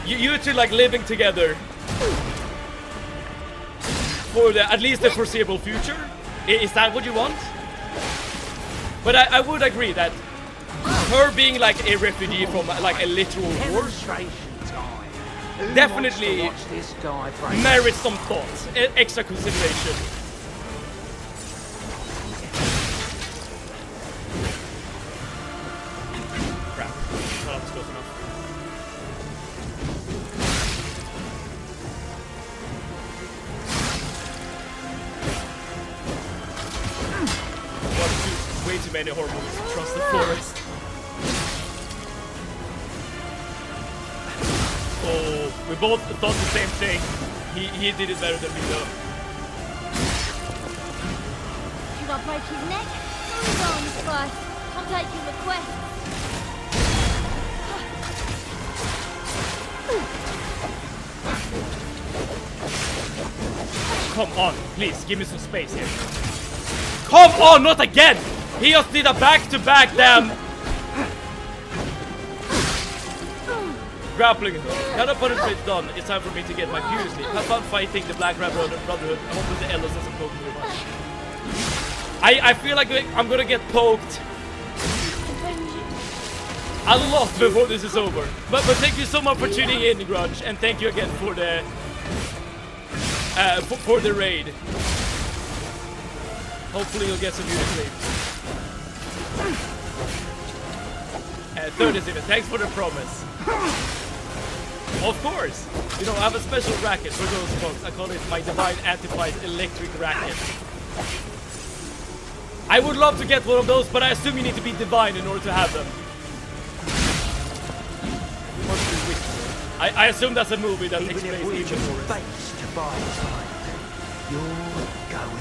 here? You two like living together for at least the foreseeable future? Is that what you want? But I would agree that her being like a refugee from like a literal war definitely merits some thought, extra consideration. Crap, not close enough. Way too many hormones across the forest. Oh, we both thought the same thing. He did it better than me though. Should I break his neck? Who's on first? I'll take your request. Come on, please, give me some space here. Come on, not again! He just did a back-to-back damn grappling hook. Now that punishment is done, it's time for me to get my beauty sleep. Have fun fighting the Black Brotherhood. I hope that the Elders doesn't poke me too much. I feel like I'm gonna get poked a lot before this is over. But thank you so much for tuning in, Grudge, and thank you again for the raid. Hopefully you'll get some beauty sleep. 30 Steven, thanks for the promise. Of course! You know, I have a special racket for those folks. I call it my Divine Antified Electric Racket. I would love to get one of those, but I assume you need to be divine in order to have them. I assume that's a movie that takes place in the forest.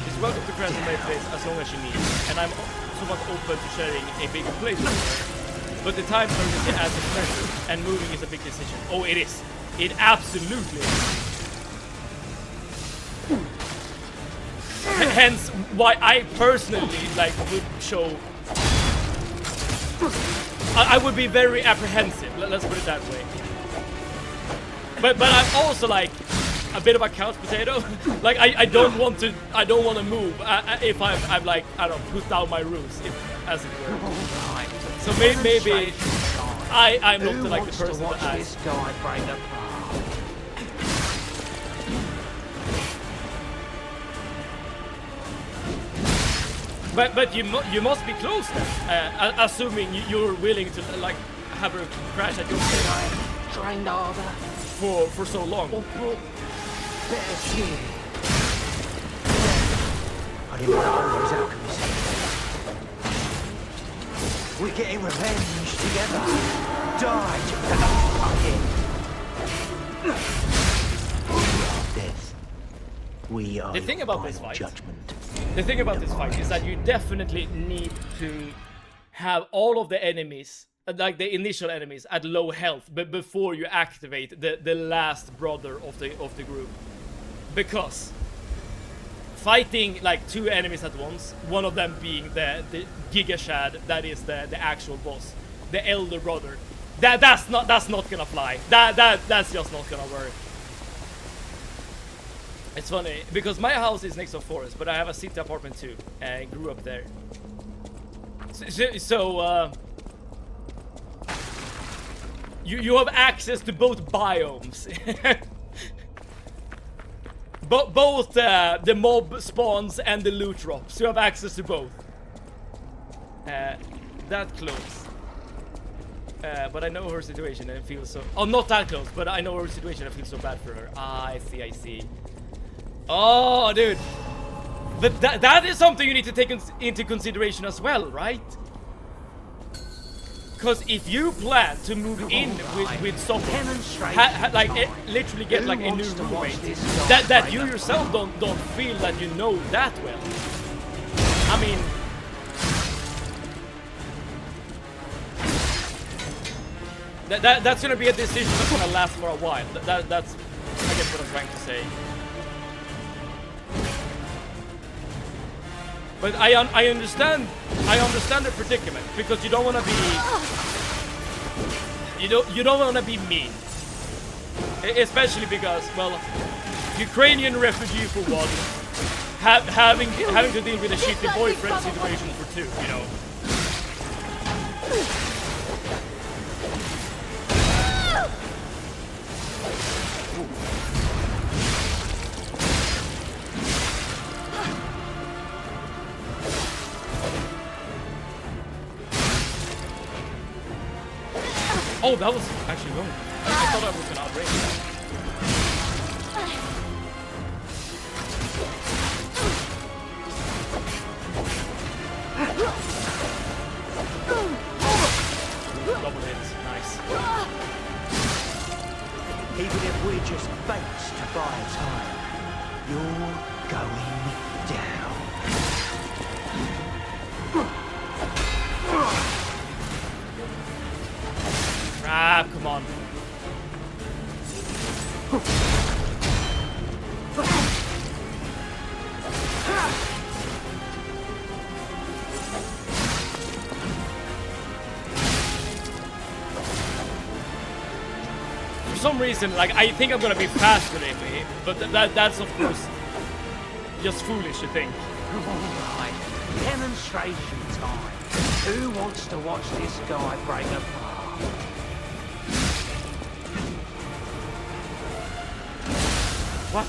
She's welcome to crash my place as long as she needs, and I'm somewhat open to sharing a bigger place with her. But the time urgency adds a pressure, and moving is a big decision. Oh, it is. It absolutely is. Hence, why I personally would show. I would be very apprehensive. Let's put it that way. But I'm also like a bit of a couch potato. Like I don't want to move if I'm like, I don't know, put down my roots, as it were. So maybe I'm not like the person that asks. But you must be close then, assuming you're willing to like have her crash at your place. Trained harder. For so long. Better cheer. I didn't want all those alchemists. We're getting revenge together. Die to death. We are the thing about this fight. Judgment. The thing about this fight is that you definitely need to have all of the enemies, like the initial enemies, at low health, but before you activate the last brother of the group, because fighting like two enemies at once, one of them being the Giga Shad, that is the actual boss, the elder brother, that's not gonna fly. That's just not gonna work. It's funny because my house is next to a forest, but I have a city apartment too, and I grew up there. So you have access to both biomes. Both the mob spawns and the loot drops. You have access to both. That close. But I know her situation and feel so... Oh, not that close, but I know her situation and feel so bad for her. Ah, I see. Oh, dude. But that is something you need to take into consideration as well, right? Because if you plan to move in with someone, literally get like a new roommate, that you yourself don't feel that you know that well. I mean, that's gonna be a decision that's gonna last for a while. That's I guess what I'm trying to say. But I understand the predicament, because you don't want to be you don't want to be mean, especially because, well, Ukrainian refugee for one, having to deal with a shitty boyfriend situation for two, you know. Oh, that was actually wrong. I thought I was gonna outrage that. Double hits, nice. Even if we just faked to buy time, you're going down. Crap, come on. For some reason, like, I think I'm gonna be faster than me, but that's of course just foolish to think. Alright, demonstration time. Who wants to watch this guy break apart? What?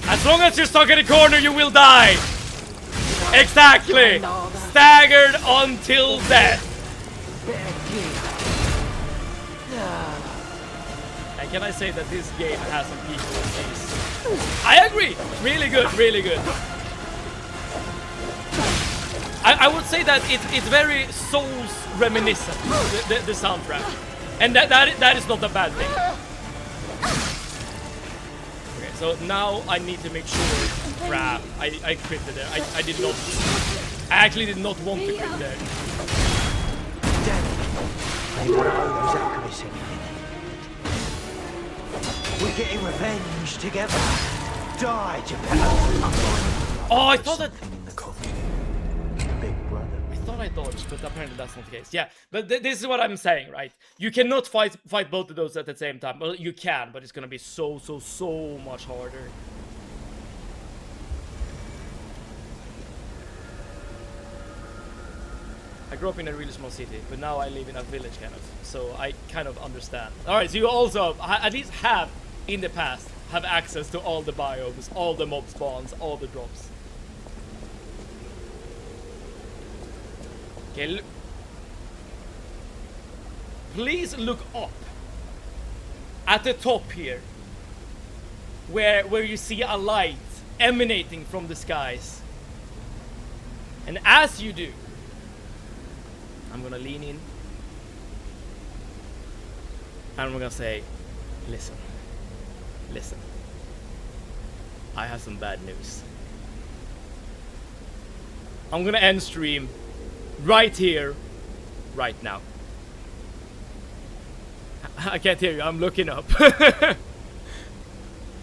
As long as you're stuck in a corner, you will die! Exactly! Staggered until death. And can I say that this game has some people in this? I agree! Really good, really good. I would say that it's very Souls reminiscent, the soundtrack. And that is not a bad thing. Okay, so now I need to make sure. Crap, I critted there. I did not. I actually did not want to crit there. We're getting revenge together. Die, Japan. Oh, I thought that. I thought I dodged, but apparently that's not the case. Yeah, but this is what I'm saying, right? You cannot fight both of those at the same time. Well, you can, but it's gonna be so much harder. I grew up in a really small city, but now I live in a village, kind of. So I kind of understand. All right, so you also at least have in the past have access to all the biomes, all the mob spawns, all the drops. Okay, please look up at the top here, where you see a light emanating from the skies. And as you do, I'm gonna lean in and I'm gonna say, listen, I have some bad news. I'm gonna end stream right here, right now. I can't hear you, I'm looking up.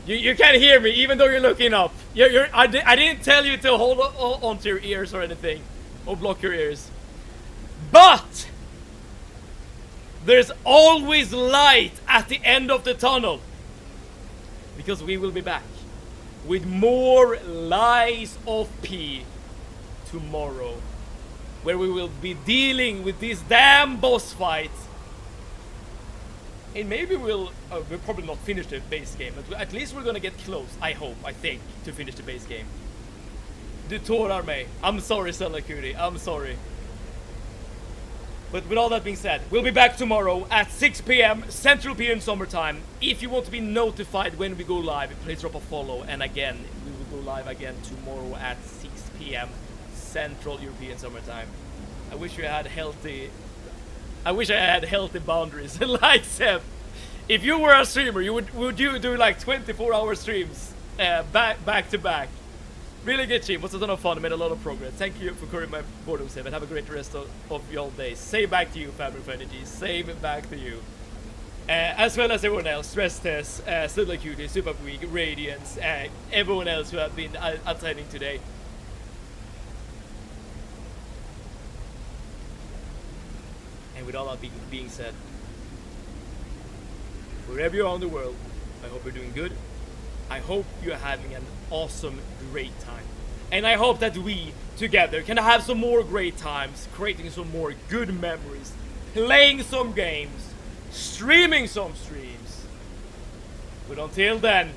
you can't hear me even though you're looking up. I didn't tell you to hold onto your ears or anything, or block your ears. But there's always light at the end of the tunnel, because we will be back with more Lies of P tomorrow, where we will be dealing with this damn boss fight. And maybe we'll probably not finish the base game, but at least we're gonna get close, I hope, I think, to finish the base game. The Tor Army. I'm sorry, Selakuri, I'm sorry. But with all that being said, we'll be back tomorrow at 6 PM Central European Summertime. If you want to be notified when we go live, please drop a follow. And again, we will go live again tomorrow at 6 PM Central European Summertime. I wish I had healthy boundaries like Seb. If you were a streamer, would you do like 24-hour streams back to back? Really good stream, was a ton of fun, made a lot of progress. Thank you for curing my boredom, Seb, and have a great rest of your day. Same back to you, Fabric of Energy. Same back to you. As well as everyone else, Stress Test, Still Cutie, Super Week, Radiance, everyone else who have been attending today. And with all that being said, wherever you are in the world, I hope you're doing good. I hope you're having an awesome, great time. And I hope that we, together, can have some more great times, creating some more good memories, playing some games, streaming some streams. But until then,